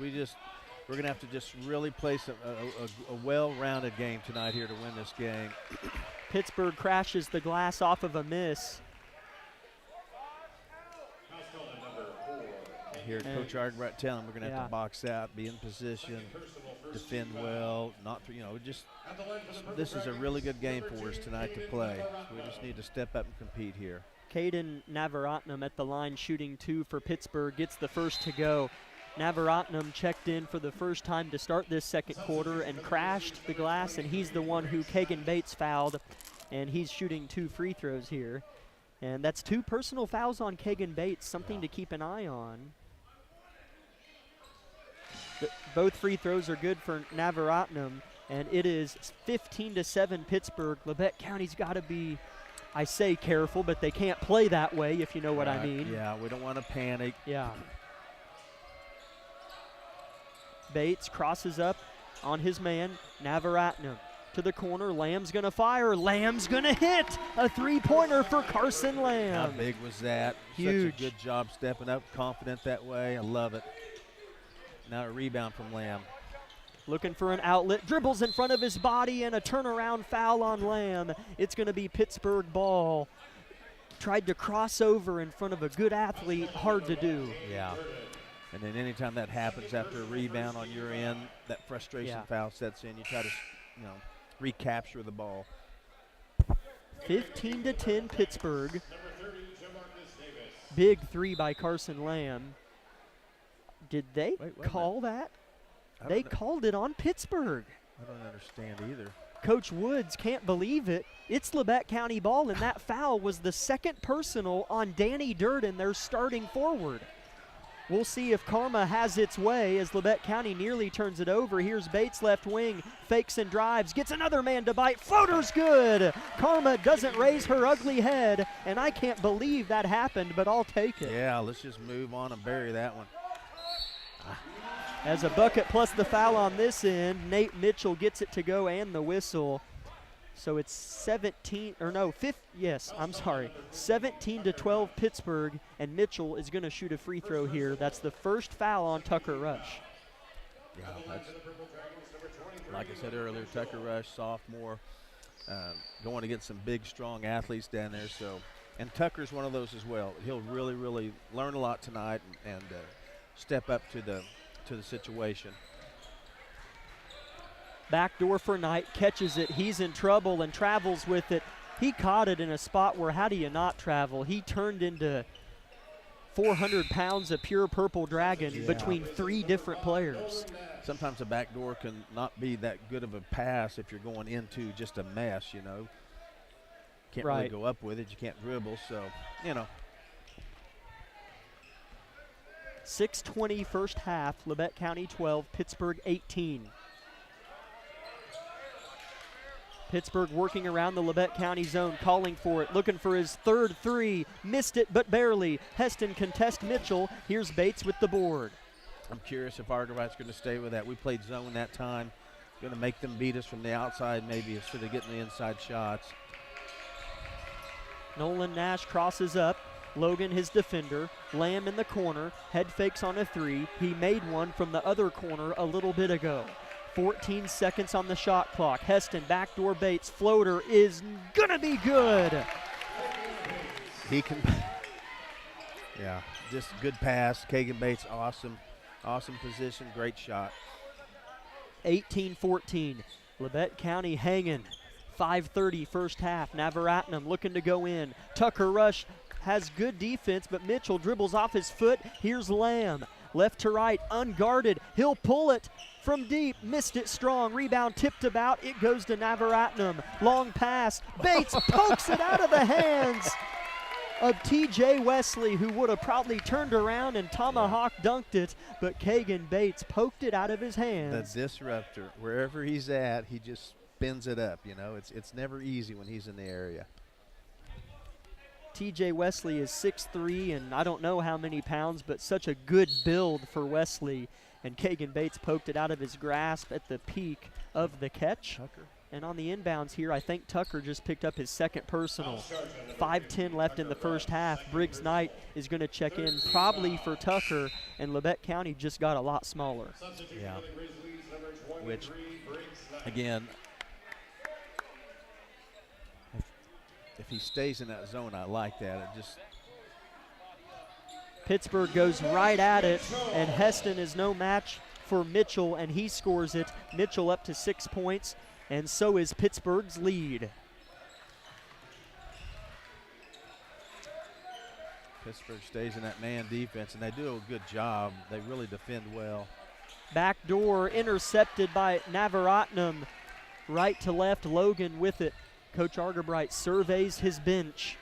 We're going to have to just really play a well-rounded game tonight here to win this game.
Pittsburgh crashes the glass off of a miss.
Here, Coach Ardenbrock telling him we're going to have to box out, be in position, defend well, this is a really good game for us tonight to play. So we just need to step up and compete here.
Caden Navaratnam at the line shooting 2 for Pittsburgh, gets the first to go. Navaratnam checked in for the first time to start this second quarter and crashed the glass, and he's the one who Kagan Bates fouled, and he's shooting 2 free throws here. And that's 2 personal fouls on Kagan Bates, something to keep an eye on. Both free throws are good for Navaratnam, and it is 15-7 Pittsburgh. Labette County's got to be, I say careful, but they can't play that way, if you know what I mean.
Yeah, we don't want to panic.
Yeah. Bates crosses up on his man, Navaratnam. To the corner, Lamb's going to fire. Lamb's going to hit a three-pointer for Carson Lamb.
How big was that?
Huge.
Such a good job stepping up, confident that way. I love it. Now a rebound from Lamb.
Looking for an outlet, dribbles in front of his body, and a turnaround foul on Lamb. It's going to be Pittsburgh ball. Tried to cross over in front of a good athlete, hard to do.
Yeah. And then anytime that happens after a rebound on your end, that frustration foul sets in. You try to, recapture the ball.
15-10 Pittsburgh. Big 3 by Carson Lamb. Did they call that? They called it on Pittsburgh.
I don't understand either.
Coach Woods can't believe it. It's Labette County ball, and that foul was the second personal on Danny Durden, their starting forward. We'll see if karma has its way as Labette County nearly turns it over. Here's Bates left wing, fakes and drives, gets another man to bite. Floater's good. Karma doesn't raise her ugly head, and I can't believe that happened, but I'll take it.
Yeah, let's just move on and bury that one.
As a bucket plus the foul on this end, Nate Mitchell gets it to go and the whistle. So it's 17-12 Pittsburgh, and Mitchell is going to shoot a free throw here. That's the first foul on Tucker Rush.
Yeah, like I said earlier, Tucker Rush, sophomore, going against some big, strong athletes down there. So, and Tucker's one of those as well. He'll really, really learn a lot tonight and step up to the situation.
Backdoor for Knight, catches it. He's in trouble and travels with it. He caught it in a spot where how do you not travel? He turned into 400 pounds of pure purple dragon between 3 different players.
Sometimes a backdoor can not be that good of a pass if you're going into just a mess, Can't really go up with it. You can't dribble, so,
6:20 first half. Labette County 12, Pittsburgh 18. Pittsburgh working around the Labette County zone, calling for it, looking for his third three. Missed it, but barely. Heston contests Mitchell. Here's Bates with the board.
I'm curious if Argervite's going to stay with that. We played zone that time. Going to make them beat us from the outside maybe instead of getting the inside shots.
Nolan Nash crosses up. Logan, his defender. Lamb in the corner. Head fakes on a three. He made one from the other corner a little bit ago. 14 seconds on the shot clock. Heston, backdoor Bates. Floater is going to be good.
He can, yeah, just good pass. Kagan Bates, awesome. Awesome position, great shot.
18-14. Labette County hanging. 5:30 first half. Navaratnam looking to go in. Tucker Rush has good defense, but Mitchell dribbles off his foot. Here's Lamb. Left to right, unguarded. He'll pull it from deep. Missed it strong. Rebound tipped about. It goes to Navaratnam. Long pass. Bates pokes it out of the hands of TJ Wesley, who would have probably turned around and tomahawk dunked it, but Kagan Bates poked it out of his hands.
The disruptor, wherever he's at, he just spins it up. You know, it's never easy when he's in the area.
TJ Wesley is 6'3", and I don't know how many pounds, but such a good build for Wesley. And Kagan Bates poked it out of his grasp at the peak of the catch.
Tucker.
And on the inbounds here, I think Tucker just picked up his second personal. 5:10 left in the first half. Briggs Knight is going to check in probably for Tucker, and Labette County just got a lot smaller.
Yeah. Which, again, if he stays in that zone, I like that. It just
Pittsburgh goes right at it, and Heston is no match for Mitchell, and he scores it. Mitchell up to 6 points, and so is Pittsburgh's lead.
Pittsburgh stays in that man defense, and they do a good job. They really defend well.
Backdoor intercepted by Navaratnam. Right to left, Logan with it. Coach Argerbright surveys his bench,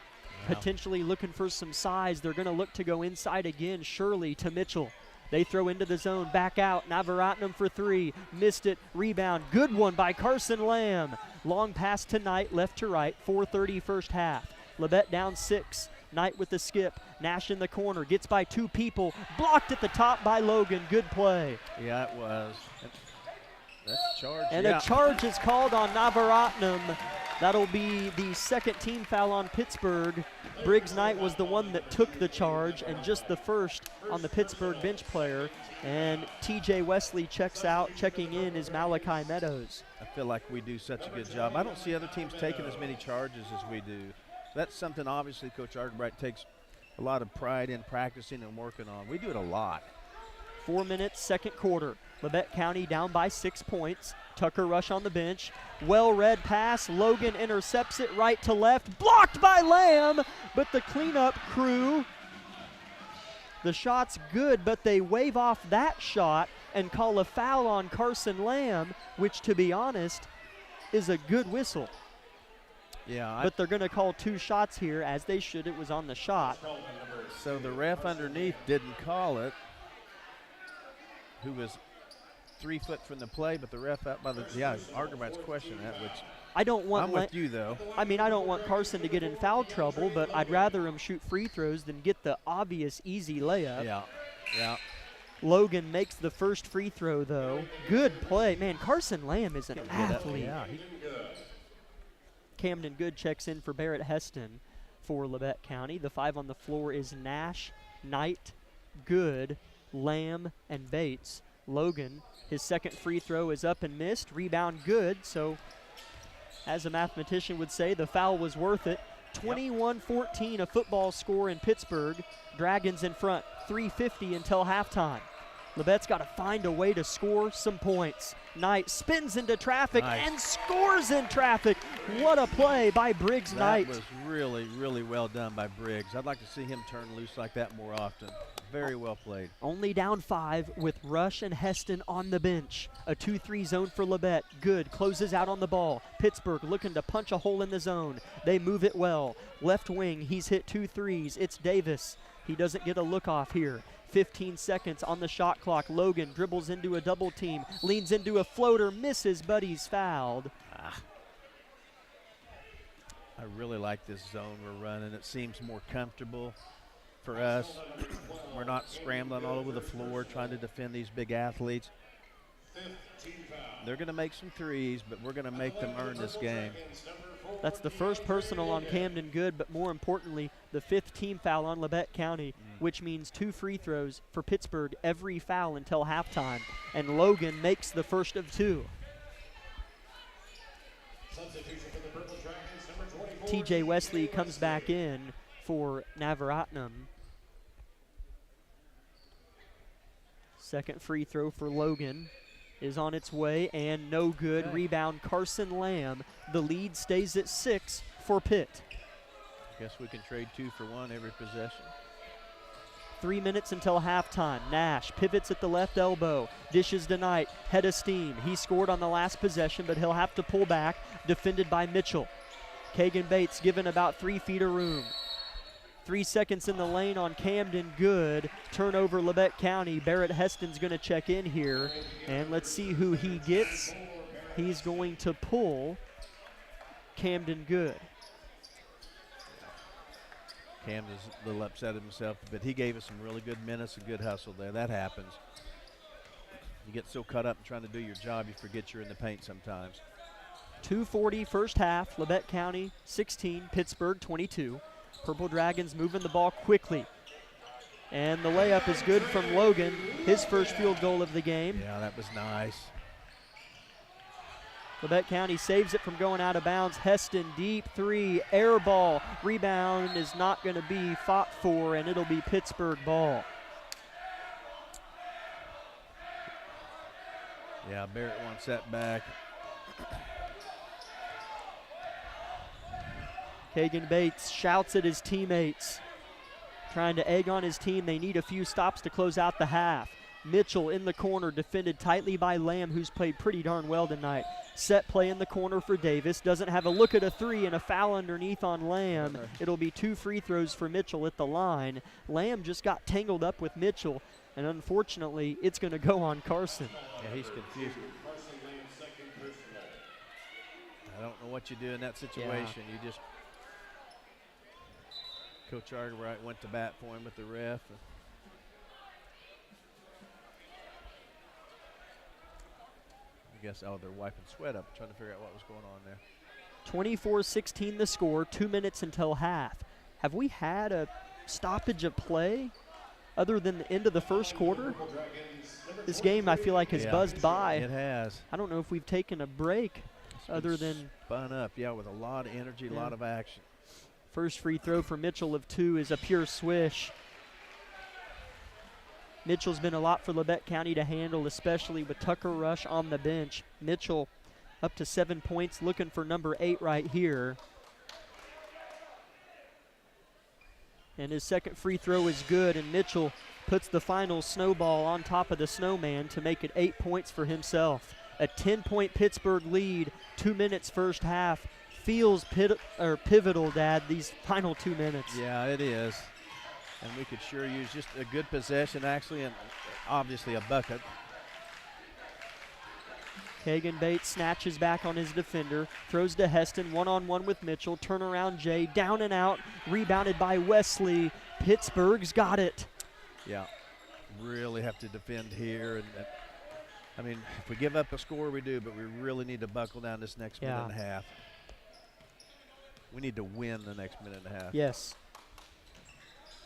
potentially looking for some size. They're going to look to go inside again. Shirley to Mitchell. They throw into the zone, back out. Navaratnam for three. Missed it. Rebound. Good one by Carson Lamb. Long pass to Knight, left to right. 4:30 first half. Labette down 6. Knight with the skip. Nash in the corner. Gets by two people. Blocked at the top by Logan. Good play.
Yeah, it was. That's a charge.
And a charge is called on Navaratnam. That'll be the second team foul on Pittsburgh. Briggs Knight was the one that took the charge, and just the first on the Pittsburgh bench player. And TJ Wesley checks out. Checking in is Malachi Meadows.
I feel like we do such a good job. I don't see other teams taking as many charges as we do. So that's something obviously Coach Argerbright takes a lot of pride in practicing and working on. We do it a lot.
4 minutes, second quarter. Labette County down by 6 points. Tucker Rush on the bench. Well-read pass. Logan intercepts it right to left. Blocked by Lamb, but the cleanup crew, the shot's good, but they wave off that shot and call a foul on Carson Lamb, which, to be honest, is a good whistle.
Yeah.
But they're going to call 2 shots here, as they should. It was on the shot.
So the ref underneath didn't call it, who was 3 foot from the play, but the ref out by the, Argerbright's questioning that, which I'm with you, though.
I mean, I don't want Carson to get in foul trouble, but I'd rather him shoot free throws than get the obvious easy layup.
Yeah.
Logan makes the first free throw, though. Good play. Man, Carson Lamb is an athlete.
Yeah.
Camden Good checks in for Barrett Heston for Labette County. The 5 on the floor is Nash, Knight, Good, Lamb, and Bates. Logan, his second free throw is up and missed. Rebound Good, so as a mathematician would say, the foul was worth it. 21-14, a football score in Pittsburgh. Dragons in front, 3:50 until halftime. Labette's got to find a way to score some points. Knight spins into traffic and scores in traffic. What a play by Briggs Knight.
That was really, really well done by Briggs. I'd like to see him turn loose like that more often. Very well played.
Only down 5 with Rush and Heston on the bench. A 2-3 zone for Labette. Good closes out on the ball. Pittsburgh looking to punch a hole in the zone. They move it well. Left wing, he's hit 2 threes. It's Davis. He doesn't get a look off here. 15 seconds on the shot clock. Logan dribbles into a double team, leans into a floater, misses, but he's fouled.
I really like this zone we're running. It seems more comfortable for us. We're not scrambling all over the floor trying to defend these big athletes. They're going to make some threes, but we're going to make them earn this game.
That's the first personal on Camden Good, but more importantly, the 5th team foul on Labette County, which means 2 free throws for Pittsburgh every foul until halftime. And Logan makes the first of 2. TJ Wesley comes back in for Navaratnam. Second free throw for Logan is on its way and no good.
Okay.
Rebound Carson Lamb. The lead stays at 6 for Pitt.
Guess we can trade 2 for 1 every possession.
3 minutes until halftime. Nash pivots at the left elbow. Dishes to Knight. Head of steam. He scored on the last possession, but he'll have to pull back. Defended by Mitchell. Kagan Bates given about 3 feet of room. 3 seconds in the lane on Camden Good. Turnover Labette County. Barrett Heston's going to check in here. And let's see who he gets. He's going to pull Camden Good.
Camden's a little upset at himself, but he gave us some really good minutes and good hustle there. That happens. You get so caught up in trying to do your job, you forget you're in the paint sometimes.
2:40 first half. Labette County 16, Pittsburgh 22. Purple Dragons moving the ball quickly. And the layup is good from Logan, his first field goal of the game.
Yeah, that was nice.
Labette County saves it from going out of bounds. Heston, deep 3, air ball. Rebound is not going to be fought for, and it'll be Pittsburgh ball.
Yeah, Barrett wants that back.
Kagan Bates shouts at his teammates, trying to egg on his team. They need a few stops to close out the half. Mitchell in the corner, defended tightly by Lamb, who's played pretty darn well tonight. Set play in the corner for Davis. Doesn't have a look at a 3 and a foul underneath on Lamb. It'll be 2 free throws for Mitchell at the line. Lamb just got tangled up with Mitchell, and unfortunately, it's going to go on Carson.
Yeah, he's confused. I don't know what you do in that situation. You just, Coach Argerbright went to bat for him with the ref. I guess, they're wiping sweat up, trying to figure out what was going on there.
24-16 the score, 2 minutes until half. Have we had a stoppage of play other than the end of the first quarter? This game, I feel like, has buzzed by.
It has.
I don't know if we've taken a break other than
spun up, with a lot of energy, a lot of action.
First free throw for Mitchell of 2 is a pure swish. Mitchell's been a lot for Labette County to handle, especially with Tucker Rush on the bench. Mitchell up to 7 points, looking for number 8 right here. And his second free throw is good, and Mitchell puts the final snowball on top of the snowman to make it 8 points for himself. A 10-point Pittsburgh lead, 2 minutes first half. Feels pivotal, Dad, these final 2 minutes.
Yeah, it is. And we could sure use just a good possession, actually, and obviously a bucket.
Kagan Bates snatches back on his defender, throws to Heston, one-on-one with Mitchell, turnaround Jay, down and out, rebounded by Wesley. Pittsburgh's got it.
Yeah, really have to defend here. I mean, if we give up a score, we do, but we really need to buckle down this next minute and a half. We need to win the next minute and a half.
Yes.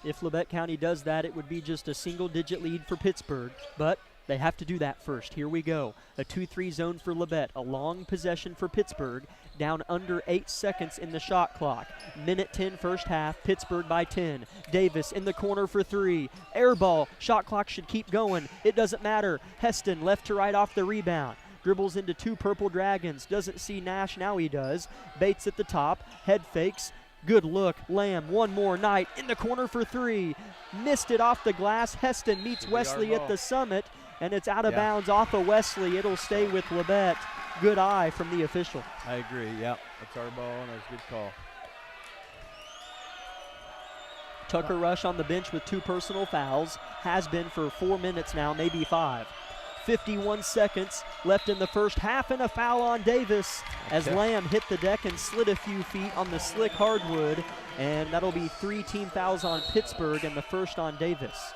If Labette County does that, it would be just a single-digit lead for Pittsburgh, but they have to do that first. Here we go. A 2-3 zone for Labette. A long possession for Pittsburgh. Down under 8 seconds in the shot clock. Minute 10 first half. Pittsburgh by 10. Davis in the corner for 3. Air ball. Shot clock should keep going. It doesn't matter. Heston left to right off the rebound. Dribbles into 2 Purple Dragons. Doesn't see Nash. Now he does. Bates at the top. Head fakes. Good look. Lamb, one more. Knight in the corner for 3. Missed it off the glass. Heston meets Wesley at the summit, and it's out of bounds off of Wesley. It'll stay with Labette. Good eye from the official.
I agree. Yep, that's our ball, and that's a good call.
Tucker Rush on the bench with 2 personal fouls. Has been for 4 minutes now, maybe 5. 51 seconds left in the first half, and a foul on Davis as Lamb hit the deck and slid a few feet on the slick hardwood. And that'll be 3 team fouls on Pittsburgh and the first on Davis.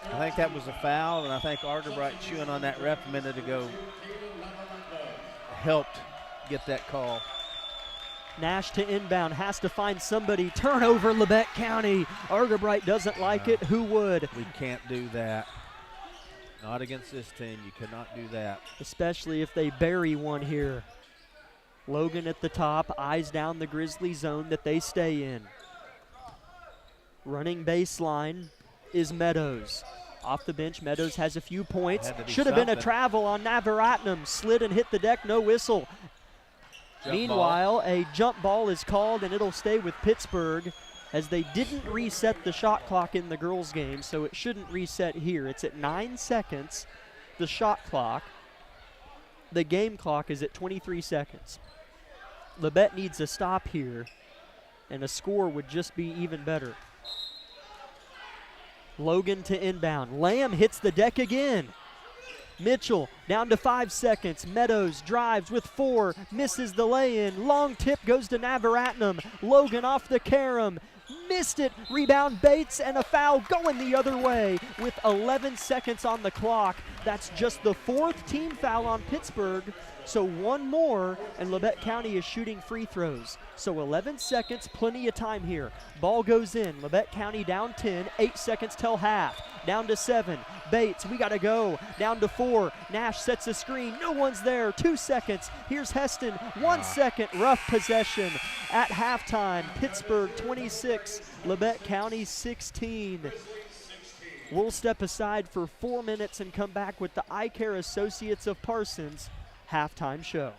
I think that was a foul, and I think Arterbright chewing on that ref a minute ago helped get that call.
Nash to inbound, has to find somebody. Turnover, Labette County. Arterbright doesn't like it. Who would?
We can't do that. Not against this team. You cannot do that.
Especially if they bury one here. Logan at the top, eyes down the Grizzly zone that they stay in. Running baseline is Meadows. Off the bench, Meadows has a few points. Should have been a travel on Navaratnam. Slid and hit the deck, no whistle. Meanwhile, a jump ball is called, and it'll stay with Pittsburgh as they didn't reset the shot clock in the girls' game, so it shouldn't reset here. It's at 9 seconds, the shot clock. The game clock is at 23 seconds. Labette needs a stop here, and a score would just be even better. Logan to inbound. Lamb hits the deck again. Mitchell down to 5 seconds. Meadows drives with 4, misses the lay-in. Long tip goes to Navaratnam. Logan off the carom. Missed it. Rebound Bates, and a foul going the other way with 11 seconds on the clock. That's just the 4th team foul on Pittsburgh. So 1 more, and Labette County is shooting free throws. So 11 seconds, plenty of time here. Ball goes in. Labette County down 10, 8 seconds till half. Down to 7. Bates, we got to go. Down to 4. Nash sets a screen. No one's there. 2 seconds. Here's Heston. 1 second. Rough possession at halftime. Pittsburgh 26, Labette County 16. We'll step aside for 4 minutes and come back with the Eye Care Associates of Parsons halftime show.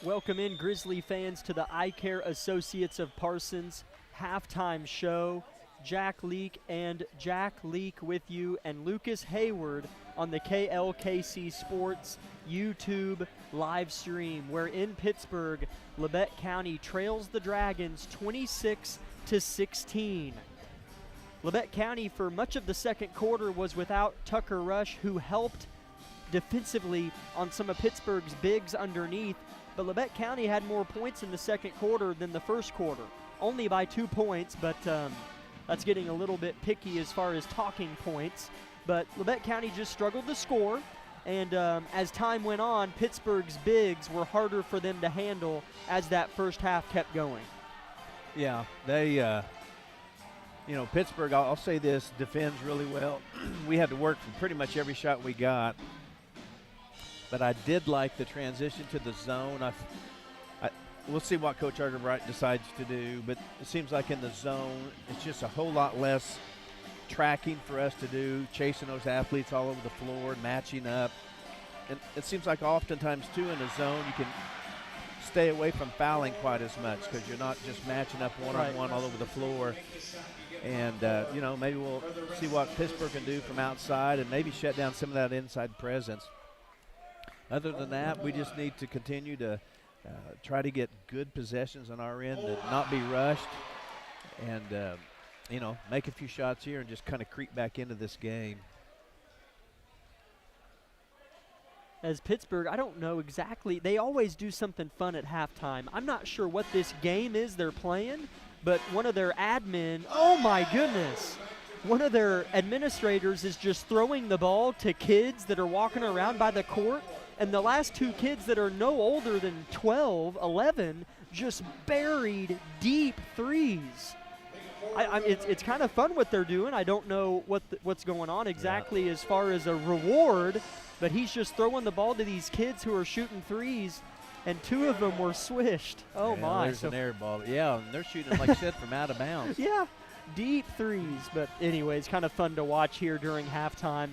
Welcome in, Grizzly fans, to the Eye Care Associates of Parsons halftime show. Jack Leak with you, and Lucas Hayward on the KLKC Sports YouTube live stream, where in Pittsburgh, Labette County trails the Dragons 26-16. Labette County, for much of the second quarter, was without Tucker Rush, who helped defensively on some of Pittsburgh's bigs underneath. But Labette County had more points in the second quarter than the first quarter, only by 2 points, but that's getting a little bit picky as far as talking points. But Labette County just struggled to score, and as time went on, Pittsburgh's bigs were harder for them to handle as that first half kept going.
Yeah, they, Pittsburgh, I'll say this, defends really well. We had to work for pretty much every shot we got. But I did like the transition to the zone. We'll see what Coach Argerbright decides to do, but it seems like in the zone, it's just a whole lot less tracking for us to do, chasing those athletes all over the floor, matching up. And it seems like oftentimes, too, in the zone, you can stay away from fouling quite as much because you're not just matching up one-on-one all over the floor. And, maybe we'll see what Pittsburgh can do from outside and maybe shut down some of that inside presence. Other than that, we just need to continue to try to get good possessions on our end and not be rushed and, make a few shots here and just kind of creep back into this game.
As Pittsburgh, I don't know exactly. They always do something fun at halftime. I'm not sure what this game is they're playing, but one of their admin, oh my goodness, one of their administrators is just throwing the ball to kids that are walking around by the court. And the last two kids that are no older than 12, 11, just buried deep threes. It's kind of fun what they're doing. I don't know what's going on exactly as far as a reward, but he's just throwing the ball to these kids who are shooting threes, and two of them were swished. Oh, yeah, my.
There's an air ball. Yeah, and they're shooting, like you said, from out of bounds.
Yeah, deep threes. But anyway, it's kind of fun to watch here during halftime.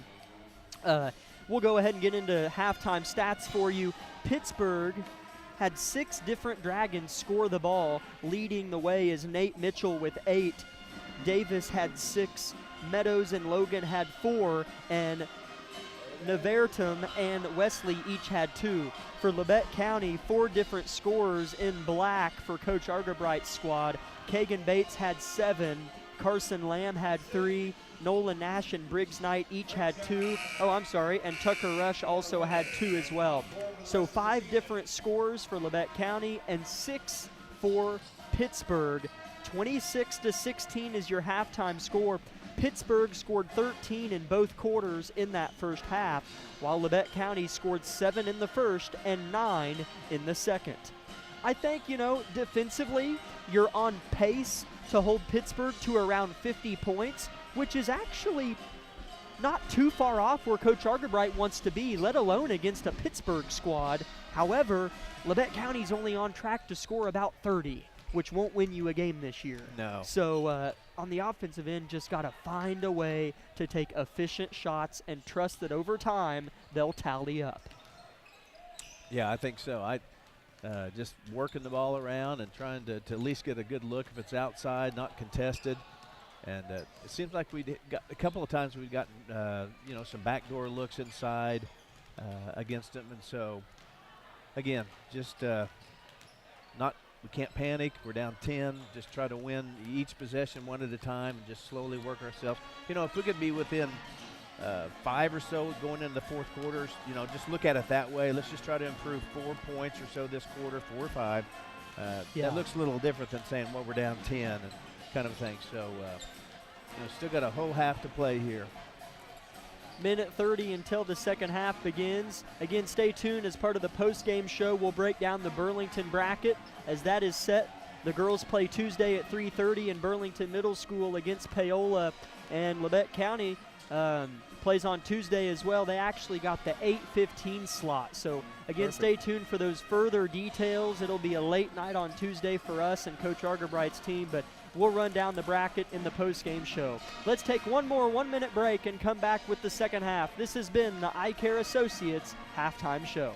We'll go ahead and get into halftime stats for you. Pittsburgh had 6 different Dragons score the ball. Leading the way is Nate Mitchell with 8. Davis had 6. Meadows and Logan had 4. And Nevertum and Wesley each had 2. For Labette County, 4 different scorers in black for Coach Argerbright's squad. Kagan Bates had 7. Carson Lamb had 3. Nolan Nash and Briggs Knight each had 2. And Tucker Rush also had 2 as well. So 5 different scores for Labette County and 6 for Pittsburgh. 26-16 is your halftime score. Pittsburgh scored 13 in both quarters in that first half, while Labette County scored 7 in the first and 9 in the second. I think, defensively, you're on pace to hold Pittsburgh to around 50 points, which is actually not too far off where Coach Argerbright wants to be, let alone against a Pittsburgh squad. However, Labette County's only on track to score about 30, which won't win you a game this year.
No.
So on the offensive end, just got to find a way to take efficient shots and trust that over time they'll tally up.
Yeah, I think so. Just working the ball around and trying to at least get a good look if it's outside, not contested. And it seems like we got a couple of times we've gotten, some backdoor looks inside against them. And so, again, just we can't panic. We're down 10. Just try to win each possession one at a time and just slowly work ourselves. If we could be within 5 or so going into the fourth quarters, just look at it that way. Let's just try to improve 4 points or so this quarter, 4 or 5. That looks a little different than saying, we're down 10 and kind of thing. So, still got a whole half to play here.
Minute 30 until the second half begins. Again, stay tuned. As part of the post-game show, we'll break down the Burlington bracket as that is set. The girls play Tuesday at 3:30 in Burlington Middle School against Paola, and Labette County plays on Tuesday as well. They actually got the 8:15 slot. So, again, Stay tuned for those further details. It'll be a late night on Tuesday for us and Coach Argerbright's team, but we'll run down the bracket in the post-game show. Let's take one more 1-minute break and come back with the second half. This has been the Eye Care Associates halftime show.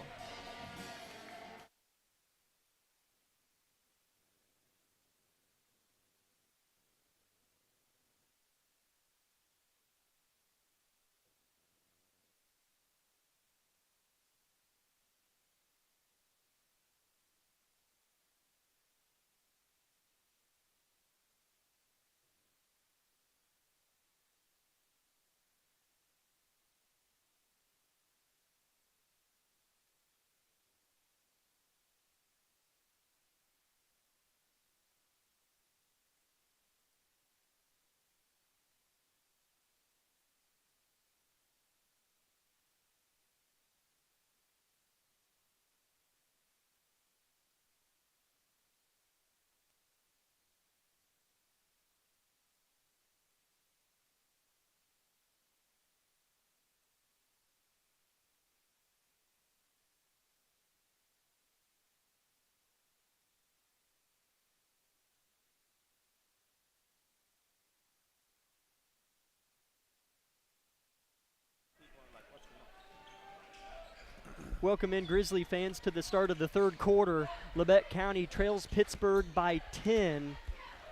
Welcome in, Grizzly fans, to the start of the third quarter. Labette County trails Pittsburgh by 10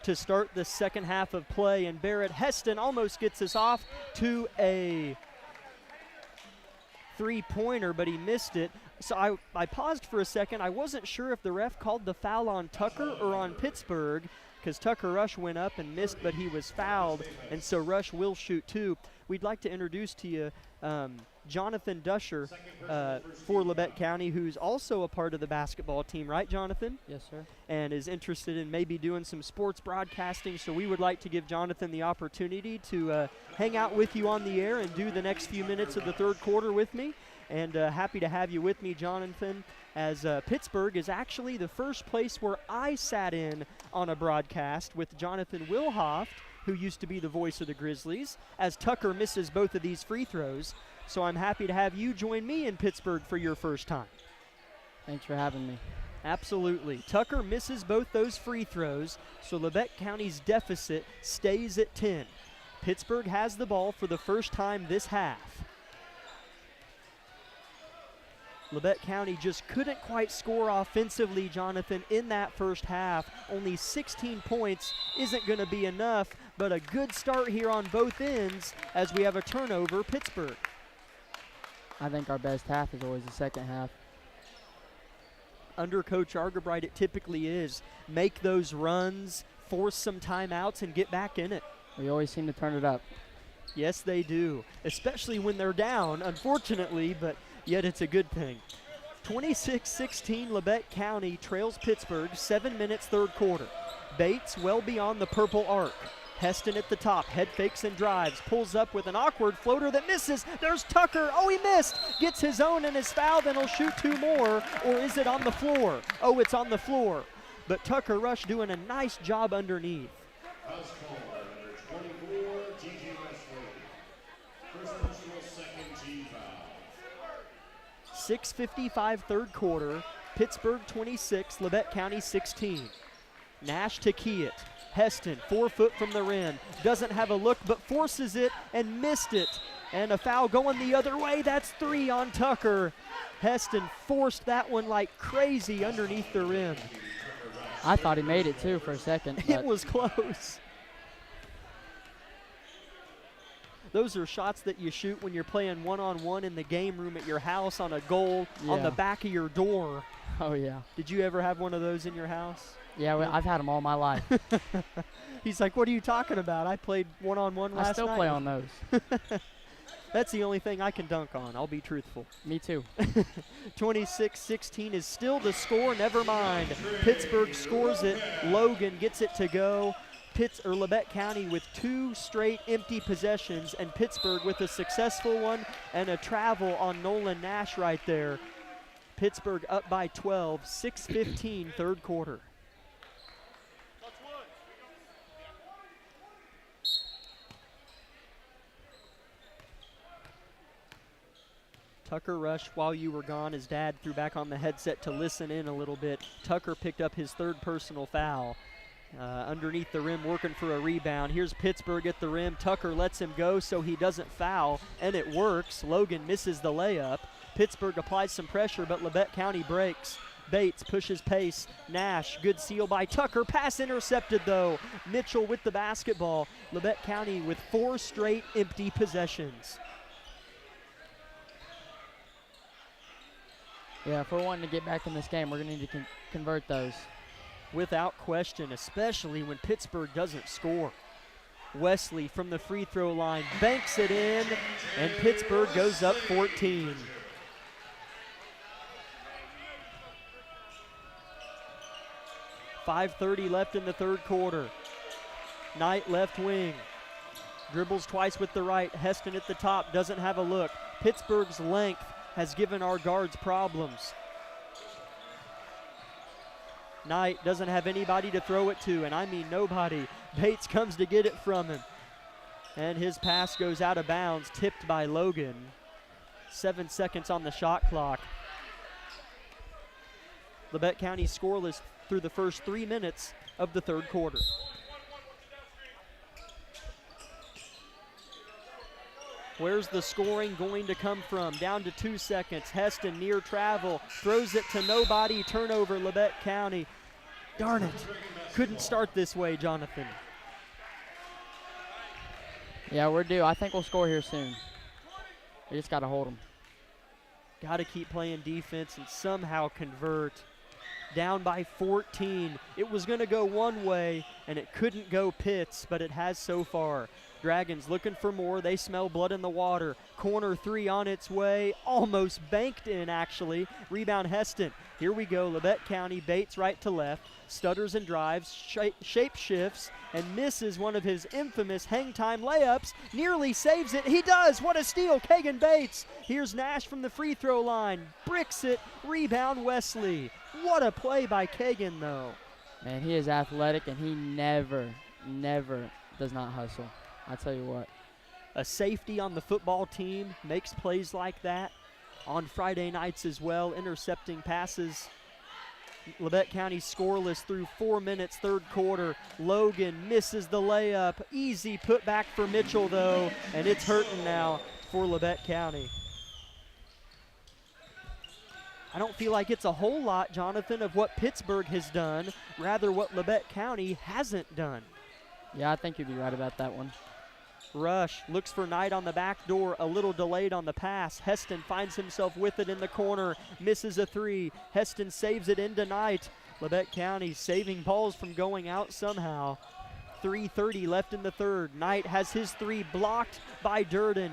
to start the second half of play, and Barrett Heston almost gets us off to a three-pointer, but he missed it. So I paused for a second. I wasn't sure if the ref called the foul on Tucker or on Pittsburgh, because Tucker Rush went up and missed, but he was fouled, and so Rush will shoot two. We'd like to introduce to you Jonathan Dusher for Labette County, who's also a part of the basketball team, right, Jonathan?
Yes, sir.
And is interested in maybe doing some sports broadcasting, so we would like to give Jonathan the opportunity to hang out with you on the air and do the next few minutes of the third quarter with me. And happy to have you with me, Jonathan, as Pittsburgh is actually the first place where I sat in on a broadcast with Jonathan Wilhoff, who used to be the voice of the Grizzlies, as Tucker misses both of these free throws. So I'm happy to have you join me in Pittsburgh for your first time.
Thanks for having me.
Absolutely. Tucker misses both those free throws, so Labette County's deficit stays at 10. Pittsburgh has the ball for the first time this half. Labette County just couldn't quite score offensively, Jonathan, in that first half. Only 16 points isn't going to be enough, but a good start here on both ends as we have a turnover, Pittsburgh.
I think our best half is always the second half.
Under Coach Argebright, it typically is. Make those runs, force some timeouts, and get back in it.
We always seem to turn it up.
Yes, they do, especially when they're down, unfortunately, but yet it's a good thing. 26-16, Labette County trails Pittsburgh, 7 minutes, third quarter. Bates well beyond the purple arc. Heston at the top, head fakes and drives, pulls up with an awkward floater that misses. There's Tucker. Oh, he missed. Gets his own and is fouled, and he'll shoot two more. Or is it on the floor? Oh, it's on the floor. But Tucker Rush doing a nice job underneath.
House call, number 24, T.J. Wesley. First personal, second team foul.
6:55 third quarter. Pittsburgh 26, Labette County 16. Nash to key it. Heston, 4 foot from the rim, doesn't have a look but forces it and missed it. And a foul going the other way. That's 3 on Tucker. Heston forced that one like crazy underneath the rim.
I thought he made it too for a second.
It was close. Those are shots that you shoot when you're playing one-on-one in the game room at your house on a goal on the back of your door.
Oh, yeah.
Did you ever have one of those in your house?
Yeah, I've had them all my life.
He's like, what are you talking about? I played one-on-one last night.
I still play on those.
That's the only thing I can dunk on. I'll be truthful.
Me too.
26-16 is still the score. Never mind. Pittsburgh scores it. Logan gets it to go. Labette County with 2 straight empty possessions, and Pittsburgh with a successful one and a travel on Nolan Nash right there. Pittsburgh up by 12, 6:15 third quarter. Tucker Rush, while you were gone, his dad threw back on the headset to listen in a little bit. Tucker picked up his 3rd personal foul. Underneath the rim, working for a rebound. Here's Pittsburgh at the rim. Tucker lets him go so he doesn't foul, and it works. Logan misses the layup. Pittsburgh applies some pressure, but Labette County breaks. Bates pushes pace. Nash, good seal by Tucker. Pass intercepted, though. Mitchell with the basketball. Labette County with 4 straight empty possessions.
Yeah, if we're wanting to get back in this game, we're going to need to convert those.
Without question, especially when Pittsburgh doesn't score. Wesley from the free throw line banks it in, and Pittsburgh goes up 14. .5:30 left in the third quarter. Knight left wing. Dribbles twice with the right. Heston at the top, doesn't have a look. Pittsburgh's length has given our guards problems. Knight doesn't have anybody to throw it to, and I mean nobody. Bates comes to get it from him. And his pass goes out of bounds, tipped by Logan. 7 seconds on the shot clock. Labette County scoreless through the first 3 minutes of the third quarter. Where's the scoring going to come from? Down to 2 seconds. Heston near travel, throws it to nobody. Turnover, Labette County. Darn it. Couldn't start this way, Jonathan.
Yeah, we're due. I think we'll score here soon. We just got to hold them.
Got to keep playing defense and somehow convert. Down by 14. It was going to go one way, and it couldn't go Pitts, but it has so far. Dragons looking for more. They smell blood in the water. Corner three on its way. Almost banked in, actually. Rebound Heston. Here we go. Labette County. Bates right to left. Stutters and drives. Shape shifts and misses one of his infamous hang time layups. Nearly saves it. He does. What a steal. Kagan Bates. Here's Nash from the free throw line. Bricks it. Rebound Wesley. What a play by Kagan, though.
Man, he is athletic, and he never does not hustle. I tell you what.
A safety on the football team makes plays like that. On Friday nights as well, intercepting passes. Labette County scoreless through 4 minutes, third quarter. Logan misses the layup. Easy putback for Mitchell, though, and it's hurting now for Labette County. I don't feel like it's a whole lot, Jonathan, of what Pittsburgh has done, rather what Labette County hasn't done.
Yeah, I think you'd be right about that one.
Rush looks for Knight on the back door, a little delayed on the pass. Heston finds himself with it in the corner, misses a three. Heston saves it into Knight. Labette County saving balls from going out somehow. 3:30 left in the third. Knight has his three blocked by Durden.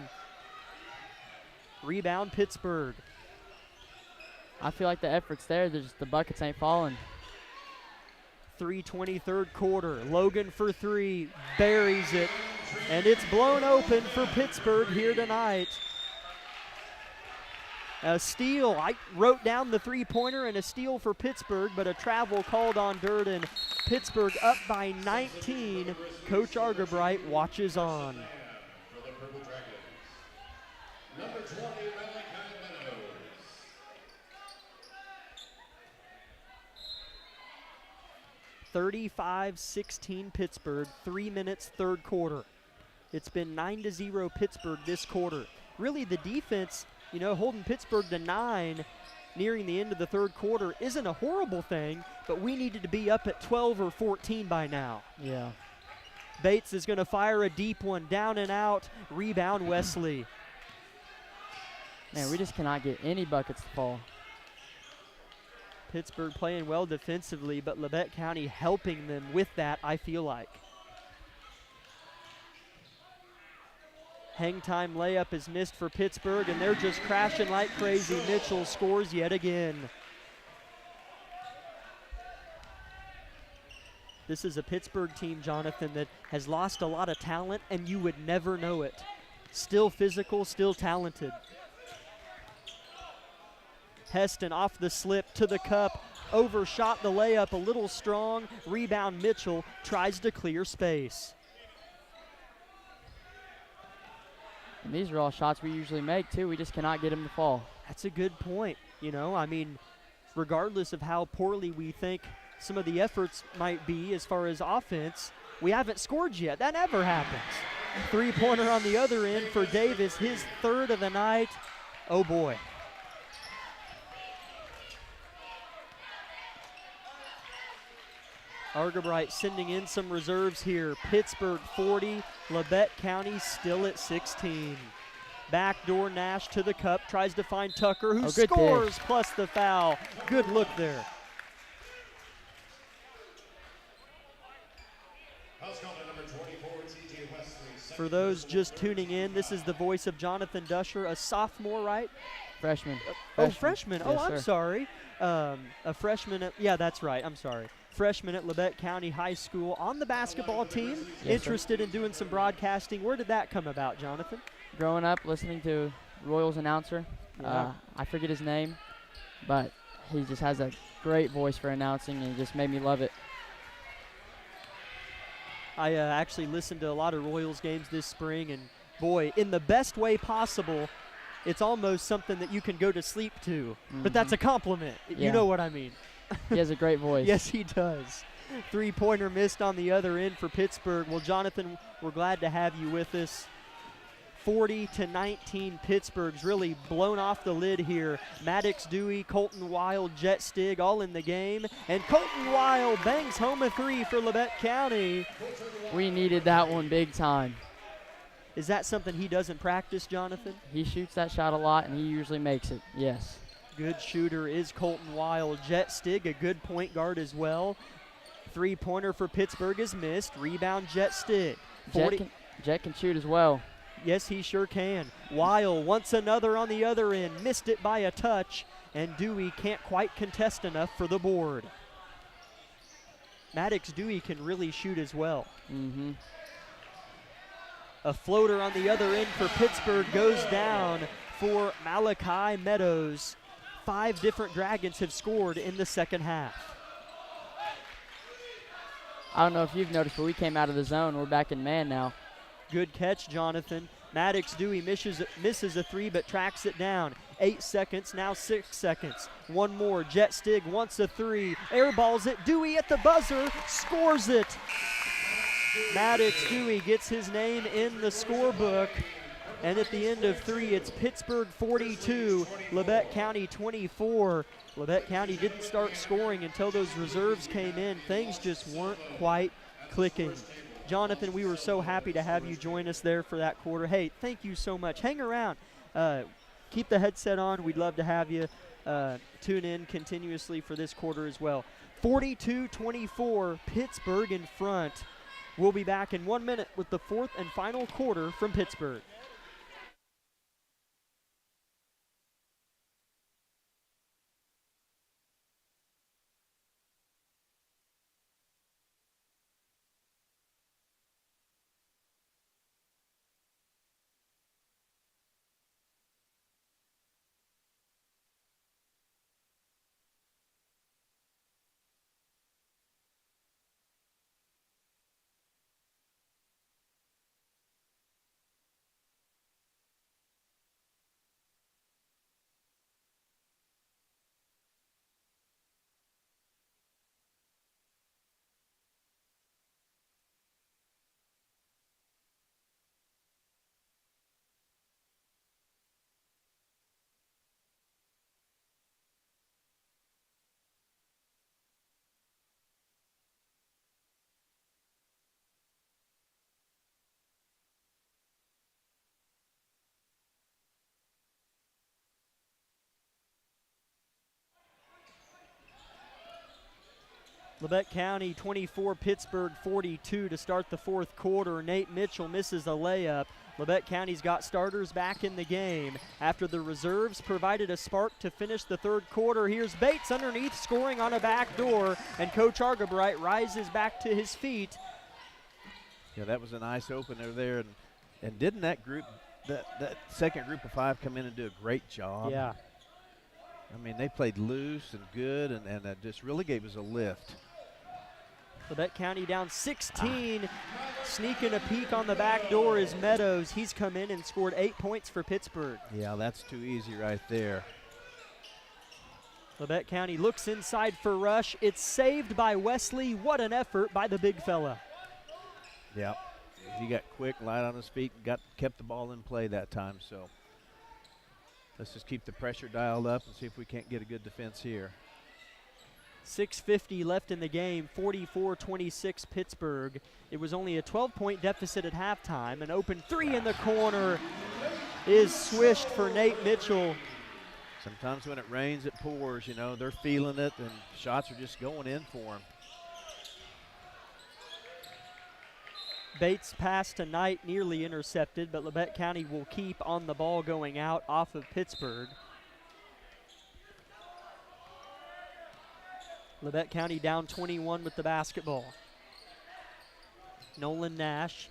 Rebound Pittsburgh.
I feel like the effort's there, just the buckets ain't falling.
3:20 third quarter. Logan for three, buries it, and it's blown open for Pittsburgh here tonight. A steal. I wrote down the three-pointer and a steal for Pittsburgh, but a travel called on Durden. Pittsburgh up by 19. Coach Argabright watches on.
For the Purple Dragons, number 20, Malachi Meadows.
35-16 Pittsburgh, 3 minutes third quarter. It's been 9-0 Pittsburgh this quarter. Really the defense, holding Pittsburgh to 9 nearing the end of the third quarter isn't a horrible thing, but we needed to be up at 12 or 14 by now.
Yeah.
Bates is going to fire a deep one, down and out. Rebound Wesley.
Man, we just cannot get any buckets to fall.
Pittsburgh playing well defensively, but Labette County helping them with that, I feel like. Hang time layup is missed for Pittsburgh, and they're just crashing like crazy. Mitchell scores yet again. This is a Pittsburgh team, Jonathan, that has lost a lot of talent, and you would never know it. Still physical, still talented. Heston off the slip to the cup, overshot the layup a little strong. Rebound Mitchell, tries to clear space.
And these are all shots we usually make, too. We just cannot get them to fall.
That's a good point. Regardless of how poorly we think some of the efforts might be as far as offense, we haven't scored yet. That never happens. Three-pointer on the other end for Davis, his third of the night. Oh, boy. Argabright sending in some reserves here. Pittsburgh 40, Labette County still at 16. Backdoor Nash to the cup, tries to find Tucker, who scores plus the foul. Good look there. For those just tuning in, this is the voice of Jonathan Dusher, a sophomore, right?
Freshman.
Freshman.
Yes,
Oh, I'm
sir.
sorry. A freshman. Yeah, that's right. I'm sorry. Freshman at Labette County High School on the basketball team.
Yes,
interested in doing some broadcasting. Where did that come about, Jonathan?
Growing up, listening to Royals announcer.
Yeah.
I forget his name, but he just has a great voice for announcing, and it just made me love it.
I actually listened to a lot of Royals games this spring, and boy, in the best way possible, it's almost something that you can go to sleep to. But that's a compliment.
Yeah.
You know what I mean.
He has a great voice.
Yes, he does. Three-pointer missed on the other end for Pittsburgh. Well, Jonathan, we're glad to have you with us. 40-19, Pittsburgh's really blown off the lid here. Maddox Dewey, Colton Wild, Jet Stig all in the game. And Colton Wild bangs home a 3 for Labette County.
We needed that one big time.
Is that something he does in practice, Jonathan?
He shoots that shot a lot, and he usually makes it, yes.
Good shooter is Colton Wild. Jet Stig, a good point guard as well. Three-pointer for Pittsburgh is missed. Rebound, Jet Stig.
Jet can shoot as well.
Yes, he sure can. Wild wants another on the other end. Missed it by a touch, and Dewey can't quite contest enough for the board. Maddox Dewey can really shoot as well.
Mm-hmm.
A floater on the other end for Pittsburgh goes down for Malachi Meadows. 5 different Dragons have scored in the second half.
I don't know if you've noticed, but we came out of the zone. We're back in man now.
Good catch, Jonathan. Maddox Dewey misses a 3 but tracks it down. 8 seconds, now 6 seconds. One more. Jet Stig wants a 3. Airballs it. Dewey at the buzzer. Scores it. Maddox Dewey gets his name in the scorebook. And at the end of 3, it's Pittsburgh 42, Labette County 24. Labette County didn't start scoring until those reserves came in. Things just weren't quite clicking. Jonathan, we were so happy to have you join us there for that quarter. Hey, thank you so much. Hang around. Keep the headset on. We'd love to have you tune in continuously for this quarter as well. 42-24, Pittsburgh in front. We'll be back in 1 minute with the 4th and final quarter from Pittsburgh. Labette County 24, Pittsburgh 42 to start the 4th quarter. Nate Mitchell misses a layup. Labette County's got starters back in the game after the reserves provided a spark to finish the 3rd quarter. Here's Bates underneath, scoring on a backdoor, and Coach Argabright rises back to his feet.
Yeah, that was a nice opener there, and didn't that group, that second group of 5 come in and do a great job?
Yeah.
I mean, they played loose and good, and that just really gave us a lift.
Labette County down 16. Sneaking a peek on the back door is Meadows. He's come in and scored 8 points for Pittsburgh.
Yeah, that's too easy right there.
Labette County looks inside for Rush. It's saved by Wesley. What an effort by the big fella.
Yeah, he got quick, light on his feet, kept the ball in play that time. So let's just keep the pressure dialed up and see if we can't get a good defense here.
6:50 left in the game, 44-26 Pittsburgh. It was only a 12-point deficit at halftime. An open 3 in the corner is swished for Nate Mitchell.
Sometimes when it rains, it pours. You know, they're feeling it, and shots are just going in for them.
Bates' pass to Knight nearly intercepted, but Labette County will keep on the ball going out off of Pittsburgh. Labette County down 21 with the basketball. Nolan Nash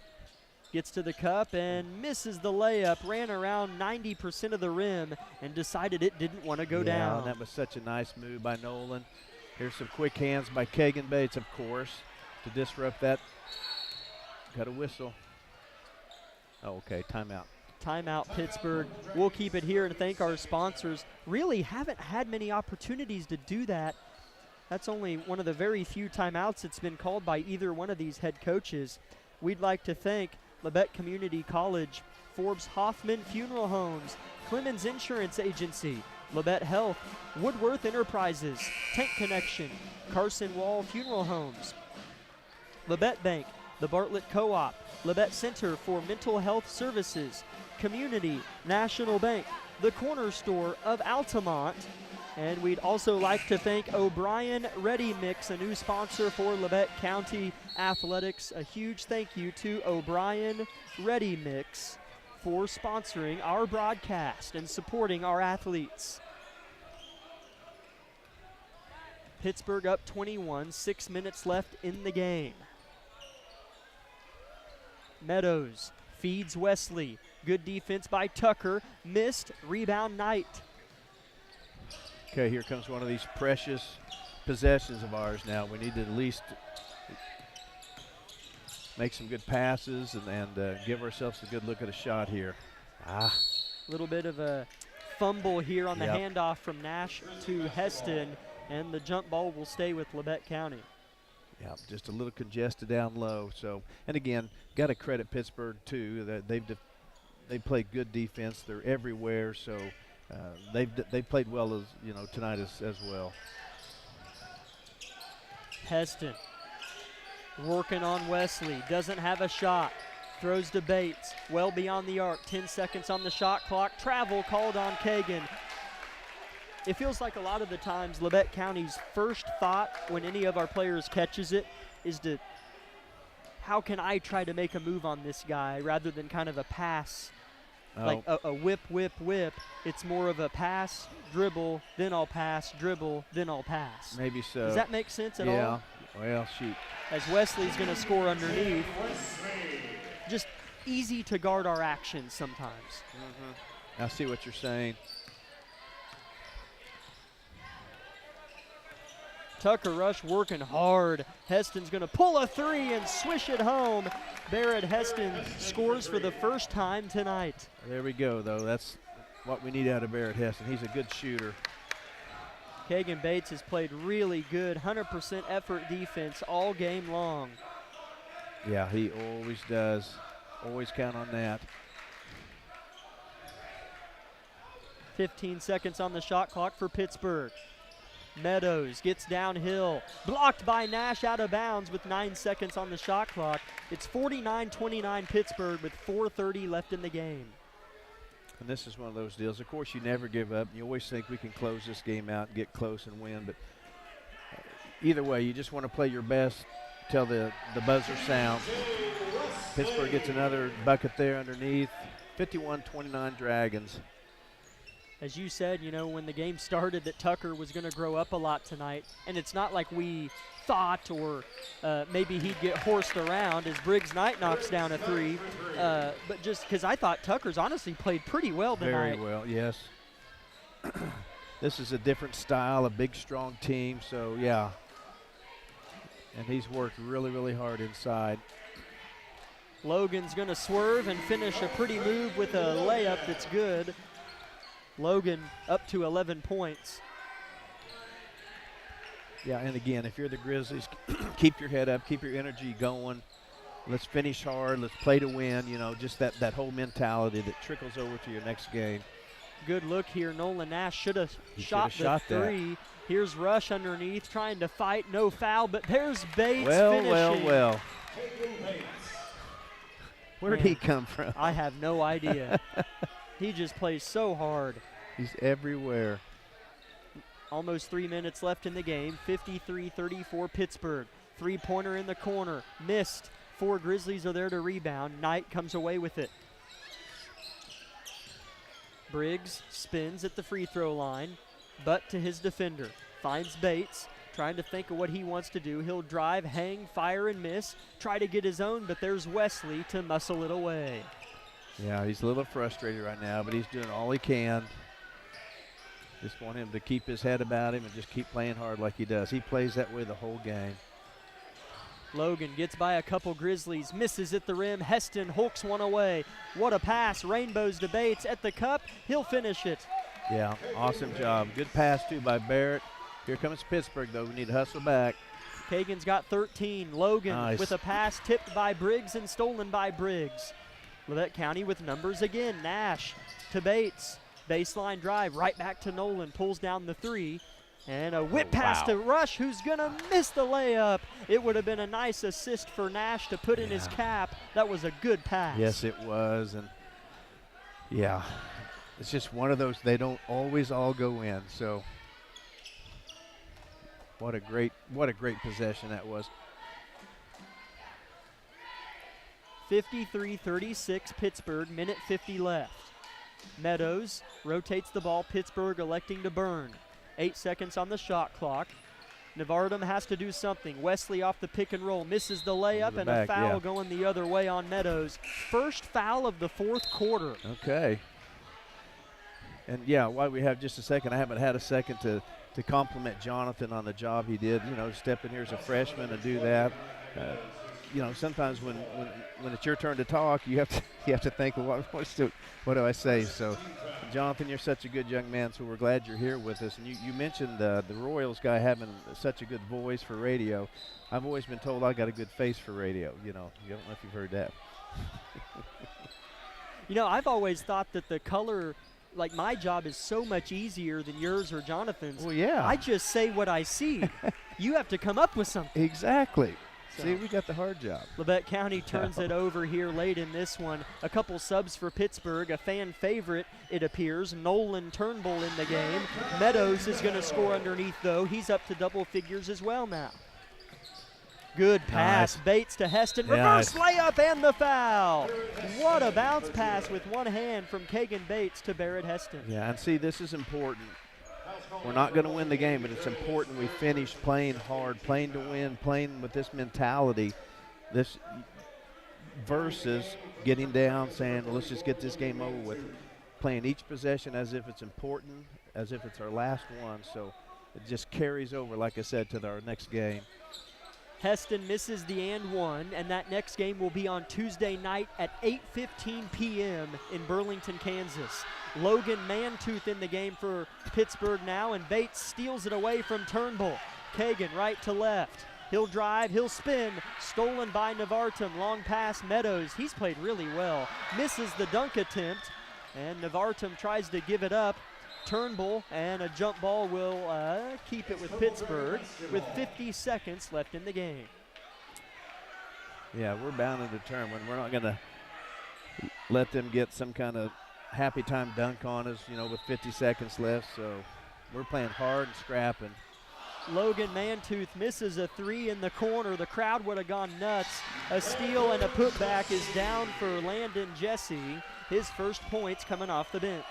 gets to the cup and misses the layup, ran around 90% of the rim and decided it didn't want to go down.
And that was such a nice move by Nolan. Here's some quick hands by Kagan Bates, of course, to disrupt that. Got a whistle. Oh, okay, timeout.
Timeout, Pittsburgh. We'll keep it here and thank our sponsors. Really haven't had many opportunities to do that. That's only one of the very few timeouts that's been called by either one of these head coaches. We'd like to thank Labette Community College, Forbes Hoffman Funeral Homes, Clemens Insurance Agency, Labette Health, Woodworth Enterprises, Tank Connection, Carson Wall Funeral Homes, Labette Bank, the Bartlett Co-op, Labette Center for Mental Health Services, Community National Bank, the Corner Store of Altamont, and we'd also like to thank O'Brien Ready Mix, a new sponsor for Labette County Athletics. A huge thank you to O'Brien Ready Mix for sponsoring our broadcast and supporting our athletes. Pittsburgh up 21, 6 minutes left in the game. Meadows feeds Wesley. Good defense by Tucker. Missed. Rebound Knight.
Okay, here comes one of these precious possessions of ours now. We need to at least make some good passes and give ourselves a good look at a shot here.
A little bit of a fumble here on the handoff from Nash to Heston, and the jump ball will stay with Labette County.
Yeah, just a little congested down low. So, and again, got to credit Pittsburgh too. That they played good defense. They're everywhere. So they've played well tonight as well.
Heston working on Wesley. Doesn't have a shot. Throws to Bates. Well beyond the arc. 10 seconds on the shot clock. Travel called on Kagan. It feels like a lot of the times Labette County's first thought when any of our players catches it is to, how can I try to make a move on this guy, rather than kind of a pass, like a whip, whip, whip. It's more of a pass, dribble, then I'll pass, dribble, then I'll pass.
Maybe so.
Does that make sense at all?
Yeah, well, shoot.
As Wesley's going to score underneath. Just easy to guard our actions sometimes.
I see what you're saying.
Tucker Rush working hard. Heston's going to pull a three and swish it home. Barrett Heston scores for the first time tonight.
There we go, though. That's what we need out of Barrett Heston. He's a good shooter.
Kagan Bates has played really good, 100% effort defense all game long.
Yeah, he always does. Always count on that.
15 seconds on the shot clock for Pittsburgh. Meadows gets downhill, blocked by Nash, out of bounds with 9 seconds on the shot clock. It's 49-29 Pittsburgh with 4:30 left in the game.
And this is one of those deals. Of course, you never give up. You always think we can close this game out and get close and win. But either way, you just want to play your best till the buzzer sounds. Pittsburgh gets another bucket there underneath. 51-29 Dragons.
As you said, when the game started, that Tucker was going to grow up a lot tonight. And it's not like we thought, or maybe he'd get horsed around as Briggs Knight knocks down a three. But just because I thought Tucker's honestly played pretty well tonight.
Very well, yes. This is a different style, a big, strong team. So, yeah. And he's worked really, really hard inside.
Logan's going to swerve and finish a pretty move with a layup that's good. Logan up to 11 points.
Yeah, and again, if you're the Grizzlies, keep your head up, keep your energy going. Let's finish hard. Let's play to win. Just that whole mentality that trickles over to your next game.
Good look here. Nolan Nash should have shot the three. That. Here's Rush underneath, trying to fight. No foul, but there's Bates finishing.
Well. Where'd he come from?
I have no idea. He just plays so hard.
He's everywhere.
Almost 3 minutes left in the game. 53-34 Pittsburgh. Three-pointer in the corner. Missed. 4 Grizzlies are there to rebound. Knight comes away with it. Briggs spins at the free throw line, but to his defender. Finds Bates, trying to think of what he wants to do. He'll drive, hang, fire, and miss. Try to get his own, but there's Wesley to muscle it away.
Yeah, he's a little frustrated right now, but he's doing all he can. Just want him to keep his head about him and just keep playing hard like he does. He plays that way the whole game.
Logan gets by a couple Grizzlies, misses at the rim. Heston hulks one away. What a pass. Rainbows to Bates at the cup. He'll finish it.
Yeah, awesome job. Good pass, too, by Barrett. Here comes Pittsburgh, though. We need to hustle back.
Kagan's got 13. Logan
Nice.
with a pass tipped by Briggs and stolen by Briggs. Labette County with numbers again. Nash to Bates. Baseline drive right back to Nolan. Pulls down the 3. And a whip pass to Rush, who's going to miss the layup. It would have been a nice assist for Nash to put in his cap. That was a good pass.
Yes, it was. And, yeah, it's just one of those, they don't always all go in. So what a great possession that was.
53-36 Pittsburgh, minute 50 left. Meadows rotates the ball, Pittsburgh electing to burn. 8 seconds on the shot clock. Nevardum has to do something. Wesley off the pick and roll, misses the layup, and a foul going the other way on Meadows. First foul of the fourth quarter.
Okay. And, yeah, while we have just a second, I haven't had a second to compliment Jonathan on the job he did. You know, step in here as a freshman and do that. You know, sometimes when it's your turn to talk, you have to think, well, what do I say? So, Jonathan, you're such a good young man, so we're glad you're here with us. And you mentioned the Royals guy having such a good voice for radio. I've always been told I got a good face for radio. You know, I don't know if you've heard that.
You know, I've always thought that the color, like my job is so much easier than yours or Jonathan's.
Well, yeah.
I just say what I see. You have to come up with something.
Exactly.
So
See, we got the hard job.
Labette County turns it over here late in this one. A couple subs for Pittsburgh. A fan favorite, it appears. Nolan Turnbull in the game. Meadows is going to score underneath, though. He's up to double figures as well now. Good pass.
Nice.
Bates to Heston. Reverse layup and the foul. What a bounce pass with one hand from Kagan Bates to Barrett Heston.
Yeah, and see, this is important. We're not going to win the game, but it's important we finish playing hard, playing to win, playing with this mentality, this versus getting down, saying, well, let's just get this game over with. Playing each possession as if it's important, as if it's our last one. So it just carries over, like I said, to our next game.
Heston misses the and one, and that next game will be on Tuesday night at 8:15 p.m. in Burlington, Kansas. Logan Mantooth in the game for Pittsburgh now, and Bates steals it away from Turnbull. Kagan right to left. He'll drive, he'll spin. Stolen by Nevartum. Long pass, Meadows. He's played really well. Misses the dunk attempt, and Nevartum tries to give it up. Turnbull and a jump ball will keep it with Pittsburgh with 50 seconds left in the game.
Yeah, we're bound and determined. We're not going to let them get some kind of happy time dunk on us, you know, with 50 seconds left. So we're playing hard and scrapping.
Logan Mantooth misses a 3 in the corner. The crowd would have gone nuts. A steal and a putback is down for Landon Jesse. His first points coming off the bench.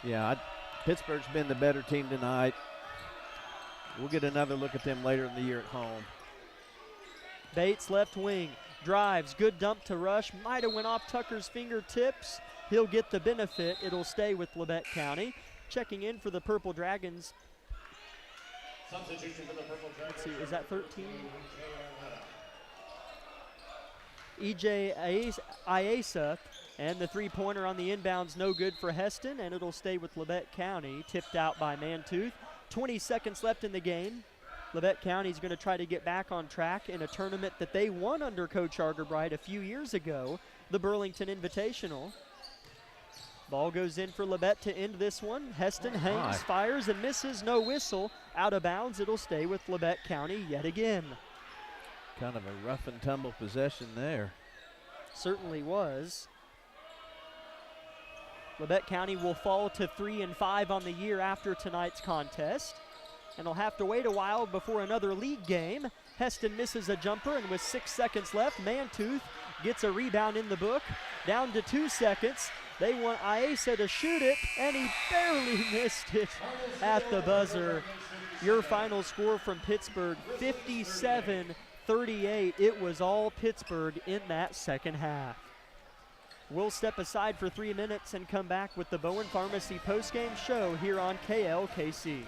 Yeah, Pittsburgh's been the better team tonight. We'll get another look at them later in the year at home.
Bates left wing, drives, good dump to Rush. Might have went off Tucker's fingertips. He'll get the benefit. It'll stay with Labette County. Checking in for the Purple Dragons.
Substitution for the Purple Dragons.
Let's see, is that 13? E.J. Iasa, and the three-pointer on the inbounds no good for Heston, and it'll stay with Labette County, tipped out by Mantooth. 20 seconds left in the game. Labette County's going to try to get back on track in a tournament that they won under Coach Argerbright a few years ago, the Burlington Invitational. Ball goes in for Labette to end this one. Heston hangs, fires, and misses. No whistle. Out of bounds. It'll stay with Labette County yet again.
Kind of a rough and tumble possession there.
Certainly was. Labette County will fall to 3-5 on the year after tonight's contest, and will have to wait a while before another league game. Heston misses a jumper, and with 6 seconds left, Mantooth gets a rebound in the book. Down to 2 seconds. They want Iasa to shoot it, and he barely missed it at the buzzer. Your final score from Pittsburgh, 57-38. It was all Pittsburgh in that second half. We'll step aside for 3 minutes and come back with the Bowen Pharmacy postgame show here on KLKC.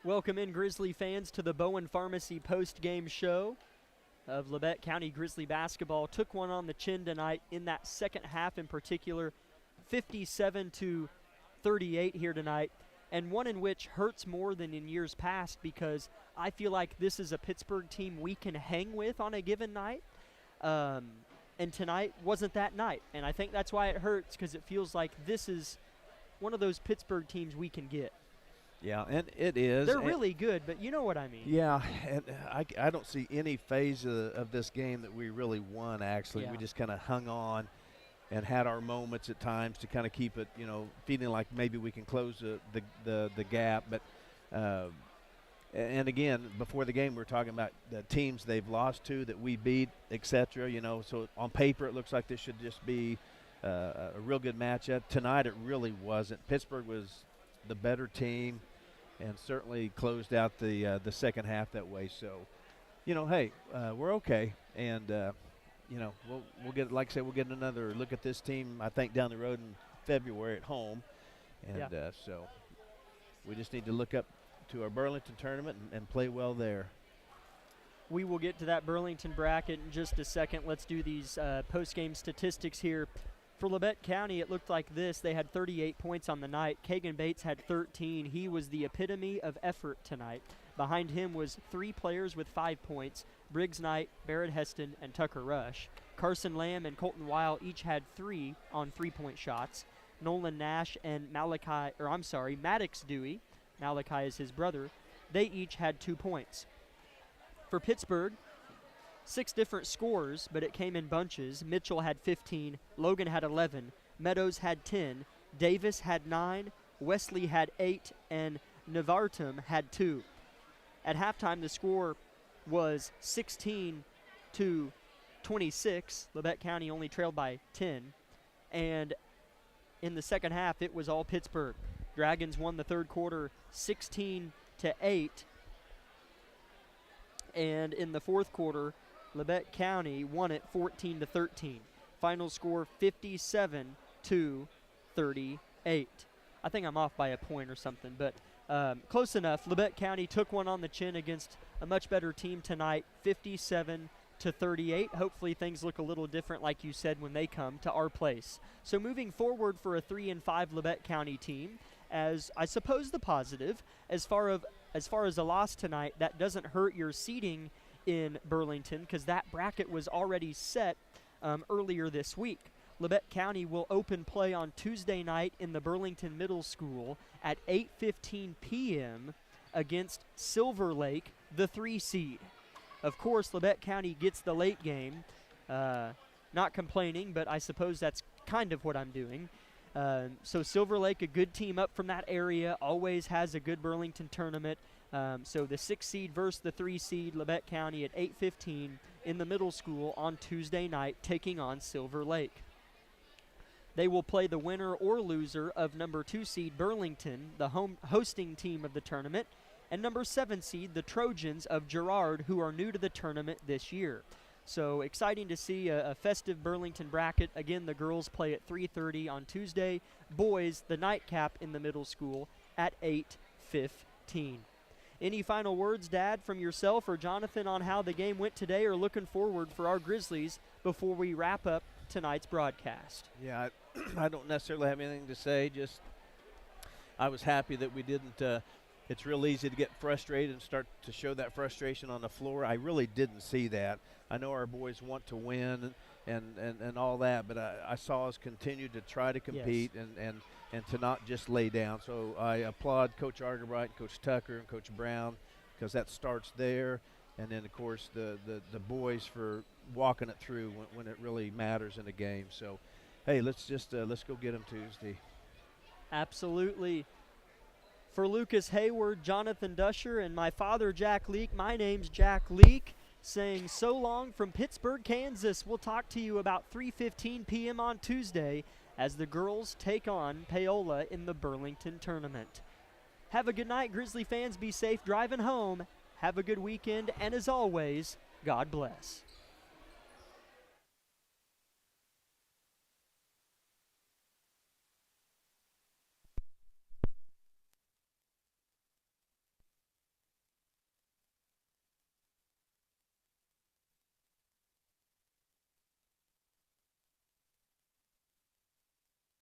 Welcome in, Grizzly fans, to the Bowen Pharmacy post-game show of Labette County Grizzly basketball. Took one on the chin tonight in that second half in particular, 57-38 here tonight, and one in which hurts more than in years past because I feel like this is a Pittsburgh team we can hang with on a given night, and tonight wasn't that night, and I think that's why it hurts, because it feels like this is one of those Pittsburgh teams we can get.
Yeah, and it is.
They're really good, but you know what I mean.
Yeah, and I don't see any phase of this game that we really won, actually.
Yeah.
We just kind of hung on and had our moments at times to kind of keep it, feeling like maybe we can close the gap. But and again, before the game, we were talking about the teams they've lost to that we beat, etc. So on paper it looks like this should just be a real good matchup. Tonight it really wasn't. Pittsburgh was the better team and certainly closed out the second half that way. So, hey, we're okay, and we'll get, like I said, we'll get another look at this team, I think, down the road in February at home, and so we just need to look up to our Burlington tournament and play well there.
We will get to that Burlington bracket in just a second. Let's do these post-game statistics here. For Labette County, it looked like this. They had 38 points on the night. Kagan Bates had 13. He was the epitome of effort tonight. Behind him was 3 players with 5 points: Briggs Knight, Barrett Heston, and Tucker Rush. Carson Lamb and Colton Weil each had 3 on 3-point shots. Nolan Nash and Maddox Dewey, Malachi is his brother, they each had 2 points. For Pittsburgh, 6 different scores, but it came in bunches. Mitchell had 15, Logan had 11, Meadows had 10, Davis had 9, Wesley had 8, and Navartum had 2. At halftime, the score was 16-26. Labette County only trailed by 10. And in the second half, it was all Pittsburgh. Dragons won the third quarter 16-8. And in the fourth quarter, Labette County won it 14-13. Final score 57-38. I think I'm off by a point or something, but close enough. Labette County took one on the chin against a much better team tonight, 57-38. Hopefully things look a little different, like you said, when they come to our place. So moving forward for a 3-5 Labette County team, as I suppose the positive, as far as a loss tonight, that doesn't hurt your seeding in Burlington, because that bracket was already set earlier this week. Labette County will open play on Tuesday night in the Burlington Middle School at 8:15 p.m. against Silver Lake, the 3 seed. Of course, Labette County gets the late game. Not complaining, but I suppose that's kind of what I'm doing. So Silver Lake, a good team up from that area, always has a good Burlington tournament. So the 6 seed versus the 3 seed, Labette County at 8:15 in the middle school on Tuesday night, taking on Silver Lake. They will play the winner or loser of number 2 seed Burlington, the hosting team of the tournament, and number 7 seed the Trojans of Girard, who are new to the tournament this year. So exciting to see a festive Burlington bracket. Again, the girls play at 3:30 on Tuesday. Boys, the nightcap in the middle school at 8:15. Any final words, Dad, from yourself or Jonathan on how the game went today, or looking forward for our Grizzlies before we wrap up tonight's broadcast?
Yeah, I don't necessarily have anything to say. Just I was happy that we didn't it's real easy to get frustrated and start to show that frustration on the floor. I really didn't see that. I know our boys want to win and all that, but I saw us continue to try to compete and to not just lay down. So I applaud Coach Argerbright, Coach Tucker, and Coach Brown, because that starts there. And then, of course, the boys for walking it through when it really matters in a game. So, hey, let's go get them Tuesday.
Absolutely. For Lucas Hayward, Jonathan Dusher, and my father, Jack Leake, my name's Jack Leake, saying so long from Pittsburgh, Kansas. We'll talk to you about 3:15 p.m. on Tuesday as the girls take on Paola in the Burlington tournament. Have a good night, Grizzly fans. Be safe driving home. Have a good weekend, and as always, God bless.